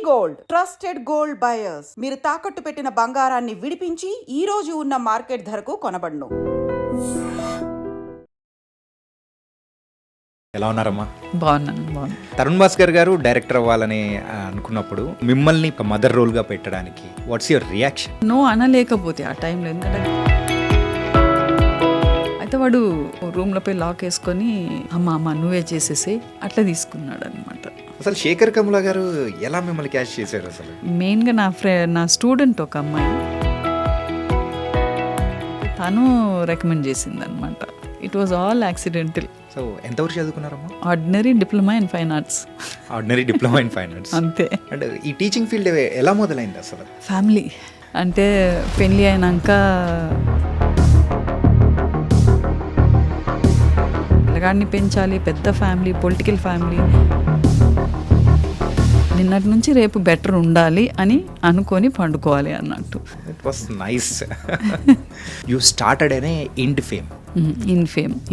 Gold trusted gold buyers. మీరు తాకట్టు పెట్టిన బంగారాన్ని విడిపించి ఈ రోజు ఉన్న మార్కెట్ ధరకు కొనబడును. ఎలా ఉన్నారమ్మా? బాగున్నాను. తరుణ్ భాస్కర్ గారు డైరెక్టర్ అవ్వాలని అనుకున్నప్పుడు మిమ్మల్ని ఒక మదర్ రోల్గా పెట్టడానికి వాట్స్ యువర్ రియాక్షన్? నో అనలేకపోతే ఆ టైంలో, ఎందుకంటే అయితే వాడు రూమ్లో పోయి లాక్ వేసుకొని అమ్మ నువ్వే చేసేసి అట్లా తీసుకున్నాడు అనమాట. అసలు శేఖర్ కమల గారు ఎలా మిమ్మల్ని క్యాచ్ చేశారు? అసలు మెయిన్గా నా స్టూడెంట్ ఒక అమ్మాయి, తను రికమెండ్ చేసింది అనమాట. It was all accidental. So ఎంతవరకు చదువుకున్నారమ్మా? Ordinary diploma in fine arts. Ordinary diploma in fine arts అంతే. అండ్ ఈ టీచింగ్ ఫీల్డ్ ఎలా మొదలైంది అసలు? ఫ్యామిలీ అంటే పెళ్ళి అయినాక పిల్లగాడిని పెంచాలి, పెద్ద ఫ్యామిలీ, పొలిటికల్ ఫ్యామిలీ. నిన్నటి నుంచి రేపు బెటర్ ఉండాలి అని అనుకొని పండుకోవాలి అన్నట్టు. It was nice. You started అనే in fame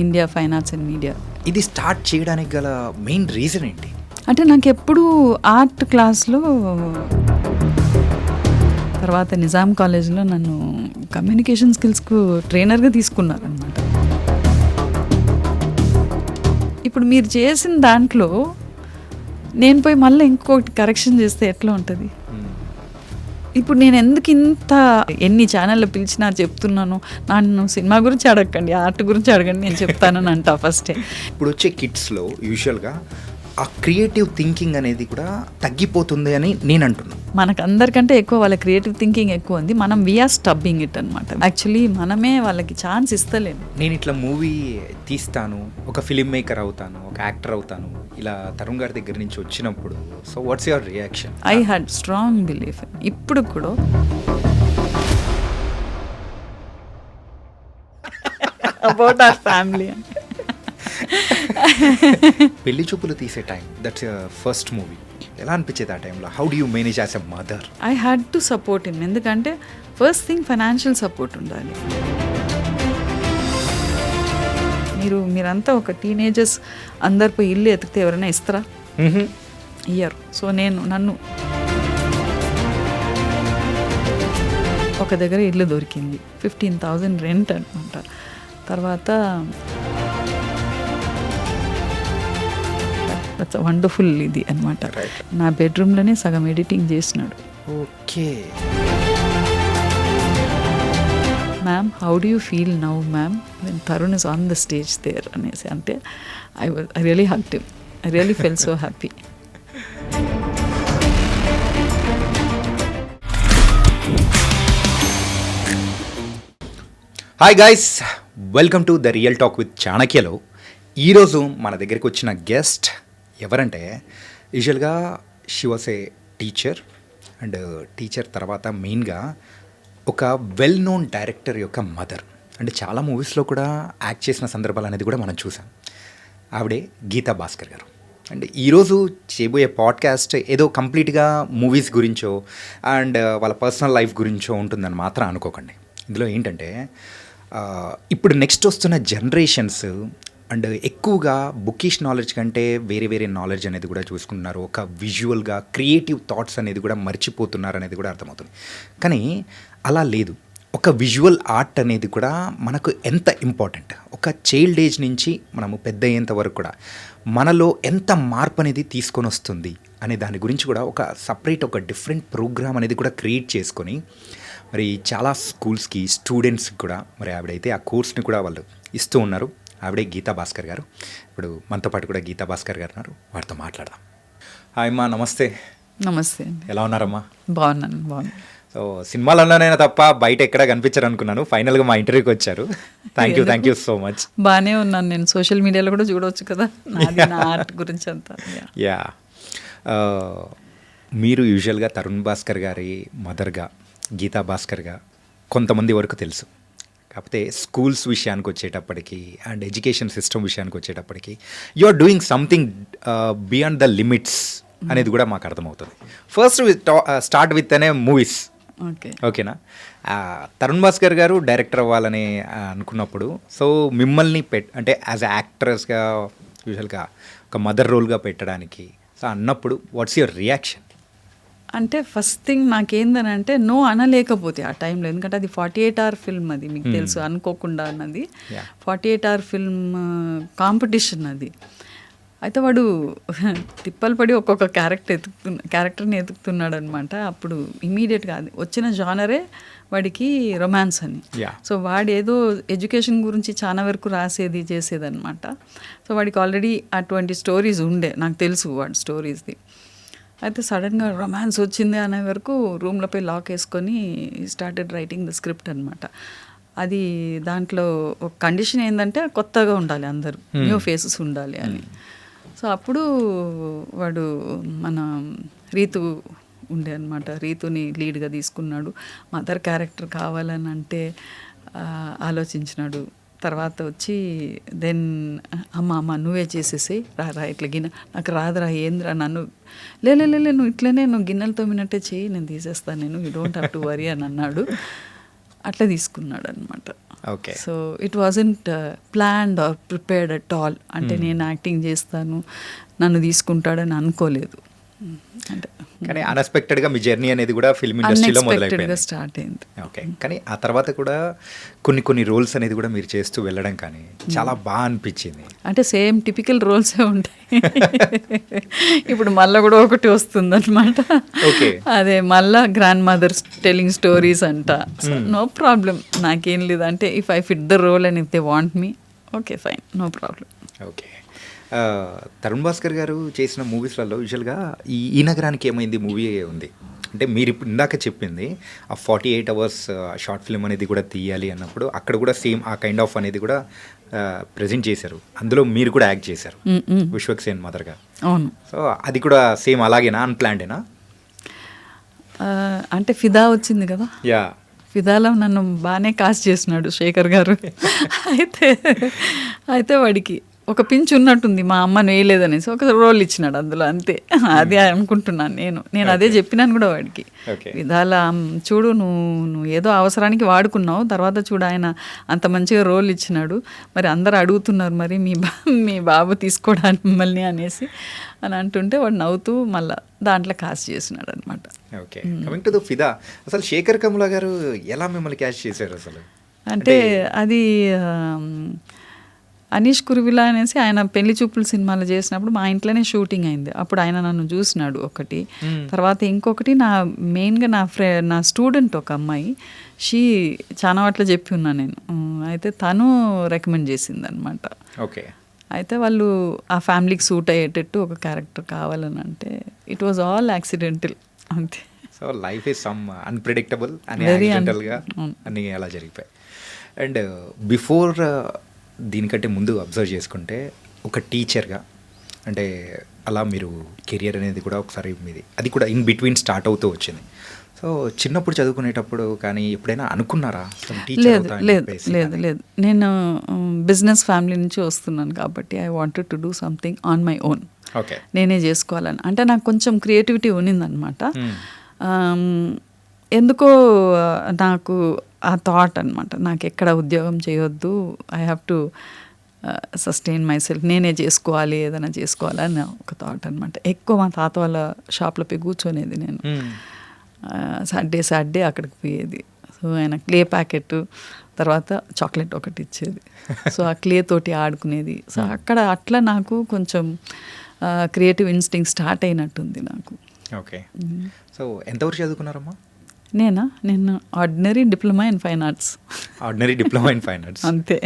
India fine arts and media. ఇది స్టార్ట్ చేయడానికి గల మెయిన్ రీజన్ ఏంటి? అంటే నాకు ఎప్పుడు ఆర్ట్ క్లాస్లో, తర్వాత నిజాం కాలేజ్లో నన్ను కమ్యూనికేషన్ స్కిల్స్కు ట్రైనర్గా తీసుకున్నారనమాట. ఇప్పుడు మీరు చేసిన దాంట్లో నేను పోయి మళ్ళీ ఇంకొకటి కరెక్షన్ చేస్తే ఎట్లా ఉంటుంది? ఇప్పుడు నేను ఎందుకు ఇంత ఎన్ని ఛానల్లో పిలిచినా చెప్తున్నాను, నన్ను సినిమా గురించి అడగండి, ఆర్ట్ గురించి అడగండి, నేను చెప్తానని అంటా ఫస్టే. ఇప్పుడు వచ్చే కిడ్స్లో యూజువల్గా ఆ క్రియేటివ్ థింకింగ్ అనేది కూడా తగ్గిపోతుంది అని నేను అంటున్నాను. మనకు అందరికంటే ఎక్కువ వాళ్ళ క్రియేటివ్ థింకింగ్ ఎక్కువ ఉంది. మనం వీఆర్ స్టబ్బింగ్ ఇట్ అనమాట. యాక్చువల్లీ మనమే వాళ్ళకి ఛాన్స్ ఇస్తలేము. నేను ఇట్లా మూవీ తీస్తాను, ఒక ఫిలిం మేకర్ అవుతాను, ఒక యాక్టర్ అవుతాను, ఇలా తరుణ్ గారి దగ్గర నుంచి వచ్చినప్పుడు, so what's your reaction? I had strong belief. ఇప్పుడు కూడా అబౌట్ అవర్ ఫ్యామిలీ. పెళ్లి చూపులు తీసే టైం, దట్స్ ఫస్ట్ మూవీ, ఎలా అనిపించేది ఆ టైంలో? How do you manage as a mother? I had to support him. ఎందుకంటే ఫస్ట్ థింగ్ ఫైనాన్షియల్ సపోర్ట్ ఉండాలి. మీరంతా ఒక టీనేజర్స్ అందరు పోయి ఇల్లు ఎతికితే ఎవరైనా ఇస్తారా? ఇయ్యరు. సో నన్ను ఒక దగ్గర ఇల్లు దొరికింది, 15,000 రెంట్ అనమాట. తర్వాత వండర్ఫుల్ ఇది అనమాట. నా బెడ్రూమ్లోనే సగం ఎడిటింగ్ చేసినాడు. Okay ma'am, how do you feel now ma'am when Tarun is on the stage there అనేసి అంటే I really hugged him. I really felt so happy. Hi guys, welcome to the real talk with చాణక్యలో. ఈరోజు మన దగ్గరికి వచ్చిన guest ఎవరంటే, యూజువల్గా she was a teacher, and teacher తర్వాత మెయిన్గా ఒక వెల్ నోన్ డైరెక్టర్ యొక్క మదర్. అంటే చాలా మూవీస్లో కూడా యాక్ట్ చేసిన సందర్భాలు అనేది కూడా మనం చూసాం. ఆవిడే గీతా భాస్కర్ గారు. అండ్ ఈరోజు చేయబోయే పాడ్కాస్ట్ ఏదో కంప్లీట్గా మూవీస్ గురించో అండ్ వాళ్ళ పర్సనల్ లైఫ్ గురించో ఉంటుందని మాత్రం అనుకోకండి. ఇందులో ఏంటంటే, ఇప్పుడు నెక్స్ట్ వస్తున్న జనరేషన్స్ అండ్ ఎక్కువగా బుకిష్ నాలెడ్జ్ కంటే వేరే నాలెడ్జ్ అనేది కూడా చూసుకుంటున్నారు. ఒక విజువల్గా క్రియేటివ్ థాట్స్ అనేది కూడా మర్చిపోతున్నారు అనేది కూడా అర్థమవుతుంది. కానీ అలా లేదు. ఒక విజువల్ ఆర్ట్ అనేది కూడా మనకు ఎంత ఇంపార్టెంట్, ఒక చైల్డ్ ఏజ్ నుంచి మనము పెద్ద అయ్యేంత వరకు కూడా మనలో ఎంత మార్పు అనేది తీసుకొని వస్తుంది అనే దాని గురించి కూడా ఒక సపరేట్ ఒక డిఫరెంట్ ప్రోగ్రామ్ అనేది కూడా క్రియేట్ చేసుకొని మరి చాలా స్కూల్స్కి స్టూడెంట్స్కి కూడా మరి ఆవిడైతే ఆ కోర్స్ని కూడా వాళ్ళు ఇస్తూ ఉన్నారు. ఆవిడే గీతా భాస్కర్ గారు. ఇప్పుడు మనతో పాటు కూడా గీతా భాస్కర్ గారు ఉన్నారు, వారితో మాట్లాడదాం. హాయ్ అమ్మా, నమస్తే. నమస్తే అండి. ఎలా ఉన్నారమ్మా? బాగున్నాను. సో సినిమాలలోనైనా తప్ప బయట ఎక్కడ కనిపించారు అనుకున్నాను, ఫైనల్గా మా ఇంటర్వ్యూకి వచ్చారు. Thank you so much. బాగానే ఉన్నాను నేను. సోషల్ మీడియాలో కూడా చూడవచ్చు కదా నా ఆర్ట్ గురించి అంతా. యా, మీరు యూజువల్గా తరుణ్ భాస్కర్ గారి మదర్గా, గీతా భాస్కర్గా కొంతమంది వరకు తెలుసు. కాకపోతే స్కూల్స్ విషయానికి వచ్చేటప్పటికి అండ్ ఎడ్యుకేషన్ సిస్టమ్ విషయానికి వచ్చేటప్పటికి you are doing something beyond the limits అనేది కూడా మాకు అర్థమవుతుంది. ఫస్ట్ స్టార్ట్ విత్ అనే మూవీస్. ఓకేనా? తరుణ్ భాస్కర్ గారు డైరెక్టర్ అవ్వాలని అనుకున్నప్పుడు, సో మిమ్మల్ని అంటే యాజ్ అ యాక్ట్రెస్గా యూజువల్గా ఒక మదర్ రోల్గా పెట్టడానికి సో అన్నప్పుడు వాట్స్ యువర్ రియాక్షన్? అంటే ఫస్ట్ థింగ్ నాకేందని అంటే నో అనలేకపోతే ఆ టైంలో, ఎందుకంటే అది 48 hour ఫిల్మ్, అది మీకు తెలుసు, అనుకోకుండా అన్నది 48 hour ఫిల్మ్ కాంపిటీషన్ అది. అయితే వాడు తిప్పలు పడి ఒక్కొక్క క్యారెక్టర్ని ఎతుకుతున్నాడు అనమాట. అప్పుడు ఇమీడియట్గా అది వచ్చిన జానరే వాడికి రొమాన్స్ అని. సో వాడు ఏదో ఎడ్యుకేషన్ గురించి చాలా వరకు రాసేది చేసేదన్నమాట. సో వాడికి ఆల్రెడీ అటువంటి స్టోరీస్ ఉండే, నాకు తెలుసు వాడి స్టోరీస్ది. అయితే సడన్గా రొమాన్స్ వచ్చింది అనే వరకు రూమ్లో పోయి లాక్ వేసుకొని స్టార్టెడ్ రైటింగ్ ద స్క్రిప్ట్ అనమాట. అది దాంట్లో ఒక కండిషన్ ఏంటంటే కొత్తగా ఉండాలి, అందరూ న్యూ ఫేసెస్ ఉండాలి అని. సో అప్పుడు వాడు మన రీతు ఉండే అనమాట, రీతుని లీడ్గా తీసుకున్నాడు. మదర్ క్యారెక్టర్ కావాలని అంటే ఆలోచించినాడు. తర్వాత వచ్చి దెన్ అమ్మ నువ్వే చేసేసి రా ఇట్లా గిన్నె నాకు రాదురా, ఏంద్రా, నన్ను లే నువ్వు ఇట్లనే నువ్వు గిన్నెలు తోమినట్టే చేయి, నేను తీసేస్తాను, నేను you don't have to worry అని అన్నాడు. అట్లా తీసుకున్నాడు అనమాట. Okay. So it wasn't planned or prepared at all. అంటే నేను యాక్టింగ్ చేస్తాను, నన్ను తీసుకుంటాడని అనుకోలేదు. అంటే కానీ అన్ఎక్స్పెక్టెడ్గా మీ జర్నీ అనేది కూడా ఫిల్మ్ ఇండస్ట్రీలో మొదలైపోయింది, స్టార్ట్ అయింది. ఓకే. కానీ ఆ తర్వాత కూడా కొన్ని రోల్స్ అనేది కూడా మీరు చేస్తూ వెళ్ళడం కానీ చాలా బాగా అనిపించింది. అంటే సేమ్ టిపికల్ రోల్సే ఉంటాయి. ఇప్పుడు మళ్ళీ కూడా ఒకటి వస్తుంది అనమాట. ఓకే. అదే మళ్ళా గ్రాండ్ మదర్స్ టెలింగ్ స్టోరీస్ అంట. నో ప్రాబ్లం, నాకేం లేదు. అంటే if I fit the role and if they want me, okay fine, no problem. Okay. Tarun Bhaskar garu చేసిన మూవీస్లలో యూజువల్గా ఈ నగరానికి ఏమైంది మూవీ ఉంది. అంటే మీరు ఇప్పుడు ఇందాక చెప్పింది ఆ 48 hours షార్ట్ ఫిల్మ్ అనేది కూడా తీయాలి అన్నప్పుడు అక్కడ కూడా సేమ్ ఆ కైండ్ ఆఫ్ అనేది కూడా ప్రజెంట్ చేశారు. అందులో మీరు కూడా యాక్ట్ చేశారు విశ్వక్సేన్ మదర్గా. అవును. సో అది కూడా సేమ్ అలాగేనా, అన్ప్లాన్డేనా? అంటే ఫిదా వచ్చింది కదా, యా, ఫిదాలో నన్ను బాగానే కాస్ట్ చేసినాడు శేఖర్ గారు. అయితే వాడికి ఒక పించ్ ఉన్నట్టుంది, మా అమ్మను వేయలేదనేసి ఒక రోల్ ఇచ్చినాడు అందులో, అంతే. అదే అనుకుంటున్నాను నేను అదే చెప్పినాను కూడా వాడికి. విధాల చూడు, నువ్వు ఏదో అవసరానికి వాడుకున్నావు, తర్వాత చూడు ఆయన అంత మంచిగా రోల్ ఇచ్చినాడు, మరి అందరు అడుగుతున్నారు మరి మీ బాబు తీసుకోవడానికి మిమ్మల్ని అనేసి అని అంటుంటే వాడు నవ్వుతూ మళ్ళీ దాంట్లో కాస్ట్ చేసినాడు అనమాట. ఓకే. కమింగ్ టు ద ఫిదా, అసలు శేఖర్ కమ్లా గారు ఎలా మిమ్మల్ని క్యాష్ చేశారు అసలు? అంటే అది అనీష్ కురువిలా అనేసి ఆయన పెళ్లి చూపులు సినిమాలు చేసినప్పుడు మా ఇంట్లోనే షూటింగ్ అయింది. అప్పుడు ఆయన నన్ను చూసినాడు ఒకటి. తర్వాత ఇంకొకటి మెయిన్గా నా స్టూడెంట్ ఒక అమ్మాయి, చాలా వాటిలో చెప్పి ఉన్నా నేను. అయితే తను రికమెండ్ చేసింది అనమాట. ఓకే. అయితే వాళ్ళు ఆ ఫ్యామిలీకి సూట్ అయ్యేటట్టు ఒక క్యారెక్టర్ కావాలని అంటే ఇట్ వాజ్ ఆల్ యాక్సిడెంటల్, అంతే. So life is some unpredictable అని యాక్సిడెంటల్గా అన్నీ అలా జరిగిపోయాయి. అండ్ బిఫోర్ దీనికంటే ముందు అబ్జర్వ్ చేసుకుంటే ఒక టీచర్గా అంటే అలా మీరు కెరియర్ అనేది కూడా ఒకసారి మీది అది కూడా ఇన్ బిట్వీన్ స్టార్ట్ అవుతూ వచ్చింది. సో చిన్నప్పుడు చదువుకునేటప్పుడు కానీ ఎప్పుడైనా అనుకున్నారా? లేదు. నేను బిజినెస్ ఫ్యామిలీ నుంచి వస్తున్నాను కాబట్టి I wanted to do something on my own. Okay. నేనే చేసుకోవాలని, అంటే నాకు కొంచెం క్రియేటివిటీ ఉన్నిందనమాట. ఎందుకో నాకు ఆ థాట్ అనమాట, నాకు ఎక్కడ ఉద్యోగం చేయొద్దు, I have to sustain my self, నేనే చేసుకోవాలి, ఏదైనా చేసుకోవాలని ఒక థాట్ అనమాట. ఎక్కువ మా తాత వాళ్ళ షాప్లో పోయి కూర్చొనేది నేను. సాటర్డే అక్కడికి పోయేది. సో ఆయన క్లే ప్యాకెట్, తర్వాత చాక్లెట్ ఒకటి ఇచ్చేది. సో ఆ క్లే తోటి ఆడుకునేది. సో అక్కడ అట్లా నాకు కొంచెం క్రియేటివ్ ఇన్స్టింక్ట్ స్టార్ట్ అయినట్టుంది నాకు. ఓకే. సో ఎంతవరకు చదువుకున్నారమ్మా? నేను ordinary diploma in fine arts. అంతే.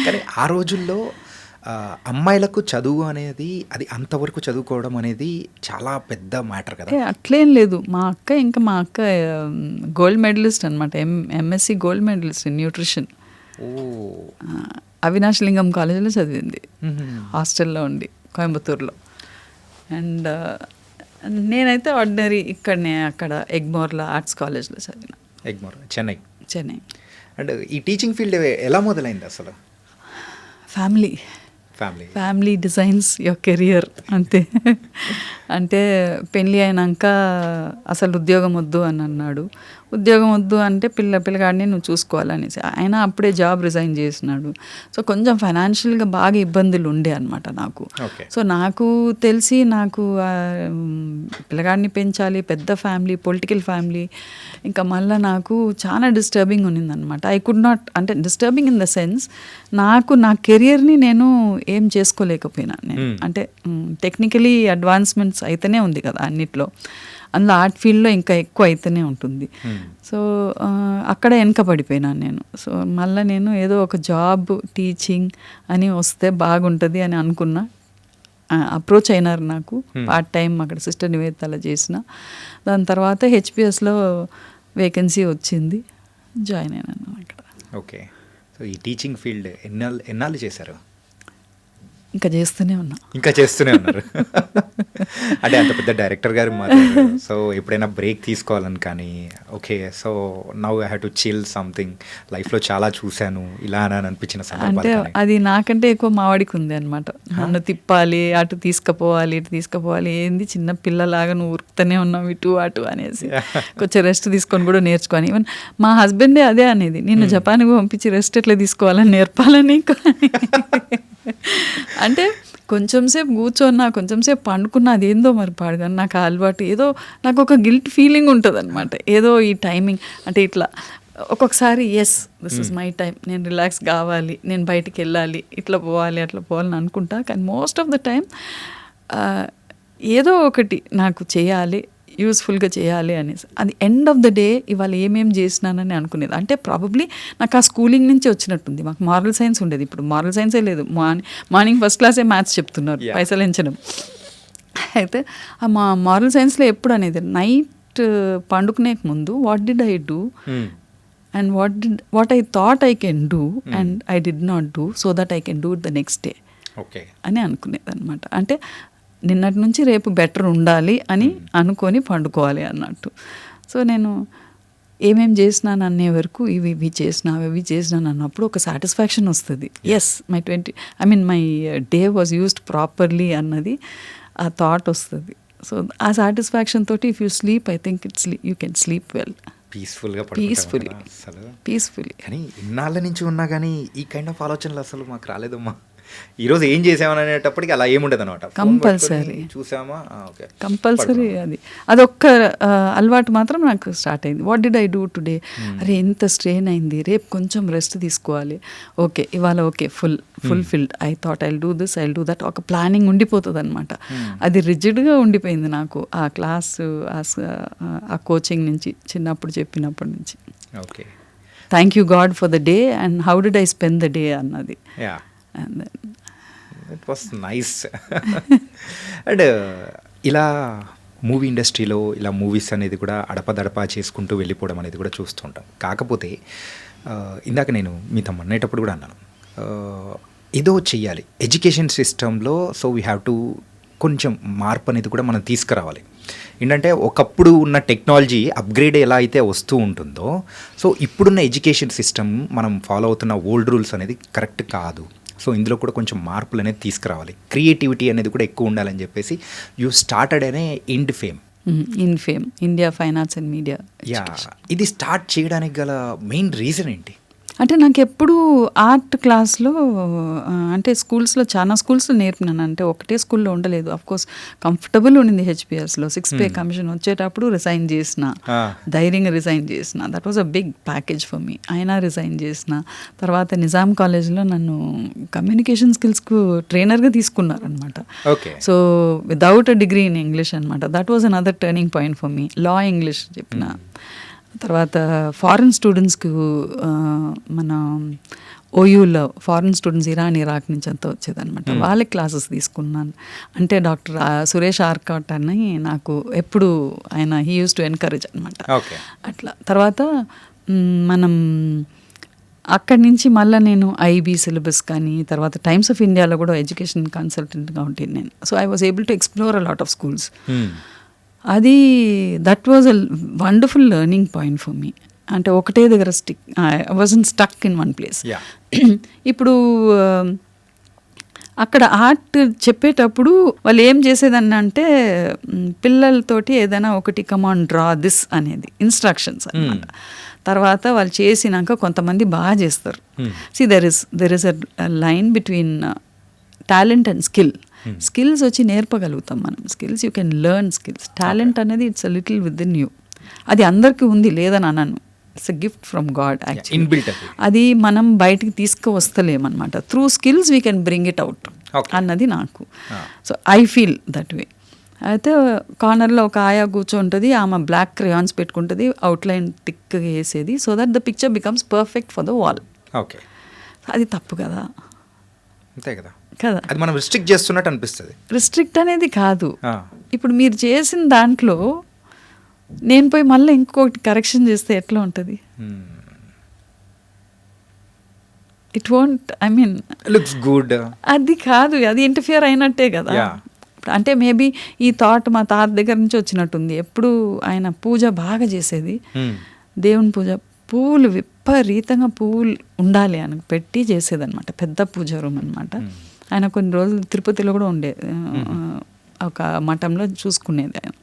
కానీ ఆ రోజుల్లో అమ్మాయిలకు చదువు అనేది అది అంతవరకు చదువుకోవడం అనేది చాలా పెద్ద మ్యాటర్ కదా. అట్లేం లేదు. మా అక్క గోల్డ్ మెడలిస్ట్ అనమాట, MSc gold medalist in nutrition. Avinash Lingam కాలేజీలో చదివింది, హాస్టల్లో ఉండి కోయంబత్తూరులో. అండ్ నేనైతే ఆర్డినరీ ఇక్కడనే అక్కడ ఎగ్మోర్లో ఆర్ట్స్ కాలేజ్లో చదివిన. ఎగ్మోర్, చెన్నై. చెన్నై. అండ్ ఈ టీచింగ్ ఫీల్డ్ ఎలా మొదలైంది అసలు? Family family designs your career అంతే. అంటే పెళ్ళి అయినాక అసలు ఉద్యోగం వద్దు అని అన్నాడు. ఉద్యోగం వద్దు అంటే పిల్లగాడిని నువ్వు చూసుకోవాలనేసి ఆయన అప్పుడే జాబ్ రిజైన్ చేసినాడు. సో కొంచెం ఫైనాన్షియల్గా బాగా ఇబ్బందులు ఉండే అనమాట నాకు. సో నాకు తెలిసి నాకు పిల్లగాడిని పెంచాలి, పెద్ద ఫ్యామిలీ, పొలిటికల్ ఫ్యామిలీ, ఇంకా మళ్ళీ నాకు చాలా డిస్టర్బింగ్ ఉన్నిందనమాట. ఐ కుడ్ నాట్, అంటే డిస్టర్బింగ్ ఇన్ ద సెన్స్ నాకు నా కెరియర్ని నేను ఏం చేసుకోలేకపోయినా నేను. అంటే టెక్నికలీ అడ్వాన్స్మెంట్స్ అయితేనే ఉంది కదా అన్నిట్లో, అందులో ఆర్ట్ ఫీల్డ్లో ఇంకా ఎక్కువ అయితేనే ఉంటుంది. సో అక్కడ వెనకబడిపోయినాను నేను. సో మళ్ళీ నేను ఏదో ఒక జాబ్ టీచింగ్ అని వస్తే బాగుంటుంది అని అనుకున్నా. అప్రోచ్ అయినారు నాకు పార్ట్ టైం అక్కడ సిస్టర్ నివేదితలో చేసిన. దాని తర్వాత హెచ్పిఎస్లో వేకెన్సీ వచ్చింది, జాయిన్ అయినాను అక్కడ. ఓకే. సో ఈ టీచింగ్ ఫీల్డ్ ఎన్నాళ్ళు చేశారు? ఇంకా చేస్తూనే ఉన్నారు. అంటే అంత పెద్ద డైరెక్టర్ గారు మాత్రం. సో ఎప్పుడైనా బ్రేక్ తీసుకోవాలని కానీ, okay so now I have to chill something, లైఫ్లో చాలా చూశాను ఇలా అని అనిపించిన అంటే అది నాకంటే ఎక్కువ మావాడికి ఉంది అనమాట. నన్ను తిప్పాలి, అటు తీసుకుపోవాలి, ఇటు తీసుకుపోవాలి, ఏంది చిన్న పిల్లలాగా నువ్వు ఉరుకుతూనే ఉన్నావు ఇటు అటు అనేసి. కొంచెం రెస్ట్ తీసుకొని కూడా నేర్చుకొని, ఈవెన్ మా హస్బెండే అదే అనేది, నిన్ను జపాన్కి పంపించి రెస్ట్ ఎట్లా తీసుకోవాలని నేర్పాలని. అంటే కొంచెం సేపు కూర్చోన్నా, కొంచెం సేపు పండుకున్నా, అదేందో మరి పాడుగాని నాకు అలవాటు, ఏదో నాకు ఒక గిల్ట్ ఫీలింగ్ ఉంటుంది అనమాట. ఏదో ఈ టైమింగ్ అంటే ఇట్లా ఒక్కొక్కసారి yes this is my time, నేను రిలాక్స్ కావాలి, నేను బయటికి వెళ్ళాలి, ఇట్లా పోవాలి అట్లా పోవాలని అనుకుంటా. కానీ మోస్ట్ ఆఫ్ ద టైం ఏదో ఒకటి నాకు చేయాలి, యూస్ఫుల్గా చేయాలి అనేసి. అది ఎండ్ ఆఫ్ ద డే ఇవాళ ఏమేమి చేసినానని అనుకునేది. అంటే ప్రాబబ్లీ నాకు ఆ స్కూలింగ్ నుంచి వచ్చినట్టుంది. మాకు మారల్ సైన్స్ ఉండేది, ఇప్పుడు మారల్ సైన్సే లేదు. మార్నింగ్ ఫస్ట్ క్లాసే మ్యాథ్స్ చెప్తున్నారు, పైసలు ఎంచడం. అయితే ఆ మారల్ సైన్స్లో ఎప్పుడు అనేది నైట్ పండుకునే ముందు what did I do and what I thought I can do and I did not do so that I can do it the next day అని అనుకునేది అనమాట. అంటే నిన్నటి నుంచి రేపు బెటర్ ఉండాలి అని అనుకొని పండుకోవాలి అన్నట్టు. సో నేను ఏమేం చేసినాను అనే వరకు ఇవి చేసినాను అన్నప్పుడు ఒక సాటిస్ఫాక్షన్ వస్తుంది. Yes my day was used properly అన్నది ఆ థాట్ వస్తుంది. సో ఆ సాటిస్ఫాక్షన్ తోటి if you sleep, I think you can sleep well, peacefully. కానీ ఇన్నాళ్ళ నుంచి ఉన్నా కానీ ఈ కైండ్ ఆఫ్ ఆలోచనలు అసలు మాకు రాలేదమ్మా. ఈరోజు ఏం చేసామని అనేటప్పటికి అలా ఏముండదు అనమాట. చూసామా, కంపల్సరీ అదొక్క అలవాటు మాత్రం నాకు స్టార్ట్ అయింది. What did I do today, అరే ఎంత స్ట్రెయిన్ అయింది, రేపు కొంచెం రెస్ట్ తీసుకోవాలి, ఓకే ఇవాళ okay fulfilled, I thought I'll do this, I'll do that, ఒక ప్లానింగ్ ఉండిపోతుంది అనమాట. అది రిజిడ్గా ఉండిపోయింది నాకు ఆ క్లాసు, ఆ కోచింగ్ నుంచి, చిన్నప్పుడు చెప్పినప్పటి నుంచి. Okay, thank you God for the day and how did I spend the day అన్నది. And then it was nice. And ఇలా మూవీ ఇండస్ట్రీలో ఇలా మూవీస్ అనేది కూడా అడపదడపా చేసుకుంటూ వెళ్ళిపోవడం అనేది కూడా చూస్తూ ఉంటాం. కాకపోతే ఇందాక నేను మీతో అన్నేటప్పుడు కూడా అన్నాను, ఏదో చెయ్యాలి ఎడ్యుకేషన్ సిస్టంలో. సో వీ హ్యావ్ టు కొంచెం మార్పు అనేది కూడా మనం తీసుకురావాలి. ఏంటంటే ఒకప్పుడు ఉన్న టెక్నాలజీ అప్గ్రేడ్ ఎలా అయితే వస్తూ ఉంటుందో, సో ఇప్పుడున్న ఎడ్యుకేషన్ సిస్టమ్ మనం ఫాలో అవుతున్న ఓల్డ్ రూల్స్ అనేది కరెక్ట్ కాదు. సో ఇందులో కూడా కొంచెం మార్పులు అనేది తీసుకురావాలి, క్రియేటివిటీ అనేది కూడా ఎక్కువ ఉండాలని చెప్పేసి యూ స్టార్టెడ్ అనే in fame India fine arts and media. ఇది స్టార్ట్ చేయడానికి గల మెయిన్ రీజన్ ఏంటి? అంటే నాకు ఎప్పుడు ఆర్ట్ క్లాస్లో, అంటే స్కూల్స్లో చాలా స్కూల్స్లో నేర్పినాను. అంటే ఒకటే స్కూల్లో ఉండలేదు. అఫ్కోర్స్ కంఫర్టబుల్ ఉండింది హెచ్పిఎస్లో. 6 pay కమిషన్ వచ్చేటప్పుడు రిజైన్ చేసిన, ధైర్యంగా రిజైన్ చేసిన. That was a big package for me. అయినా రిజైన్ చేసిన. తర్వాత నిజాం కాలేజ్లో నన్ను కమ్యూనికేషన్ స్కిల్స్కు ట్రైనర్గా తీసుకున్నారనమాట. So without a degree in English అనమాట. That was another turning point for me. లా ఇంగ్లీష్ చెప్పిన. తర్వాత ఫారిన్ స్టూడెంట్స్కి మన ఓయూలో ఫారిన్ స్టూడెంట్స్ ఇరాక్ నుంచి అంతా వచ్చేదనమాట. వాళ్ళకి క్లాసెస్ తీసుకున్నాను. అంటే డాక్టర్ సురేష్ ఆర్కాట్ అని నాకు ఎప్పుడు ఆయన హీ యూస్ టు ఎన్కరేజ్ అనమాట. అట్లా తర్వాత మనం అక్కడి నుంచి మళ్ళీ నేను ఐబీ సిలబస్ కానీ, తర్వాత టైమ్స్ ఆఫ్ ఇండియాలో కూడా ఎడ్యుకేషన్ కన్సల్టెంట్గా ఉంటుంది నేను. So I was able to explore a lot of schools. అది that was a wonderful learning point for me. అంటే ఒకటే దగ్గర I wasn't stuck in one place. ఇప్పుడు అక్కడ ఆర్ట్ చెప్పేటప్పుడు వాళ్ళు ఏం చేసేదని అంటే పిల్లలతోటి ఏదైనా ఒకటి కమాండ్ డ్రా దిస్ అనేది ఇన్స్ట్రక్షన్స్ అన్నమాట. తర్వాత వాళ్ళు చేసినాక కొంతమంది బాగా చేస్తారు. See there is a line between talent and skill. Skills వచ్చి నేర్పగలుగుతాం మనం. Skills you can learn skills. Talent అనేది it's a little within you. అది అందరికీ ఉంది లేదని అన్నాను. It's a gift from God actually. అది మనం బయటికి తీసుకువస్తలేమన్నమాట. Through skills we can bring it out అన్నది నాకు. So I feel that way. అయితే కార్నర్లో ఒక ఆయా కూర్చోంటుంది, ఆమె బ్లాక్ క్రేయాన్స్ పెట్టుకుంటుంది, అవుట్లైన్ థిక్గా వేసేది, so that the picture becomes perfect for the wall. Okay, అది తప్పు కదా. అంతే కదా కదా, అది మనం రిస్ట్రిక్ట్ చేస్తున్నట్టు అనిపిస్తుంది. రిస్ట్రిక్ట్ అనేది కాదు. ఇప్పుడు మీరు చేసిన దాంట్లో నేను పోయి మళ్ళీ ఇంకొకటి కరెక్షన్ చేస్తే ఎట్లా ఉంటుంది? It won't, I mean looks good. అది కాదు, అది ఇంటర్ఫియర్ అయినట్టే కదా. అంటే మేబీ ఈ థాట్ మా తాత దగ్గర నుంచి వచ్చినట్టుంది. ఎప్పుడు ఆయన పూజ బాగా చేసేది, దేవుని పూజ, పువ్వులు విపరీతంగా పువ్వులు ఉండాలి అని పెట్టి చేసేదన్నమాట. పెద్ద పూజ రూమ్ అనమాట. ఆయన కొన్ని రోజులు తిరుపతిలో కూడా ఉండేది, ఒక మఠంలో చూసుకునేది ఆయన.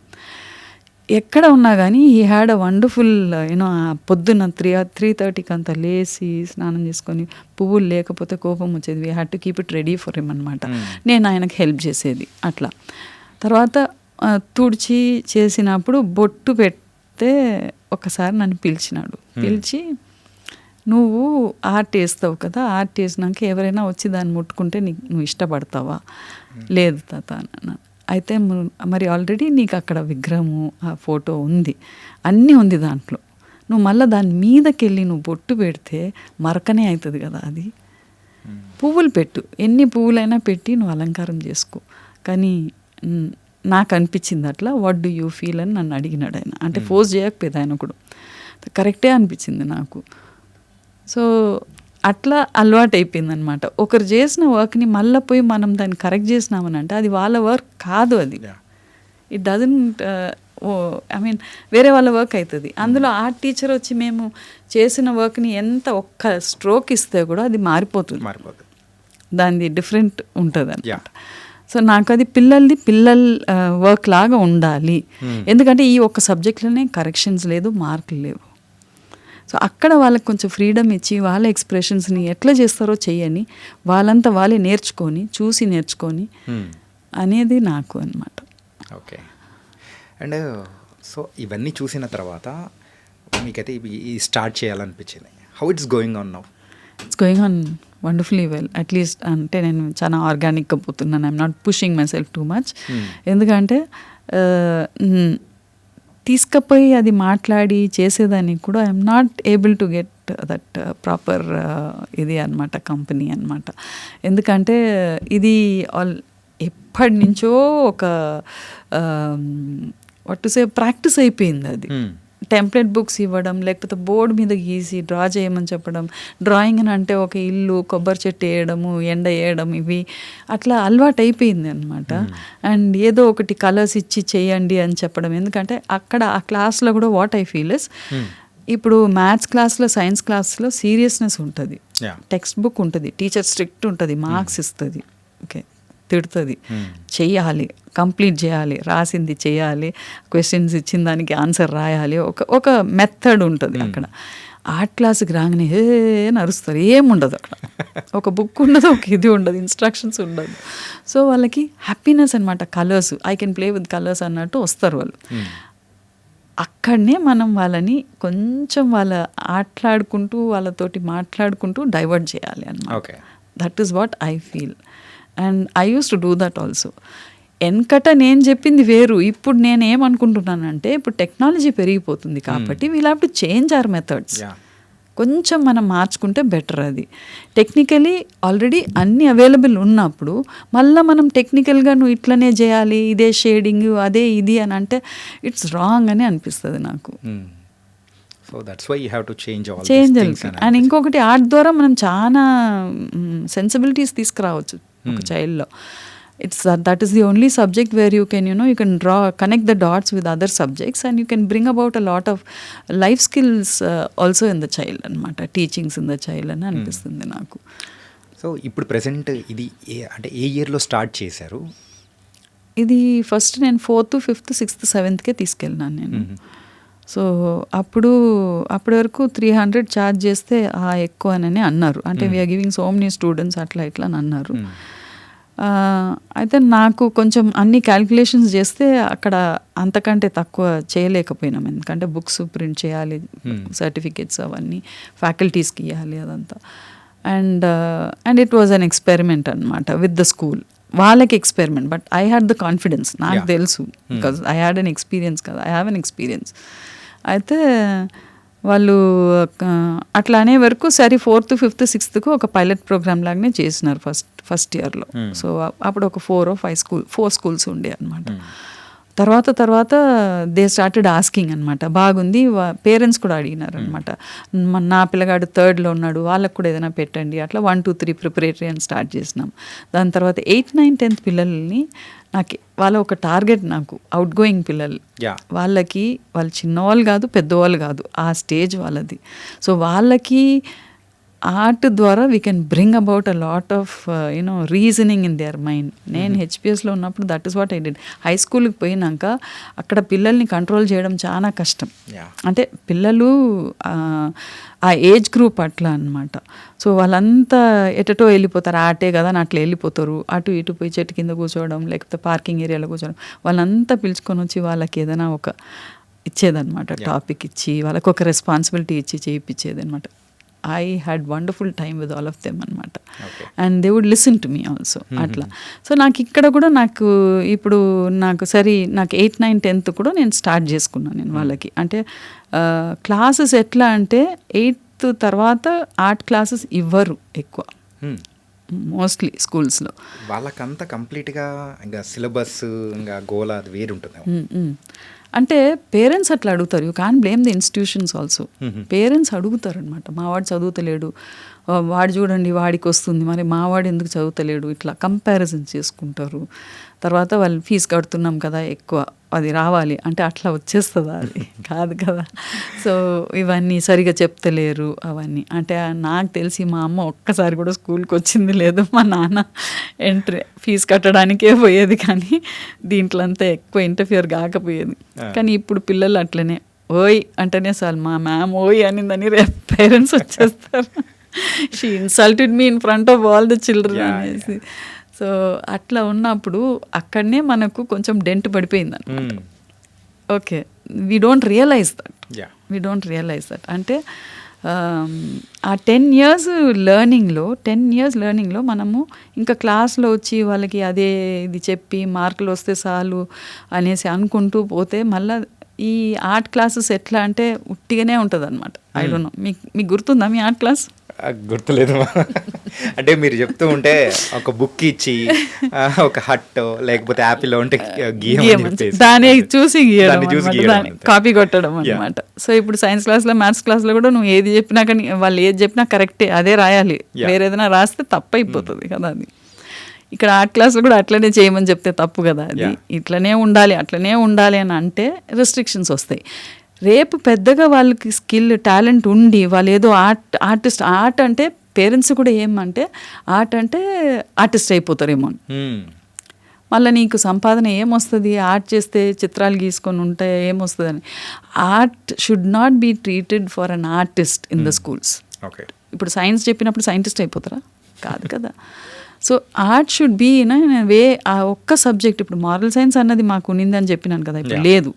ఎక్కడ ఉన్నా కానీ ఈ హ్యాడ్ అ వండర్ఫుల్ యూనో. పొద్దున్న 3:30కి అంతా లేచి స్నానం చేసుకొని, పువ్వులు లేకపోతే కోపం వచ్చేది. We had to keep it ready for him అనమాట. నేను ఆయనకు హెల్ప్ చేసేది అట్లా. తర్వాత తుడిచి చేసినప్పుడు బొట్టు పెడితే ఒకసారి నన్ను పిలిచినాడు. పిలిచి, నువ్వు ఆర్ట్ వేస్తావు కదా, ఆర్ట్ వేసినాక ఎవరైనా వచ్చి దాన్ని ముట్టుకుంటే నువ్వు ఇష్టపడతావా? లేదు తాత అన్నాను. అయితే మరి ఆల్రెడీ నీకు అక్కడ విగ్రహము, ఆ ఫోటో ఉంది, అన్నీ ఉంది దాంట్లో. నువ్వు మళ్ళీ దాని మీదకి వెళ్ళి నువ్వు బొట్టు పెడితే మరకనే అవుతుంది కదా. అది పువ్వులు పెట్టు, ఎన్ని పువ్వులైనా పెట్టి నువ్వు అలంకారం చేసుకో. కానీ నాకు అనిపించింది అట్లా. వాట్ డూ యూ ఫీల్ అని నన్ను అడిగినాడు ఆయన. అంటే ఫోర్స్ చేయకపోయేది ఆయన కూడా. కరెక్టే అనిపించింది నాకు. సో అట్లా అలవాటు అయిపోయింది అనమాట. ఒకరు చేసిన వర్క్ని మళ్ళీ పోయి మనం దాన్ని కరెక్ట్ చేసినామని అంటే అది వాళ్ళ వర్క్ కాదు. అది ఇట్ డజంట్, ఐ మీన్ వేరే వాళ్ళ వర్క్ అవుతుంది. అందులో ఆర్ట్ టీచర్ వచ్చి మేము చేసిన వర్క్ని ఎంత ఒక్క స్ట్రోక్ ఇస్తే కూడా అది మారిపోతుంది. దానిది డిఫరెంట్ ఉంటుంది అనమాట. సో నాకు అది పిల్లల వర్క్ లాగా ఉండాలి. ఎందుకంటే ఈ ఒక్క సబ్జెక్ట్లోనే కరెక్షన్స్ లేదు, మార్కులు లేవు. సో అక్కడ వాళ్ళకి కొంచెం ఫ్రీడమ్ ఇచ్చి వాళ్ళ ఎక్స్ప్రెషన్స్ని ఎట్లా చేస్తారో చెయ్యని, వాళ్ళంతా వాళ్ళే నేర్చుకొని, చూసి నేర్చుకొని అనేది నాకు అనమాట. ఓకే. అండ్ సో ఇవన్నీ చూసిన తర్వాత మీకైతే ఈ స్టార్ట్ చేయాలనిపించింది. How it's going on now? It's going on wonderfully well. At least అంటే నేను చాలా ఆర్గానిక్గా పోతున్నాను. I'm not pushing myself too much. ఎందుకంటే తీసుకుపోయి అది మాట్లాడి చేసేదానికి కూడా I'm not able to get that proper ఇది అనమాట, కంపెనీ అనమాట. ఎందుకంటే ఇది ఎప్పటి నుంచో ఒక వాట్ టు సే ప్రాక్టీస్ అయిపోయింది. అది టెంప్లెట్ బుక్స్ ఇవ్వడం, లేకపోతే బోర్డు మీద గీసి డ్రా చేయమని చెప్పడం. డ్రాయింగ్ అని అంటే ఒక ఇల్లు, కొబ్బరి చెట్టు వేయడము, ఎండ వేయడం, ఇవి అట్లా అలవాటు అయిపోయింది అనమాట. అండ్ ఏదో ఒకటి కలర్స్ ఇచ్చి చేయండి అని చెప్పడం. ఎందుకంటే అక్కడ ఆ క్లాస్లో కూడా వాట్ ఐ ఫీల్ ఇస్, ఇప్పుడు మ్యాథ్స్ క్లాస్లో, సైన్స్ క్లాస్లో సీరియస్నెస్ ఉంటుంది, టెక్స్ట్ బుక్ ఉంటుంది, టీచర్ స్ట్రిక్ట్ ఉంటుంది, మార్క్స్ ఇస్తుంది, ఓకే, తిడుతుంది, చెయ్యాలి, కంప్లీట్ చేయాలి, రాసింది చేయాలి, క్వశ్చన్స్ ఇచ్చిన దానికి ఆన్సర్ రాయాలి, ఒక మెథడ్ ఉంటుంది. అక్కడ ఆర్ట్ క్లాస్కి రాగానే నరుస్తారు, ఏముండదు అక్కడ. ఒక బుక్ ఉండదు, ఒక ఇది ఉండదు, ఇన్స్ట్రక్షన్స్ ఉండదు. సో వాళ్ళకి హ్యాపీనెస్ అనమాట. Colours, I can play with colours అన్నట్టు వస్తారు వాళ్ళు. అక్కడనే మనం వాళ్ళని కొంచెం ఆటలాడుకుంటూ, వాళ్ళతోటి మాట్లాడుకుంటూ డైవర్ట్ చేయాలి అన్నమాట. That is what I feel. And I use to do that also. వెనకట నేను చెప్పింది వేరు. ఇప్పుడు నేను ఏమనుకుంటున్నానంటే, ఇప్పుడు టెక్నాలజీ పెరిగిపోతుంది కాబట్టి we'll have to change our methods. కొంచెం మనం మార్చుకుంటే బెటర్. అది టెక్నికలీ ఆల్రెడీ అన్నీ అవైలబుల్ ఉన్నప్పుడు మళ్ళీ మనం టెక్నికల్గా నువ్వు ఇట్లనే చేయాలి, ఇదే షేడింగ్, అదే ఇది అని అంటే ఇట్స్ రాంగ్ అని అనిపిస్తుంది నాకు. So that's why you have to change and ఇంకొకటి, ఆర్ట్ ద్వారా మనం చాలా సెన్సిబిలిటీస్ తీసుకురావచ్చు ఒక చైల్డ్లో. that is the only subject where you can connect the dots with other subjects, and you can bring about a lot of life skills also in the child anamata, teachings in the child అని అనిపిస్తుంది నాకు. So so ఇప్పుడు present ఇది అంటే ఏ ఇయర్లో start చేశారు? ఇది first నేను 4th, 5th, 6th, 7thకే తీసుకెళ్ళినాను నేను. సో అప్పటి వరకు 300 ఛార్జ్ చేస్తే ఎక్కువ అని అన్నారు. అంటే we are giving so many students అట్లా ఇట్లా అని అన్నారు. అయితే నాకు కొంచెం అన్ని క్యాల్కులేషన్స్ చేస్తే అక్కడ అంతకంటే తక్కువ చేయలేకపోయినాం. ఎందుకంటే బుక్స్ ప్రింట్ చేయాలి, సర్టిఫికేట్స్ అవన్నీ ఫ్యాకల్టీస్కి ఇవ్వాలి అదంతా. And it was an experiment అనమాట విత్ ద స్కూల్. వాళ్ళకి experiment, but I had the confidence. నాకు తెలుసు, because I had an experience కదా, ఐ హ్యావ్ అన్ ఎక్స్పీరియన్స్. అయితే వాళ్ళు అట్లా అనే వరకు సరే 4th, 5th, 6thకు ఒక పైలట్ ప్రోగ్రామ్ లాగానే చేసినారు ఫస్ట్ ఇయర్లో. సో అప్పుడు ఒక 4 or 5 స్కూల్స్ ఉండే అనమాట. తర్వాత దే స్టార్టెడ్ ఆస్కింగ్ అనమాట. బాగుంది, పేరెంట్స్ కూడా అడిగినారు అనమాట. నా పిల్లగాడు 3rd ఉన్నాడు, వాళ్ళకు కూడా ఏదైనా పెట్టండి. అట్లా 1, 2, 3 ప్రిపరేటరీ అని స్టార్ట్ చేసినాం. దాని తర్వాత 8, 9, 10th పిల్లల్ని వాళ్ళ ఒక టార్గెట్ నాకు అవుట్ గోయింగ్ పిల్లలు. వాళ్ళు చిన్నవాళ్ళు కాదు, పెద్దవాళ్ళు కాదు, ఆ స్టేజ్ వాళ్ళది. సో వాళ్ళకి ఆర్ట్ ద్వారా we can bring about a lot of reasoning in their mind. నేను హెచ్పిఎస్లో ఉన్నప్పుడు that is what I did. High స్కూల్కి పోయినాక అక్కడ పిల్లల్ని కంట్రోల్ చేయడం చాలా కష్టం. అంటే పిల్లలు ఆ ఏజ్ గ్రూప్ అట్లా అనమాట. సో వాళ్ళంతా ఎటటో వెళ్ళిపోతారు, ఆటే కదా అని అట్లా వెళ్ళిపోతారు. అటు ఇటు పోయి చెట్టు కింద కూర్చోవడం, లేకపోతే పార్కింగ్ ఏరియాలో కూర్చోవడం. వాళ్ళంతా పిలుచుకొని వచ్చి వాళ్ళకి ఏదైనా ఒక ఇచ్చేదన్నమాట, టాపిక్ ఇచ్చి వాళ్ళకు ఒక రెస్పాన్సిబిలిటీ ఇచ్చి చేయించేది అనమాట. I had wonderful time with all of them అనమాట. And they would listen to me also. అట్లా. సో నాకు ఇక్కడ కూడా నాకు 8, 9, 10th కూడా నేను స్టార్ట్ చేసుకున్నాను నేను వాళ్ళకి. అంటే క్లాసెస్ ఎట్లా అంటే 8th తర్వాత ఆర్ట్ క్లాసెస్ ఇవ్వరు ఎక్కువ, మోస్ట్లీ స్కూల్స్లో. వాళ్ళకంతా కంప్లీట్గా ఇంకా సిలబస్ ఇంకా గోల్ అది వేరు ఉంటుంది. అంటే పేరెంట్స్ అట్లా అడుగుతారు. You can blame the institutions also. Parents అడుగుతారు అనమాట, మా వాడు చదువుతలేడు, వాడు చూడండి వాడికి వస్తుంది, మరి మా వాడు ఎందుకు చదువుతలేడు, ఇట్లా కంపారిజన్ చేసుకుంటారు. తర్వాత వాళ్ళు ఫీజు కడుతున్నాం కదా ఎక్కువ, అది రావాలి అంటే అట్లా వచ్చేస్తుందా, అది కాదు కదా. సో ఇవన్నీ సరిగా చెప్తలేరు అవన్నీ. అంటే నాకు తెలిసి మా అమ్మ ఒక్కసారి కూడా స్కూల్కి వచ్చింది లేదు, మా నాన్న ఫీజు కట్టడానికే పోయేది, కానీ దీంట్లో అంతా ఎక్కువ ఇంటర్ఫియర్ కాకపోయేది. కానీ ఇప్పుడు పిల్లలు అట్లనే ఓయ్ అంటేనే చాలు, మా మ్యామ్ ఓయ్ అనిందని రేపు పేరెంట్స్ వచ్చేస్తారు. She insulted me in front of all the children అనేసి. సో అట్లా ఉన్నప్పుడు అక్కడనే మనకు కొంచెం డెంట్ పడిపోయింది అనమాట. Okay, we don't realize that. అంటే ఆ 10 years లెర్నింగ్లో మనము ఇంకా క్లాస్లో వచ్చి వాళ్ళకి అదే ఇది చెప్పి మార్కులు వస్తే చాలు అనేసి అనుకుంటూ పోతే మళ్ళీ ఈ ఆర్ట్ క్లాసెస్ ఎట్లా అంటే ఉట్టిగానే ఉంటుంది అనమాట. ఐ డోంట్ నో, మీకు గుర్తుందా మీ ఆర్ట్ క్లాస్? గుర్తులేదు. అంటే మీరు చెప్తూ ఉంటే ఒక బుక్ ఇచ్చి ఒక హట్ లేకపోతే యాపిల్ ఉంటే దాన్ని చూసి కాపీ కొట్టడం అనమాట. సో ఇప్పుడు సైన్స్ క్లాస్లో, మ్యాథ్స్ క్లాస్లో కూడా నువ్వు ఏది చెప్పినా కానీ వాళ్ళు ఏది చెప్పినా కరెక్టే, అదే రాయాలి. వేరే ఏదైనా రాస్తే తప్పు అయిపోతుంది కదా అది. ఇక్కడ ఆర్ట్ క్లాస్లో కూడా అట్లనే చేయమని చెప్తే తప్పు కదా అది. అట్లనే ఉండాలి అని అంటే రెస్ట్రిక్షన్స్ వస్తాయి. రేపు పెద్దగా వాళ్ళకి స్కిల్, టాలెంట్ ఉండి వాళ్ళు ఏదో ఆర్ట్ అంటే పేరెంట్స్ కూడా ఏమంటే ఆర్ట్ అంటే ఆర్టిస్ట్ అయిపోతారేమో. మళ్ళీ నీకు సంపాదన ఏమొస్తుంది ఆర్ట్ చేస్తే, చిత్రాలు గీసుకొని ఉంటే ఏమొస్తుంది అని. Art should not be treated for an artist in the schools. ఇప్పుడు సైన్స్ చెప్పినప్పుడు సైంటిస్ట్ అయిపోతారా? కాదు కదా. So art should be in way. ఆ ఒక్క సబ్జెక్ట్, ఇప్పుడు మారల్ సైన్స్ అన్నది మాకు ఉన్నిందని చెప్పినాను కదా, ఇప్పుడు లేదు.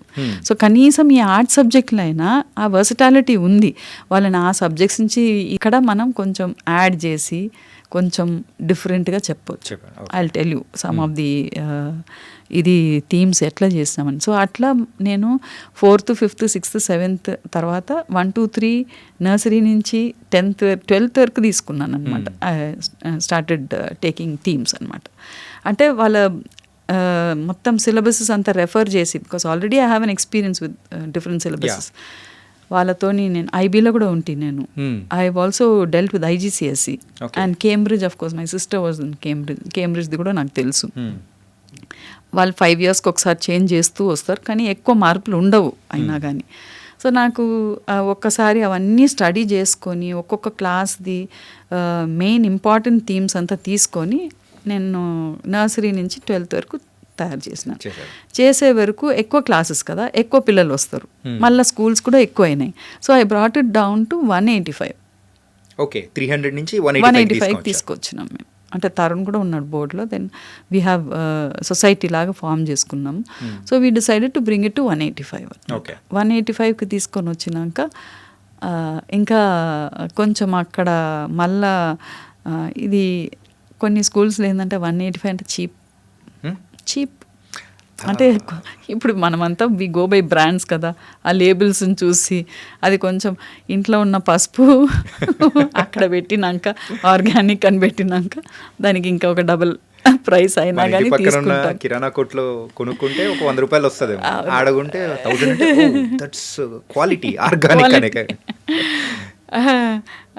సో కనీసం ఈ ఆర్ట్ సబ్జెక్ట్లో అయినా ఆ వర్సటాలిటీ ఉంది. వాళ్ళని ఆ సబ్జెక్ట్స్ నుంచి ఇక్కడ మనం కొంచెం యాడ్ చేసి కొంచెం డిఫరెంట్గా చెప్పవచ్చు. I will tell you some of the ఇది థీమ్స్ ఎట్లా చేస్తామని. సో అట్లా నేను 4th, 5th, 6th, 7th తర్వాత 1, 2, 3 నర్సరీ నుంచి 10th, 12th వరకు తీసుకున్నాను అనమాట. స్టార్టెడ్ టేకింగ్ థీమ్స్ అనమాట. అంటే వాళ్ళ మొత్తం సిలబసెస్ అంతా రెఫర్ చేసి, because already I have an experience with different syllabuses. వాళ్ళతోని నేను ఐబీలో కూడా ఉంటి. నేను I have also dealt with IGCSE and Cambridge. Of course my sister was in కేంబ్రిడ్జ్ది కూడా నాకు తెలుసు. వాళ్ళు 5 yearsకి ఒకసారి చేంజ్ చేస్తూ వస్తారు, కానీ ఎక్కువ మార్పులు ఉండవు అయినా కానీ. సో నాకు ఒక్కసారి అవన్నీ స్టడీ చేసుకొని ఒక్కొక్క క్లాస్ది మెయిన్ ఇంపార్టెంట్ థీమ్స్ అంతా తీసుకొని నేను నర్సరీ నుంచి 12th వరకు తయారు చేసినాను. చేసే వరకు ఎక్కువ క్లాసెస్ కదా, ఎక్కువ పిల్లలు వస్తారు, మళ్ళీ స్కూల్స్ కూడా ఎక్కువ అయినాయి. So I brought it down to 185. Okay, 300 నుంచి 185 తీసుకొచ్చినాం మేము. అంటే తరుణ్ కూడా ఉన్నాడు బోర్డులో. దెన్ వీ హ్యావ్ సొసైటీ లాగా ఫామ్ చేసుకున్నాం. So we decided to bring it to 185. 185కి తీసుకొని వచ్చినాక ఇంకా కొంచెం అక్కడ మళ్ళా ఇది కొన్ని స్కూల్స్లో ఏంటంటే 185 అంటే చీప్ అంటే ఇప్పుడు మనమంతా వి గో బై బ్రాండ్స్ కదా, ఆ లేబుల్స్ని చూసి అది కొంచెం ఇంట్లో ఉన్న పసుపు అక్కడ పెట్టినాక ఆర్గానిక్ అని పెట్టినాక దానికి ఇంకా ఒక డబుల్ ప్రైస్ అయినా కానీ తీసుకుంటాం. కిరాణా కొట్లో కొనుక్కుంటే ఒక 100 రూపాయలు వస్తుంది, ఆడగుంటే 1000. దట్స్ క్వాలిటీ ఆర్గానిక్ అనే.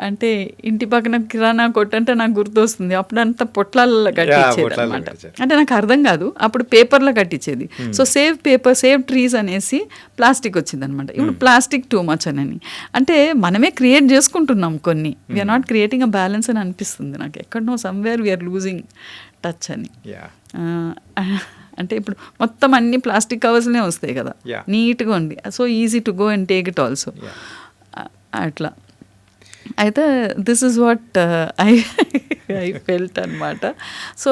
అంటే ఇంటి పక్కన కిరాణా కొట్టు అంటే నాకు గుర్తొస్తుంది, అప్పుడు అంతా పొట్లాలలో కట్టించేది అనమాట. అంటే నాకు అర్థం కాదు, అప్పుడు పేపర్లో కట్టించేది. So save paper save trees అనేసి ప్లాస్టిక్ వచ్చింది అనమాట. ఇప్పుడు ప్లాస్టిక్ టూ మచ్ అని, అంటే మనమే క్రియేట్ చేసుకుంటున్నాం కొన్ని. We are not creating a balance అని అనిపిస్తుంది నాకు. ఎక్కడనో సమ్వేర్ వీఆర్ లూజింగ్ టచ్ అని. అంటే ఇప్పుడు మొత్తం అన్ని ప్లాస్టిక్ కవర్స్నే వస్తాయి కదా, నీట్గా ఉంది, so easy to go and take it also. అట్లా అయితే this is what I felt అనమాట. సో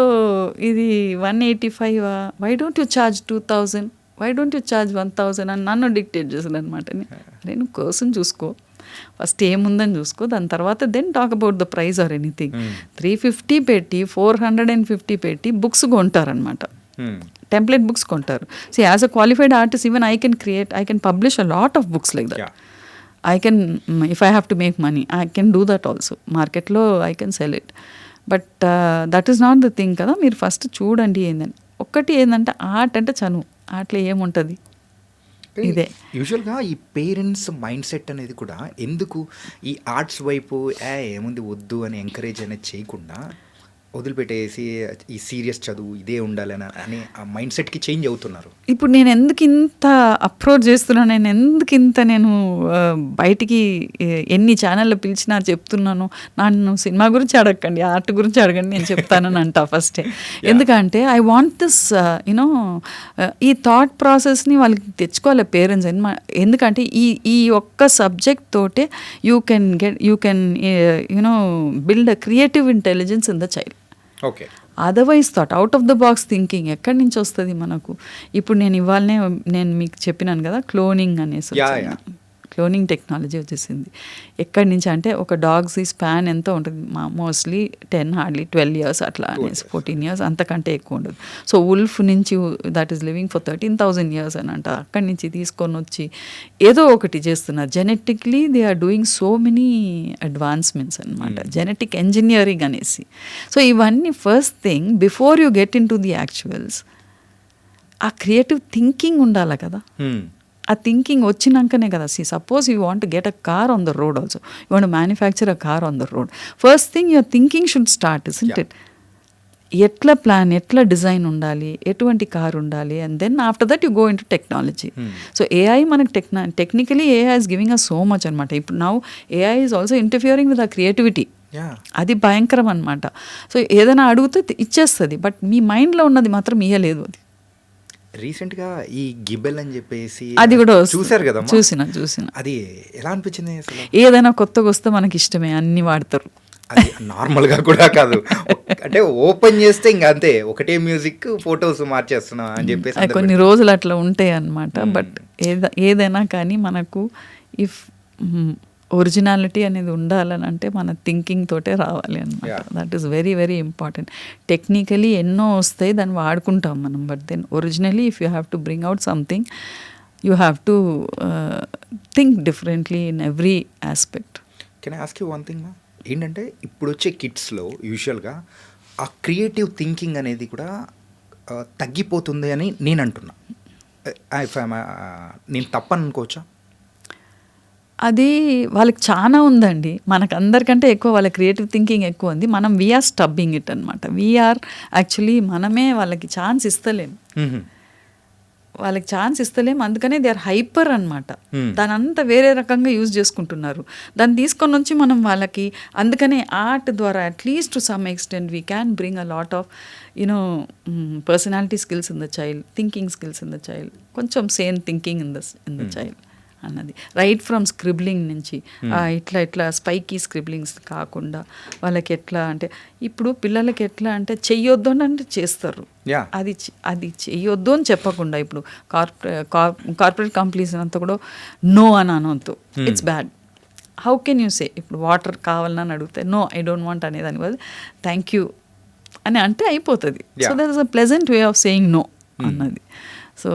ఇది 185, why don't you charge 2000, why don't you charge 1000 అని నన్ను డిక్టేట్ చేశాను అనమాట. నేను కోసం చూసుకో, ఫస్ట్ ఏముందని చూసుకో, దాని తర్వాత then talk about the price or anything. 350 పెట్టి 450 పెట్టి బుక్స్ కొంటారనమాట, టెంప్లెట్ బుక్స్ కొంటారు. So as a qualified artist even I can publish a lot of books like that. I can, if I have to make money, I can do that also. Marketlo I can sell it. But that is not the thing కదా. మీరు first చూడండి ఏందని. ఒక్కటి ఏంటంటే art అంటే చనువు, ఆర్ట్లో ఏముంటుంది ఇదే. యూజువల్గా ఈ పేరెంట్స్ మైండ్ సెట్ అనేది కూడా ఎందుకు ఈ ఆర్ట్స్ వైపు ఏముంది వద్దు అని ఎంకరేజ్ అనేది చేయకుండా వదిలిపెట్టేసి ఈ సీరియస్ చదువు ఇదే ఉండాలని అని ఆ మైండ్ సెట్కి చేంజ్ అవుతున్నారు. ఇప్పుడు నేను ఎందుకు ఇంత అప్రోచ్ చేస్తున్నాను, నేను ఎందుకు ఇంత నేను బయటికి ఎన్ని ఛానల్లో పిలిచినా చెప్తున్నాను, నన్ను సినిమా గురించి అడగండి, ఆర్ట్ గురించి అడగండి, నేను చెప్తానని అంటా ఫస్టే. ఎందుకంటే ఐ వాంట్ దిస్ యునో ఈ థాట్ ప్రాసెస్ని వాళ్ళకి తెచ్చుకోవాలి పేరెంట్స్. ఎందుకంటే ఈ ఒక్క సబ్జెక్ట్ తోటే you can you know build a creative intelligence in the child. Okay, otherwise thought out of the box thinking ఎక్కడి నుంచి వస్తుంది మనకు? ఇప్పుడు నేను ఇవాళనే నేను మీకు చెప్పినాను కదా, క్లోనింగ్ అనేసి క్లోనింగ్ టెక్నాలజీ వచ్చేసింది. ఎక్కడి నుంచి అంటే ఒక డాగ్స్ స్పాన్ ఎంత ఉంటుంది, మోస్ట్లీ 10 హార్డ్లీ 12 years అట్లా అనేసి 14 years అంతకంటే ఎక్కువ ఉండదు. సో ఉల్ఫ్ నుంచి that is living for 13,000 years అని అంట. అక్కడి నుంచి తీసుకొని వచ్చి ఏదో ఒకటి చేస్తున్నారు. Genetically they are doing so many advancements అనమాట, జెనెటిక్ ఇంజనీరింగ్ అనేసి. సో ఇవన్నీ first thing before you get in to the actuals ఆ క్రియేటివ్ థింకింగ్ ఉండాలి కదా. ఆ థింకింగ్ వచ్చినాకనే కదా. Suppose you want to get a car on the road also, you want manufacture a car on the road, first thing your thinking should start, isn't it? ఎట్లా plan, ఎట్లా design ఉండాలి, ఎటువంటి car ఉండాలి, and then after that you go into technology. So AI మనకు technically AI is giving us so much అనమాట. ఇప్పుడు now AI is also interfering with ఆ creativity. అది భయంకరం అనమాట. సో ఏదైనా అడిగితే ఇచ్చేస్తుంది, బట్ మీ మైండ్లో ఉన్నది మాత్రం ఇయ్యలేదు. అది రీసెంట్గా ఈ గిబెల్ అని చెప్పేసి అది కూడా చూసారు కదా, చూసిన అది ఎలా అనిపించింది అసలు? ఏదైనా కొత్తగా వస్తే మనకి ఇష్టమే, అన్ని వాడతారు. అది నార్మల్గా కూడా కాదు, అంటే ఓపెన్ చేస్తే ఇంకా అంతే, ఒకటే మ్యూజిక్ ఫొటోస్ మార్చేస్తున్నా అని చెప్పేసి కొన్ని రోజులు అట్లా ఉంటాయి అన్నమాట. బట్ ఏదైనా కానీ మనకు ఇఫ్ ఒరిజినాలిటీ అనేది ఉండాలని అంటే మన థింకింగ్ తోటే రావాలి అనమాట. That is very very important. Technically ఎన్నో వస్తాయి, దాన్ని వాడుకుంటాం మనం, but then originally if you have to bring out something you have to think differently in every aspect. Can I ask you one thing? ఏంటంటే ఇప్పుడు వచ్చే కిడ్స్లో యూజువల్గా ఆ క్రియేటివ్ థింకింగ్ అనేది కూడా తగ్గిపోతుంది అని నేను అంటున్నా. నేను తప్పని అనుకోవచ్చా? అది వాళ్ళకి చాలా ఉందండి, మనకు అందరికంటే ఎక్కువ వాళ్ళ క్రియేటివ్ థింకింగ్ ఎక్కువ ఉంది. మనం వీఆర్ స్టబ్బింగ్ ఇట్ అనమాట. వీఆర్ యాక్చువల్లీ మనమే వాళ్ళకి ఛాన్స్ ఇస్తలేము. వాళ్ళకి ఛాన్స్ ఇస్తలేం, అందుకనే దే ఆర్ హైపర్ అనమాట. దాని అంతా వేరే రకంగా యూజ్ చేసుకుంటున్నారు. దాన్ని తీసుకొని వచ్చి మనం వాళ్ళకి, అందుకనే ఆర్ట్ ద్వారా at least to some extent we can bring a lot of personality skills in the child, thinking skills in the child, కొంచెం same thinking in the child అన్నది. రైట్ ఫ్రమ్ స్క్రిబ్లింగ్ నుంచి ఇట్లా స్పైకీ స్క్రిబ్లింగ్స్ కాకుండా వాళ్ళకి ఎట్లా అంటే, ఇప్పుడు పిల్లలకి ఎట్లా అంటే చెయ్యొద్దు అని అంటే చేస్తారు. అది చెయ్యొద్దు అని చెప్పకుండా, ఇప్పుడు కార్పొరేట్ కంపెనీస్ అంతా కూడా నో అని అనొద్దు, it's bad. How can you say, ఇప్పుడు వాటర్ కావాలని అడిగితే నో ఐ డోంట్ వాంట్ అనేదాని బదులు థ్యాంక్ యూ అని అంటే అయిపోతుంది. So that is a pleasant way of saying no అన్నది. సో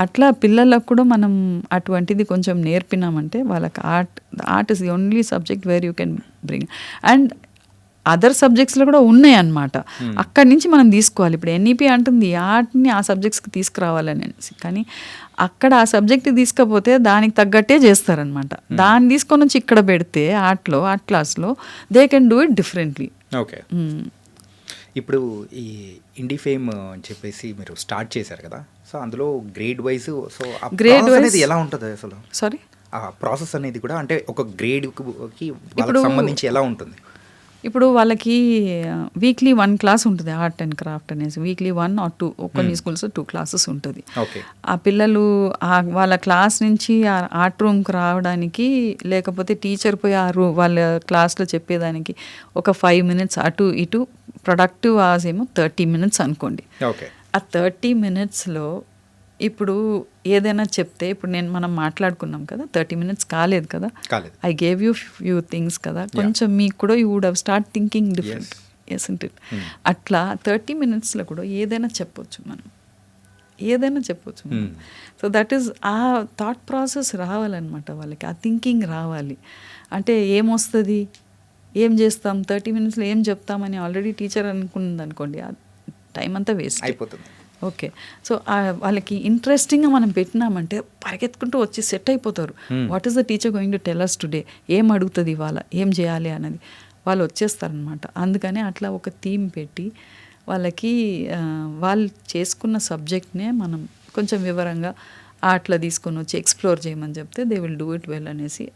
అట్లా పిల్లలకు కూడా మనం అటువంటిది కొంచెం నేర్పినామంటే వాళ్ళకి art is the only subject where you can bring. And other సబ్జెక్ట్స్లో కూడా ఉన్నాయి అన్నమాట, అక్కడి నుంచి మనం తీసుకోవాలి. ఇప్పుడు ఎన్ఈపి అంటుంది ఆర్ట్ని ఆ సబ్జెక్ట్స్కి తీసుకురావాలనేసి, కానీ అక్కడ ఆ సబ్జెక్ట్ తీసుకపోతే దానికి తగ్గట్టే చేస్తారనమాట. దాన్ని తీసుకొని వచ్చి ఇక్కడ పెడితే ఆర్ట్ క్లాస్లో they can do it differently. Okay, ఇప్పుడు ఈ ఇండి ఫేమ్ అని చెప్పేసి మీరు స్టార్ట్ చేశారు కదా, సో అందులో grade wise, so grade wise ఎలా ఉంటుంది అసలు? సారీ, ఆ ప్రాసెస్ అనేది కూడా అంటే ఒక గ్రేడ్కి సంబంధించి ఎలా ఉంటుంది? ఇప్పుడు వాళ్ళకి వీక్లీ 1 క్లాస్ ఉంటుంది ఆర్ట్ అండ్ క్రాఫ్ట్ అనేసి, వీక్లీ 1 or 2, కొన్ని స్కూల్స్ 2 క్లాసెస్ ఉంటుంది. ఆ పిల్లలు వాళ్ళ క్లాస్ నుంచి ఆర్ట్ రూమ్కి రావడానికి, లేకపోతే టీచర్ పోయి వాళ్ళ క్లాస్లో చెప్పేదానికి ఒక 5 minutes అటు ఇటు, ప్రొడక్టివ్ అవర్స్ ఏమో 30 minutes అనుకోండి. ఆ 30 minutesలో ఇప్పుడు ఏదైనా చెప్తే, ఇప్పుడు మనం మాట్లాడుకున్నాం కదా, 30 minutes కాలేదు కదా, I gave you few things కదా, కొంచెం మీకు కూడా you would have start thinking different, it? అట్లా 30 minutesలో కూడా ఏదైనా చెప్పొచ్చు మనం, ఏదైనా చెప్పొచ్చు. So that is a thought process రావాలన్నమాట వాళ్ళకి, ఆ థింకింగ్ రావాలి. అంటే ఏమొస్తుంది, ఏం చేస్తాం, 30 minutesలో ఏం చెప్తామని ఆల్రెడీ టీచర్ అనుకున్నది అనుకోండి, ఆ టైం అంతా వేస్ట్ అయిపోతుంది. ఓకే, సో వాళ్ళకి ఇంట్రెస్టింగ్గా మనం పెట్టినామంటే పరిగెత్తుకుంటూ వచ్చి సెట్ అయిపోతారు. What is the teacher going to tell us today, ఏం అడుగుతుంది ఇవాళ, ఏం చేయాలి అన్నది వాళ్ళు వచ్చేస్తారనమాట. అందుకనే అట్లా ఒక థీమ్ పెట్టి వాళ్ళకి వాళ్ళు చేసుకున్న సబ్జెక్ట్నే మనం కొంచెం వివరంగా అట్లా తీసుకొని వచ్చి ఎక్స్ప్లోర్ చేయమని చెప్తే they will do it well అనేసి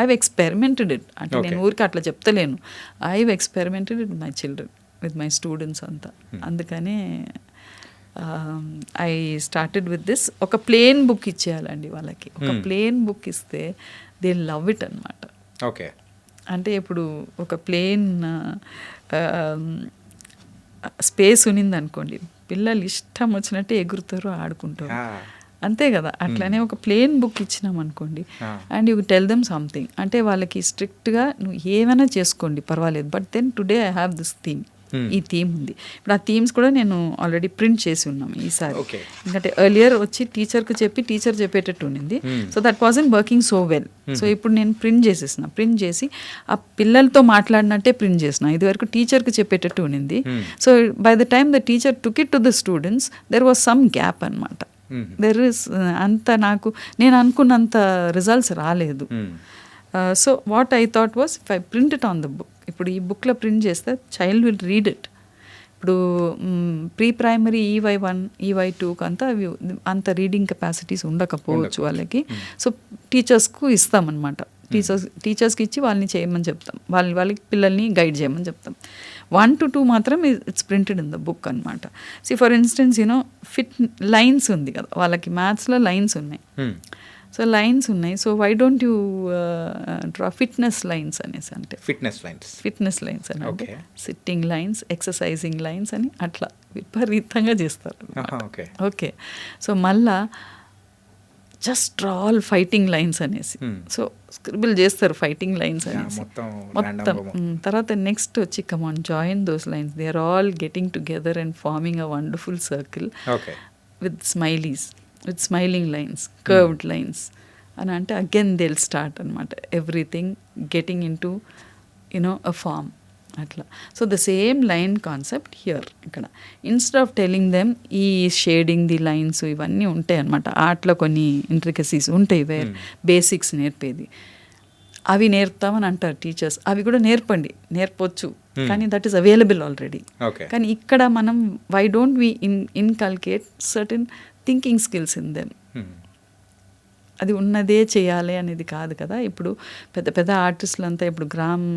ఐవ్ ఎక్స్పెరిమెంటెడ్ ఇట్. అంటే నేను ఊరికి అట్లా చెప్తలేను, I've experimented it my children, with my students అంతా. అందుకనే ఐ స్టార్టెడ్ విత్ దిస్. ఒక ప్లేన్ బుక్ ఇచ్చేయాలండి వాళ్ళకి, ఒక ప్లేన్ బుక్ ఇస్తే దే లవ్ ఇట్ అనమాట. ఓకే, అంటే ఇప్పుడు ఒక ప్లేన్ స్పేస్ ఉన్నింది అనుకోండి, పిల్లలు ఇష్టం వచ్చినట్టు ఎగురుతారు, ఆడుకుంటారు, అంతే కదా. అట్లానే ఒక ప్లేన్ బుక్ ఇచ్చినాం అనుకోండి, and you tell them something, అంటే వాళ్ళకి స్ట్రిక్ట్గా నువ్వు ఏమైనా చేసుకోండి పర్వాలేదు, but then today I have this theme, ఈ థీమ్ ఉంది. ఇప్పుడు ఆ థీమ్స్ కూడా నేను ఆల్రెడీ ప్రింట్ చేసి ఉన్నాము ఈసారి. ఎందుకంటే ఎర్లియర్ వచ్చి టీచర్కి చెప్పి టీచర్ చెప్పేటట్టు ఉండింది, so that wasn't working so well. So ఇప్పుడు నేను ప్రింట్ చేసి ఆ పిల్లలతో మాట్లాడినట్టే ప్రింట్ చేసిన. ఇదివరకు టీచర్కి చెప్పేటట్టు ఉండింది. So by the time the teacher took it to the students, there was some gap అనమాట. దెర్ ఇస్ అంత నేను అనుకున్నంత రిజల్ట్స్ రాలేదు. So what I thought was, if I print it on the book, ఇప్పుడు ఈ బుక్లో ప్రింట్ చేస్తే child will read it. ఇప్పుడు ప్రీ ప్రైమరీ EY1 EY2 అంత రీడింగ్ కెపాసిటీస్ ఉండకపోవచ్చు వాళ్ళకి. సో టీచర్స్కు ఇస్తామన్నమాట, టీచర్స్కి ఇచ్చి వాళ్ళని చేయమని చెప్తాం, వాళ్ళకి పిల్లల్ని గైడ్ చేయమని చెప్తాం. 1 to 2 మాత్రం it's printed in the book అనమాట. See for instance fit lines ఉంది కదా వాళ్ళకి, మ్యాథ్స్లో లైన్స్ ఉన్నాయి. సో లైన్స్ ఉన్నాయి, so why don't you draw fitness lines అనేసి, అంటే ఫిట్నెస్ లైన్స్ అని, అంటే సిట్టింగ్ లైన్స్, ఎక్సర్సైజింగ్ లైన్స్ అని అట్లా విపరీతంగా చేస్తారు. ఓకే, సో మళ్ళా just draw all fighting lines అనేసి, సో స్క్రిబుల్ చేస్తారు ఫైటింగ్ లైన్స్ అనేసి మొత్తం. తర్వాత నెక్స్ట్ వచ్చి come on join those lines, they are all getting together and forming a wonderful circle with smileys, with smiling lines, curved lines అని అంటే again they will start అనమాట everything getting into a form అట్లా. So the same line concept here. ఇక్కడ instead of telling them ఈ shading the lines ఇవన్నీ ఉంటాయి అనమాట, ఆర్ట్లో కొన్ని ఇంట్రికసీస్ ఉంటాయి వేర్ బేసిక్స్ నేర్పేది, అవి నేర్పుతామని అంటారు టీచర్స్. అవి కూడా నేర్పొచ్చు, కానీ దట్ ఈస్ అవైలబుల్ ఆల్రెడీ. కానీ ఇక్కడ మనం why don't we inculcate certain thinking skills in them. అది ఉన్నదే చేయాలి అనేది కాదు కదా. ఇప్పుడు పెద్ద పెద్ద ఆర్టిస్టులు అంతా ఇప్పుడు గ్రామ్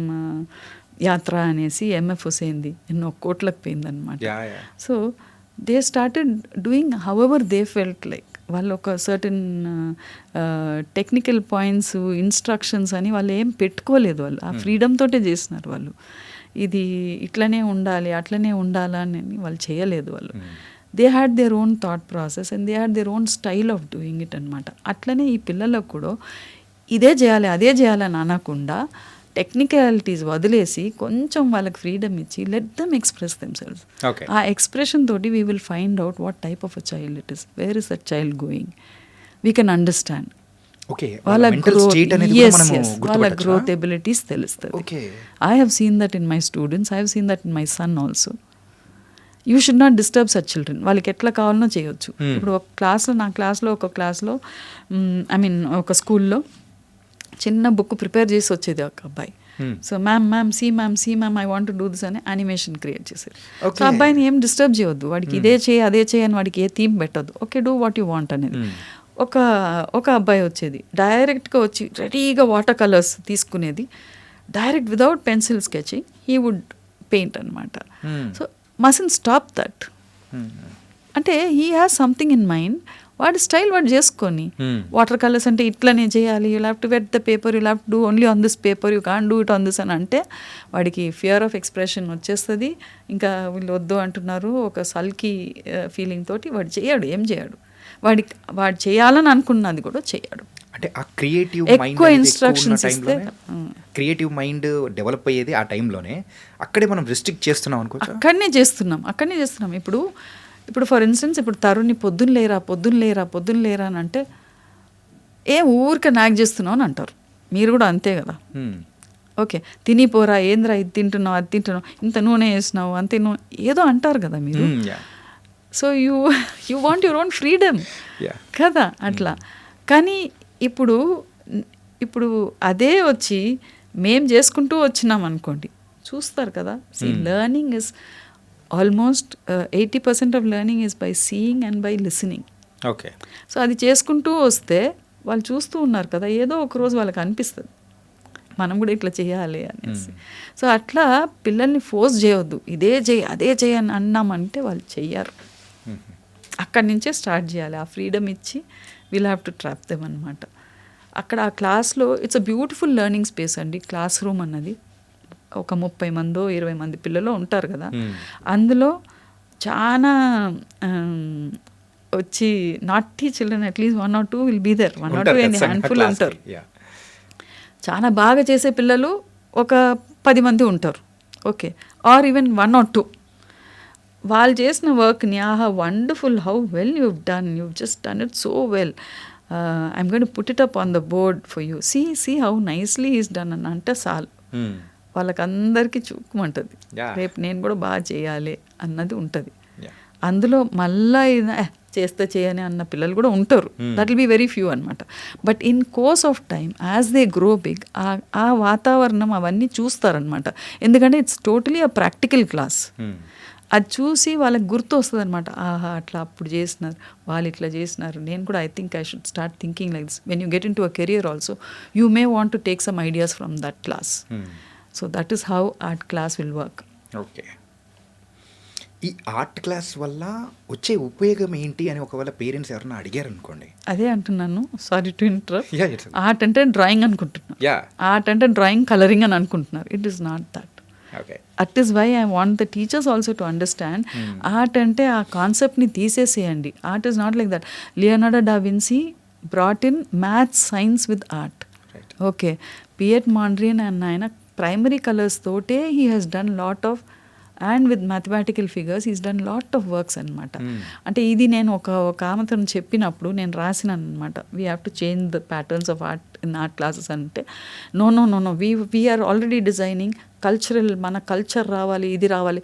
యాత్ర అనేసి ఎంఎఫ్ హుసేన్ది ఎన్నో కోట్లకు పోయిందనమాట. So they started doing however they felt like. వాళ్ళు ఒక సర్టన్ టెక్నికల్ పాయింట్స్, ఇన్స్ట్రక్షన్స్ అని వాళ్ళు ఏం పెట్టుకోలేదు. వాళ్ళు ఆ ఫ్రీడమ్ తోటే చేసినారు. వాళ్ళు ఇది ఇట్లనే ఉండాలి అట్లనే ఉండాలని వాళ్ళు చేయలేదు. వాళ్ళు they had their own thought process and they had their own style of doing it అనమాట. అట్లనే ఈ పిల్లలకు కూడా ఇదే చేయాలి అదే చేయాలని అనకుండా టెక్నికాలిటీస్ వదిలేసి కొంచెం వాళ్ళకి ఫ్రీడమ్ ఇచ్చి లెట్ దెమ్ ఎక్స్ప్రెస్ దెమ్సెల్వ్స్. ఆ ఎక్స్ప్రెషన్ తోటి we will find out what type of a child it is, where is that child going, we can understand. వాళ్ళ గ్రోత్ ఎబిలిటీస్ తెలుస్తుంది. I have seen that in my students, I have seen that in my son also. You should not disturb such children. వాళ్ళకి ఎట్లా కావాలనో చేయొచ్చు. ఇప్పుడు ఒక క్లాస్లో, నా క్లాస్లో ఒక క్లాస్లో ఒక స్కూల్లో చిన్న బుక్ ప్రిపేర్ చేసి వచ్చేది ఒక అబ్బాయి. So ma'am see ma'am I want to do this అని యానిమేషన్ క్రియేట్ చేశారు. సో అబ్బాయిని ఏం డిస్టర్బ్ చేయొద్దు, వాడికి ఇదే చేయి అదే చేయి అని వాడికి ఏ థీమ్ పెట్టద్దు. Okay do what you want అనేది. ఒక అబ్బాయి వచ్చేది డైరెక్ట్గా వచ్చి రెడీగా వాటర్ కలర్స్ తీసుకునేది, direct without pencil sketching he would paint అనమాట. So mustn't stop that. అంటే he has something in mind, వాడి స్టైల్ వాడు చేసుకొని. వాటర్ కలర్స్ అంటే ఇట్లనే చేయాలి, you have to wet the paper, you have to do only on this paper, you can't do it on this అని అంటే వాడికి ఫియర్ ఆఫ్ ఎక్స్ప్రెషన్ వచ్చేస్తుంది. ఇంకా వీళ్ళు వద్దు అంటున్నారు ఒక సల్కీ ఫీలింగ్ తోటి వాడు చేయడు, ఏం చేయడు. వాడు చేయాలని అనుకున్నది కూడా చేయడు. అంటే ఆ క్రియేటివ్ ఎక్కువ ఇన్స్ట్రక్షన్స్ ఇస్తే క్రియేటివ్ మైండ్ డెవలప్ అయ్యేది ఆ టైంలోనే. అక్కడే మనం రిస్ట్రిక్ట్ చేస్తున్నాం అనుకోవచ్చు. అక్కడనే చేస్తున్నాం. ఇప్పుడు ఫర్ ఇన్స్టెన్స్ ఇప్పుడు తరుణ్ని పొద్దున్న లేరా అని అంటే ఊరికే నాక్ చేస్తున్నావు అని అంటారు. మీరు కూడా అంతే కదా. ఓకే తినిపోరా, ఏంద్రా ఇది తింటున్నావు అది తింటున్నావు, ఇంత నూనె వేసినావు అంతే ఏదో అంటారు కదా మీరు. So you want your own freedom కదా అట్లా. కానీ ఇప్పుడు అదే వచ్చి మేం చేసుకుంటూ వచ్చినాం అనుకోండి, చూస్తారు కదా. Learning is almost 80% of learning is by seeing and by listening. Okay. So అది చేసుకుంటూ వస్తే వాళ్ళు చూస్తూ ఉన్నారు కదా, ఏదో ఒకరోజు వాళ్ళకి అనిపిస్తుంది మనం కూడా ఇట్లా చేయాలి అనేసి. సో అట్లా పిల్లల్ని ఫోర్స్ చేయవద్దు, ఇదే చేయి అదే చేయి అని అన్నామంటే వాళ్ళు చెయ్యరు. అక్కడి నుంచే స్టార్ట్ చేయాలి. ఆ ఫ్రీడమ్ ఇచ్చి will have to trap them అనమాట. అక్కడ ఆ క్లాస్లో it's a beautiful learning space అండి. క్లాస్ రూమ్ అన్నది ఒక 30 మందో 20 మంది పిల్లలు ఉంటారు కదా. అందులో చాలా వచ్చి naughty children at least 1 or 2 will be there. 1 or 2 handful ఉంటారు. చాలా బాగా చేసే పిల్లలు ఒక 10 మంది ఉంటారు. Okay, or even 1 or 2. వాళ్ళు చేసిన వర్క్ని wonderful, how well you've just done it so well, I'm going to put it up on the board for you, see how nicely he's done అని అంటే చాలు వాళ్ళకందరికీ చూపుమంటుంది. రేపు నేను కూడా బాగా చేయాలి అన్నది ఉంటుంది. అందులో మళ్ళా చేస్తే చేయని అన్న పిల్లలు కూడా ఉంటారు. That will be very few అనమాట. But in course of time as they grow big ఆ వాతావరణం అవన్నీ చూస్తారనమాట. ఎందుకంటే it's totally a practical class. అది చూసి వాళ్ళకి గుర్తు వస్తుంది అనమాట. అట్లా అప్పుడు చేసినారు, వాళ్ళు ఇట్లా చేసినారు, నేను కూడా I think I should start thinking like this. When you get in to a career also you may want to take some ideas from that class. So that is how art class will work. Okay. ఈ art class వల్ల వచ్చే ఉపయోగం ఏంటి అని ఒకవేళ parents ఎవరైనా అడిగారు అనుకోండి. అదే అంటున్నాను, సారీ టు ఇంటరప్ట్. ఆర్ట్ అంటే డ్రాయింగ్ అనుకుంటున్నారు, ఆర్ట్ అంటే డ్రాయింగ్ కలరింగ్ అని అనుకుంటున్నారు. It is not that. That is why I want the teachers also to understand art ante aa concept ni teeseseyandi. Art is not like that. Leonardo da Vinci brought in math science with art. Right. Okay, Piet Mondrian and ayana primary colors thote he has done lot of, and with mathematical figures he's done lot of works anamata. Ante idi nenu oka amathan cheppinappudu nenu rasinanu anamata. We have to change the patterns of art in art classes ante no we are already designing cultural, మన culture రావాలి, ఇది రావాలి.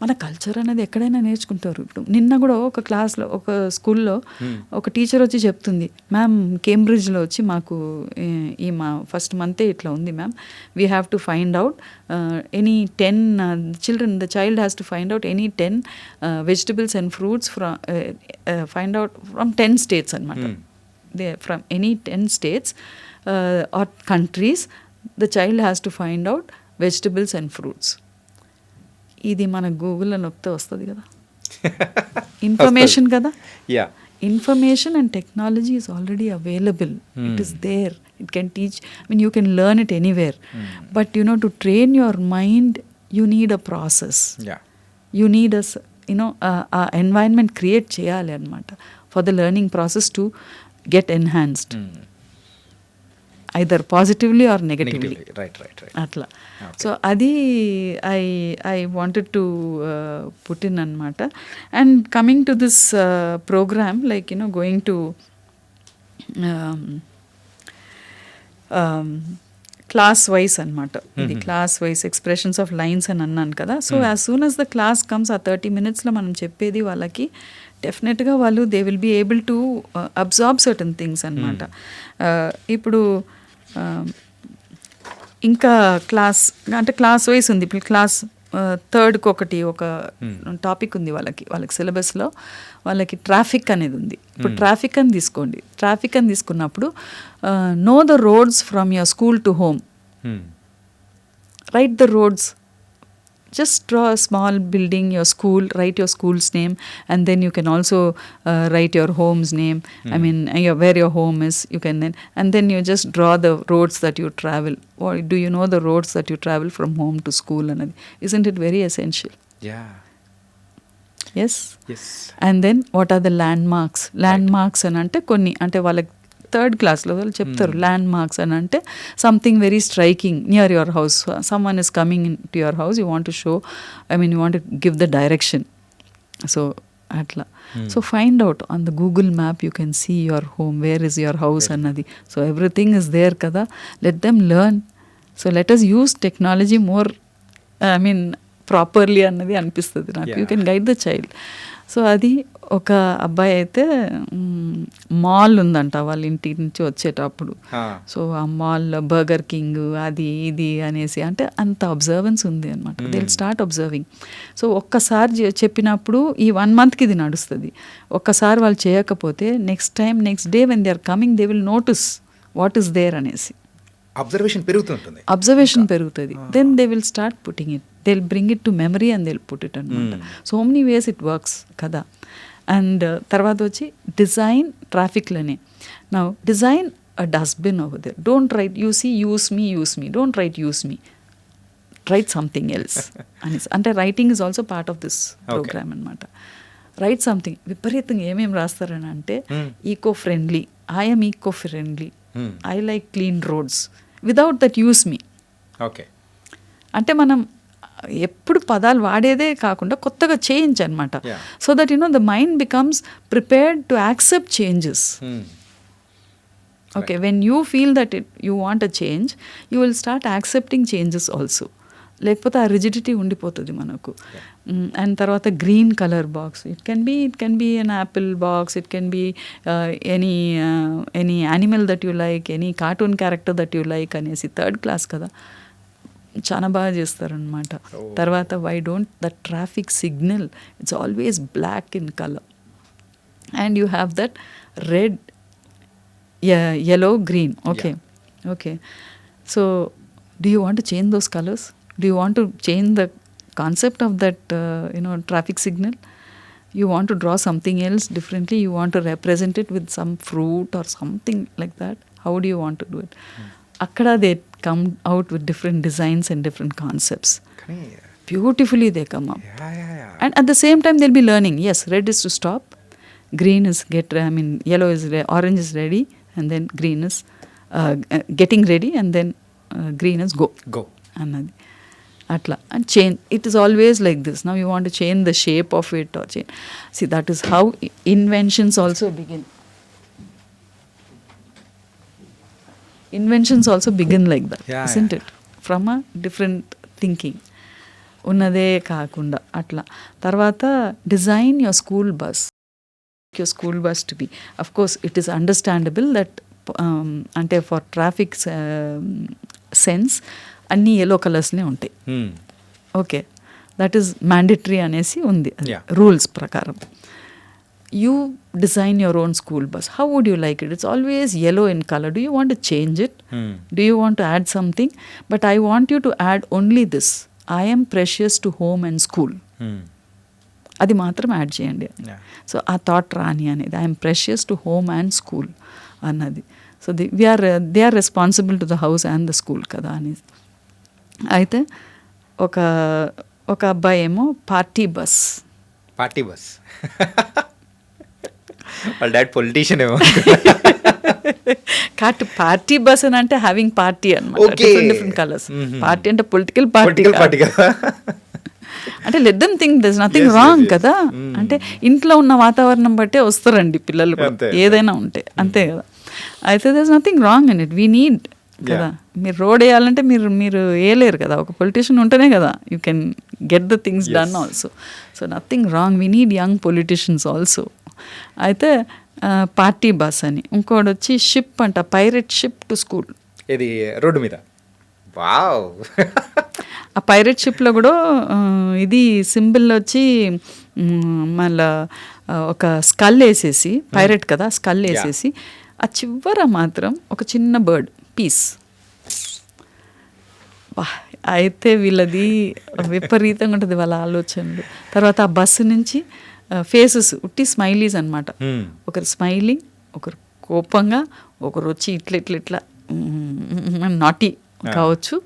మన culture అనేది ఎక్కడైనా నేర్చుకుంటారు. ఇప్పుడు నిన్న కూడా ఒక క్లాస్లో ఒక స్కూల్లో ఒక టీచర్ వచ్చి చెప్తుంది, మ్యామ్ కేంబ్రిడ్జ్లో వచ్చి మాకు ఈ మా ఫస్ట్ మంతే ఇట్లా ఉంది ma'am, we have to find out any 10 children, the child has to find out any 10 vegetables and fruits find out from 10 states అనమాట. From any 10 states or countries the child has to find out vegetables and fruits. ఇది మన గూగుల్లో నొక్కితే వస్తుంది కదా, information కదా. Yeah, information and technology is already available. It is there. It can teach. I mean, you can learn it anywhere. But you know, to train your mind, you need a process. Yeah, You need a environment create cheyali anamata for the learning process to get enhanced, either positively or negatively. Right right right. అట్లా. So అది I wanted to put in అనమాట. And coming to this programme, like going to class wise అనమాట. ఇది class wise expressions of lines అని అన్నాను కదా. So as soon as the class comes, ఆ 30 minutesలో మనం చెప్పేది వాళ్ళకి డెఫినెట్గా వాళ్ళు they will be able to absorb certain things అనమాట. ఇప్పుడు ఇంకా క్లాస్ అంటే క్లాస్ వైజ్ ఉంది. ఇప్పుడు క్లాస్ థర్డ్కి ఒక టాపిక్ ఉంది వాళ్ళకి సిలబస్లో. వాళ్ళకి ట్రాఫిక్ అనేది ఉంది. ఇప్పుడు ట్రాఫిక్ అని తీసుకోండి. ట్రాఫిక్ అని తీసుకున్నప్పుడు know the roads from your school to home. Right the roads. Just draw a small building, your school, write your school's name, and then you can also write your home's name. I mean, where your home is, you can then, and then you just draw the roads that you travel. Or do you know the roads that you travel from home to school? And isn't it very essential? Yeah, Yes. Yes. And then what are the landmarks? Landmarks అని అంటే కొన్ని, అంటే వాళ్ళకి third క్లాస్లో వాళ్ళు చెప్తారు land marks అని అంటే something very striking near your house. Someone is coming into your house, you want to show, I mean you want to give the direction. So అట్లా. So find out on the Google map, you can see your home, where is your house అన్నది. So everything is there కదా. Let them learn. So let us use technology more, I mean properly అన్నది అనిపిస్తుంది నాకు. You can guide the child. So అది ఒక అబ్బాయి అయితే mall ఉందంట వాళ్ళ ఇంటి నుంచి వచ్చేటప్పుడు. సో ఆ మాల్లో బర్గర్ కింగ్ అది ఇది అనేసి, అంటే అంత అబ్జర్వెన్స్ ఉంది అనమాట. They will start observing. So ఒక్కసారి చెప్పినప్పుడు ఈ 1 monthకి ఇది నడుస్తుంది. ఒక్కసారి వాళ్ళు చేయకపోతే next day when they are coming they will notice what is there అనేసి. అబ్జర్వేషన్ పెరుగుతుంటుంది. అబ్జర్వేషన్ పెరుగుతుంది. Then they will start putting it. They will bring it to memory and they will put it అనమాట. So many ways it works కదా. And తర్వాత వచ్చి design ట్రాఫిక్లోనే. Now design a dustbin over there. Don't write use me. Don't write use me. Write something else అనేసి. అంటే writing is also part of this programme అనమాట. Write something. విపరీతంగా ఏమేమి రాస్తారని అంటే eco friendly, I'm eco friendly, I like clean roads, without that use me. Okay. అంటే మనం ఎప్పుడు పదాలు వాడేదే కాకుండా కొత్తగా చేంజ్ అనమాట. So that the mind becomes prepared to accept changes. Okay, when you feel that you want a change, you will start accepting changes also. లేకపోతే ఆ రిజిడిటీ ఉండిపోతుంది మనకు. అండ్ తర్వాత green colour box. It can be an apple box, it can be any animal that you like, any cartoon character that you like అనేసి. Third class కదా, చాలా బాగా చేస్తారనమాట. తర్వాత why don't the traffic signal, it's always black in colour and you have that red, yellow, green. Okay. So do you want to change those colors? Do you want to change the concept of that traffic signal? You want to draw something else differently? You want to represent it with some fruit or something like that? How do you want to do it? Akkada they come out with different designs and different concepts. Beautifully they come up. Yeah. And at the same time they'll be learning. Yes, red is to stop, green is yellow is orange is ready, and then green is getting ready, and then green is go అన్నది అట్లా. And change, it is always like this. Now you want to change the shape of it or change. See that is how inventions also begin. Inventions also begin like that, isn't it? From a different thinking. ఉన్నదే కాకుండా అట్లా. తర్వాత design your school bus, your school bus to be, of course it is understandable that అంటే for traffic sense అన్నీ yellow కలర్స్నే ఉంటాయి. Okay, that is mandatory అనేసి ఉంది rules ప్రకారం. You design your own school bus. How would you like it? It's always yellow in color. Do you want to change it? Do you want to add something? But I want you to add only this. I am precious to home and school. అది మాత్రం add చేయండి. So ఆ thought రాని అనేది I'm precious to home and school అన్నది. So they are responsible to the house and the school కదా అనేది. అయితే ఒక అబ్బాయి ఏమో పార్టీ బస్. వాళ్ళ డాడ్ పొలిటీషియన్ ఏమో. పార్టీ బస్ అని అంటే హ్యావింగ్ పార్టీ అనమాట, డిఫరెంట్ కలర్స్. పార్టీ అంటే పొలిటికల్ పార్టీ అంటే let them think there is nothing wrong కదా. అంటే ఇంట్లో ఉన్న వాతావరణం బట్టే వస్తారండి పిల్లలు ఏదైనా ఉంటే, అంతే కదా. అయితే there is nothing wrong in it. We need కదా. మీరు రోడ్ వేయాలంటే మీరు వేయలేరు కదా, ఒక పొలిటీషియన్ ఉంటేనే కదా you can get the things done also. So nothing wrong, we need young politicians also. అయితే పార్టీ బస్ అని. ఇంకోటి వచ్చి షిప్ అంట, పైరెట్ షిప్ టు స్కూల్. ఇది రోడ్డు మీద. వావ్. ఆ పైరెట్ షిప్లో కూడా ఇది సింబల్ వచ్చి మళ్ళా ఒక స్కల్ వేసేసి, పైరెట్ కదా స్కల్ వేసేసి, ఆ చివర మాత్రం ఒక చిన్న బర్డ్ పీస్. అయితే వీళ్ళది విపరీతంగా ఉంటుంది వాళ్ళ ఆలోచనలు. తర్వాత ఆ బస్సు నుంచి ఫేసెస్ ఉట్టి స్మైలీస్ అనమాట. ఒకరు స్మైలింగ్, ఒకరు కోపంగా, ఒకరు వచ్చి ఇట్లా నాటీ కావచ్చు.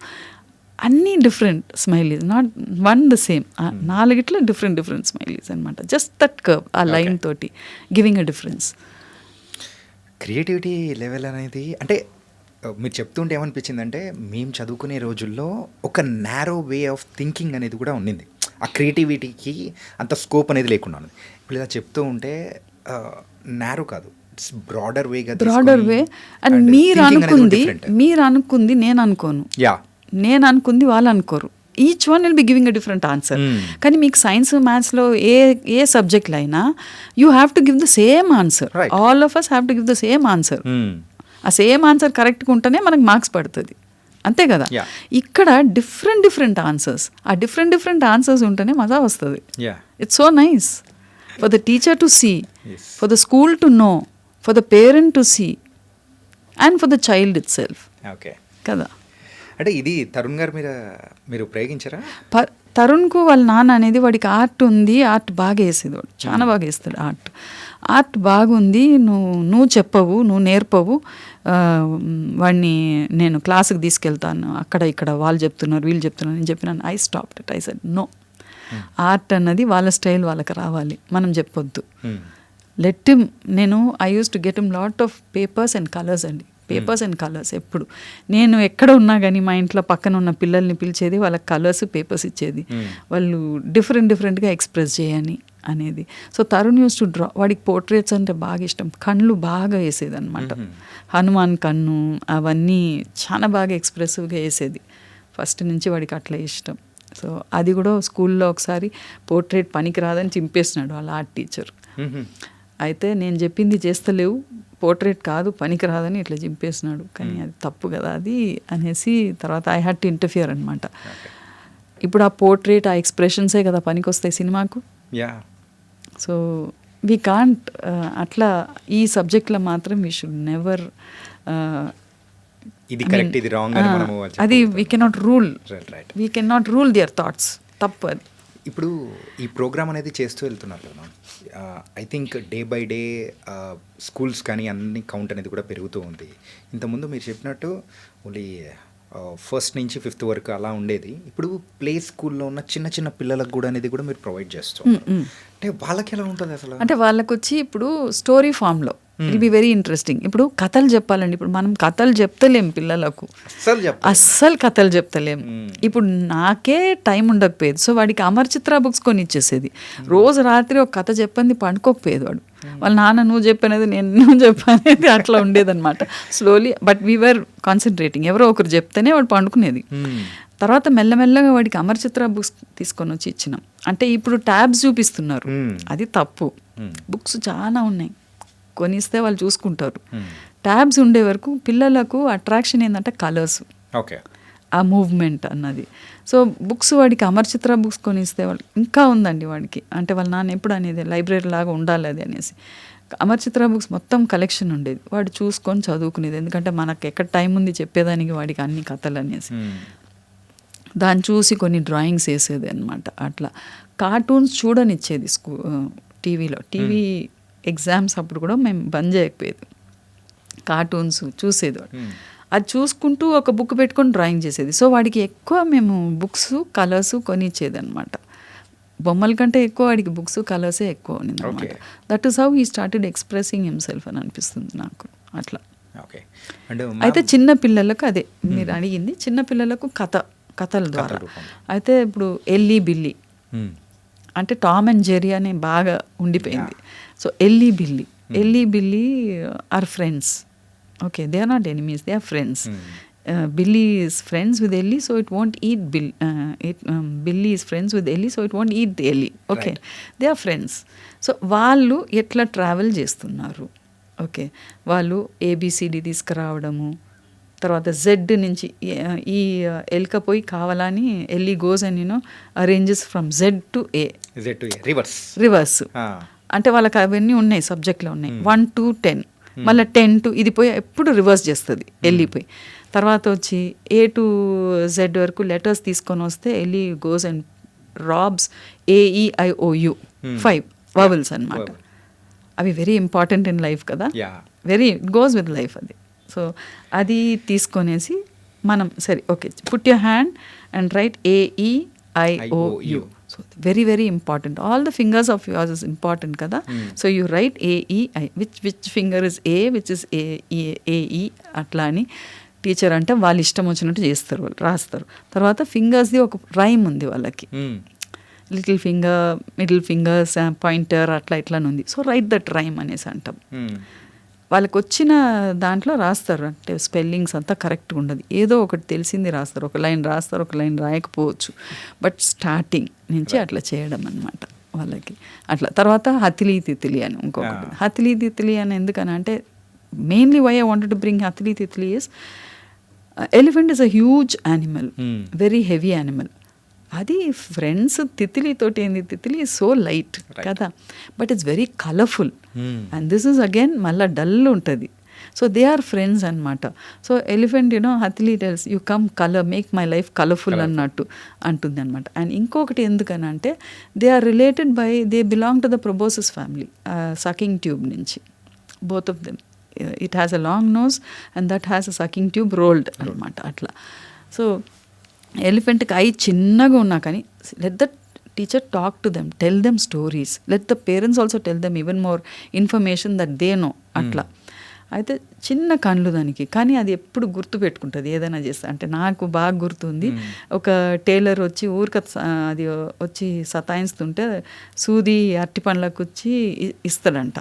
అన్నీ different smileys, not one the same. 4 different smileys అనమాట. జస్ట్ దట్ కర్వ్, ఆ లైన్ తోటి giving a difference. Creativity level అనేది అంటే మీరు చెప్తుంటే ఏమనిపించిందంటే, మేము చదువుకునే రోజుల్లో ఒక నారో వే ఆఫ్ థింకింగ్ అనేది కూడా ఉండింది. ఆ క్రియేటివిటీకి అంత స్కోప్ అనేది లేకుండా ఉంది. ఇప్పుడు ఇలా చెప్తూ ఉంటే నారో కాదు, ఇట్స్ బ్రాడర్ వే. అండ్ మీరు అనుకుంది నేను అనుకోను, నేను అనుకుంది వాళ్ళు అనుకోరు. Each one will be giving a different answer. కానీ మీకు సైన్స్ మ్యాథ్స్లో ఏ సబ్జెక్ట్లో అయినా you have to give the same answer. All of us have to give the same answer. ఆ సేమ్ ఆన్సర్ కరెక్ట్గా ఉంటేనే మనకు మార్క్స్ పడుతుంది, అంతే కదా. ఇక్కడ డిఫరెంట్ ఆన్సర్స్, ఆ డిఫరెంట్ ఆన్సర్స్ ఉంటేనే మజా వస్తుంది. It's so nice for the teacher to see, for the school to know, for the parent to see, and for the child itself కదా. అంటే ఇది తరుణ్ గారు మీరు ప్రయోగించారా? తరుణ్కు వాళ్ళ నాన్న అనేది వాడికి ఆర్ట్ ఉంది, ఆర్ట్ బాగా వేసేది, వాడు చాలా బాగా వేస్తాడు ఆర్ట్ బాగుంది, నువ్వు చెప్పవు, నువ్వు నేర్పవు, వాడిని నేను క్లాస్కి తీసుకెళ్తాను, అక్కడ ఇక్కడ వాళ్ళు చెప్తున్నారు వీళ్ళు చెప్తున్నారు నేను చెప్పినాను. I stopped it. I said no, art అన్నది వాళ్ళ స్టైల్ వాళ్ళకి రావాలి, మనం చెప్పొద్దు. Let him. I use to get him lot of papers and colours అండి, పేపర్స్ అండ్ కలర్స్. ఎప్పుడు నేను ఎక్కడ ఉన్నా కానీ మా ఇంట్లో పక్కన ఉన్న పిల్లల్ని పిలిచేది, వాళ్ళకి కలర్స్ పేపర్స్ ఇచ్చేది, వాళ్ళు డిఫరెంట్గా ఎక్స్ప్రెస్ చేయని అనేది. So Tarun use to draw. వాడికి పోర్ట్రేట్స్ అంటే బాగా ఇష్టం, కళ్ళు బాగా వేసేది అనమాట. హనుమాన్ కన్ను అవన్నీ చాలా బాగా ఎక్స్ప్రెసివ్గా వేసేది ఫస్ట్ నుంచి, వాడికి అట్లా ఇష్టం. సో అది కూడా స్కూల్లో ఒకసారి పోర్ట్రేట్ పనికి రాదని చింపేసినాడు వాళ్ళ ఆర్ట్ టీచర్. అయితే నేను చెప్పింది చేస్తలేవు, పోర్ట్రేట్ కాదు పనికి రాదని ఇట్లా చింపేసినాడు. కానీ అది తప్పు కదా అది అనేసి తర్వాత ఐ హ్యాడ్ టు ఇంటర్ఫియర్ అనమాట. ఇప్పుడు ఆ పోర్ట్రేట్, ఆ ఎక్స్ప్రెషన్సే కదా పనికి వస్తాయి సినిమాకు. సో వీ కాంట్ అట్లా ఈ సబ్జెక్ట్లో మాత్రం వీ షుడ్ నెవర్, ఇది కరెక్ట్ ఇది రాంగ్ అని మనము అది we cannot rule, we cannot rule their thoughts, తప్పు అది. ఇప్పుడు ఈ ప్రోగ్రామ్ అనేది చేస్తూ వెళ్తున్నారు కదా, I think day by day schools కానీ అన్ని కౌంట్ అనేది కూడా పెరుగుతూ ఉంది. ఇంతకుముందు మీరు చెప్పినట్టు ఓన్లీ 1st నుంచి 5th వరకు అలా ఉండేది. ఇప్పుడు ప్లే స్కూల్లో ఉన్న చిన్న పిల్లలకు కూడా అనేది కూడా మీరు ప్రొవైడ్ చేస్తారు. అంటే వాళ్ళకి ఎలా ఉంటుంది అసలు? అంటే వాళ్ళకి వచ్చి ఇప్పుడు స్టోరీ ఫామ్లో ఇట్ బి వెరీ ఇంట్రెస్టింగ్. ఇప్పుడు కథలు చెప్పాలండి, ఇప్పుడు మనం కథలు చెప్తలేం పిల్లలకు, అస్సలు కథలు చెప్తలేం. ఇప్పుడు నాకే టైం ఉండకపోయేది, సో వాడికి అమర్ చిత్ర బుక్స్ కొని ఇచ్చేసేది. రోజు రాత్రి ఒక కథ చెప్పంది పండుకోకపోయేది వాడు. వాళ్ళ నాన్న నువ్వు చెప్పనేది నువ్వు చెప్పనేది అట్లా ఉండేదన్నమాట. స్లోలీ బట్ వీఆర్ కాన్సన్ట్రేటింగ్, ఎవరో ఒకరు చెప్తేనే వాడు పండుకునేది. తర్వాత మెల్లమెల్లగా వాడికి అమరచిత్ర బుక్స్ తీసుకొని వచ్చి ఇచ్చినాం. అంటే ఇప్పుడు ట్యాబ్స్ చూపిస్తున్నారు, అది తప్పు. బుక్స్ చాలా ఉన్నాయి, కొనిస్తే వాళ్ళు చూసుకుంటారు. ట్యాబ్స్ ఉండే వరకు పిల్లలకు అట్రాక్షన్ ఏంటంటే కలర్స్, ఓకే, ఆ మూవ్మెంట్ అన్నది. సో బుక్స్ వాడికి అమరచిత్ర బుక్స్ కొనిస్తే వాళ్ళు ఇంకా ఉందండి వాడికి. అంటే వాళ్ళ నాన్న ఎప్పుడు అనేది లైబ్రరీ లాగా ఉండాలి అది అనేసి అమరచిత్ర బుక్స్ మొత్తం కలెక్షన్ ఉండేది. వాడు చూసుకొని చదువుకునేది, ఎందుకంటే మనకు ఎక్కడ టైం ఉంది చెప్పేదానికి వాడికి అన్ని కథలు అనేసి. దాన్ని చూసి కొన్ని డ్రాయింగ్స్ వేసేది అనమాట. అట్లా కార్టూన్స్ చూడనిచ్చేది టీవీలో. టీవీ ఎగ్జామ్స్ అప్పుడు కూడా మేము బంద్ చేయకపోయేది, కార్టూన్స్ చూసేది. అది చూసుకుంటూ ఒక బుక్ పెట్టుకొని డ్రాయింగ్ చేసేది. సో వాడికి ఎక్కువ మేము బుక్స్ కలర్స్ కొనిచ్చేది అనమాట. బొమ్మల కంటే ఎక్కువ వాడికి బుక్స్ కలర్సే ఎక్కువ ఉన్నది అనమాట. That is how he started expressing himself అని అనిపిస్తుంది నాకు. అట్లా అయితే చిన్న పిల్లలకు అదే మీరు అడిగింది, చిన్న పిల్లలకు కథల ద్వారా. అయితే ఇప్పుడు ఎల్లీ బిల్లీ అంటే టామ్ అండ్ జెర్రీ అని బాగా ఉండిపోయింది. So Elly Billy are friends. Okay, they are not enemies, they are friends. Billy is friends with Ellie, so it won't eat Billy is friends with Ellie, so it won't eat Ellie. Okay, right. They are friends. So వాళ్ళు ఎట్లా travel చేస్తున్నారు, okay, వాళ్ళు ABCD తీసుకురావడము, తర్వాత Z నుంచి ఈ ఎల్కపోయి కావాలని Elly goes and arranges from Z to A reverse. అంటే వాళ్ళకి అవన్నీ ఉన్నాయి, సబ్జెక్ట్లో ఉన్నాయి. 1 to 10, మళ్ళీ 10 to ఇది పోయి ఎప్పుడు రివర్స్ చేస్తుంది వెళ్ళిపోయి. తర్వాత వచ్చి A to Z వరకు లెటర్స్ తీసుకొని వస్తే Elly goes and robs AEIOU 5 vowels అనమాట. అవి వెరీ ఇంపార్టెంట్ ఇన్ లైఫ్ కదా, వెరీ గోస్ విత్ లైఫ్ అది. సో అది తీసుకొనేసి మనం సరే okay put your hand and write AEIOU. So very very important, all the fingers of yours is important kada. So you write AEI, which finger is A, which is AE అట్లా అని teacher అంటే వాళ్ళు ఇష్టం వచ్చినట్టు చేస్తారు, వాళ్ళు రాస్తారు. తర్వాత ఫింగర్స్ది ఒక రైమ్ ఉంది వాళ్ళకి, little finger, middle fingers, pointer అట్లా ఇట్లా ఉంది. సో రైట్ దట్ రైమ్ అనేసి అంటాం. వాళ్ళకి వచ్చిన దాంట్లో రాస్తారు, అంటే స్పెల్లింగ్స్ అంతా కరెక్ట్గా ఉండదు, ఏదో ఒకటి తెలిసింది రాస్తారు. ఒక లైన్ రాస్తారు, ఒక లైన్ రాయకపోవచ్చు, బట్ స్టార్టింగ్ నుంచి అట్లా చేయడం అనమాట వాళ్ళకి. అట్లా తర్వాత హతిలీ తితిలి అని ఇంకొకటి. హతిలీ తితిలి అని ఎందుకని అంటే mainly why I wanted to bring Hatili Titli is elephant is a huge animal, very heavy animal. అది ఫ్రెండ్స్ తితిలితోటి ఏంది, తితిలి ఈజ్ సో లైట్ కదా, but it's very colourful. And this is again మళ్ళీ డల్ ఉంటుంది. సో దే ఆర్ ఫ్రెండ్స్ అనమాట. So elephant Hatili tells you come colour, make my life colourful అన్నట్టు అంటుంది అనమాట. అండ్ ఇంకొకటి ఎందుకని అంటే they are related by, they belong to the proboscis family, sucking tube నుంచి, both of them. It has a long nose and that has a sucking tube rolled అనమాట అట్లా. సో ఎలిఫెంట్కి ఐ చిన్నగా ఉన్నా కానీ let the teacher talk to them, tell them stories, let the parents also tell them even more information that they know అట్లా. అయితే చిన్న కళ్ళు దానికి, కానీ అది ఎప్పుడు గుర్తు పెట్టుకుంటుంది ఏదైనా చేస్తా. అంటే నాకు బాగా గుర్తుంది, ఒక టైలర్ వచ్చి అది వచ్చి సతాయిస్తుంటే సూది అరటి పండ్లకు వచ్చి ఇస్తాడంట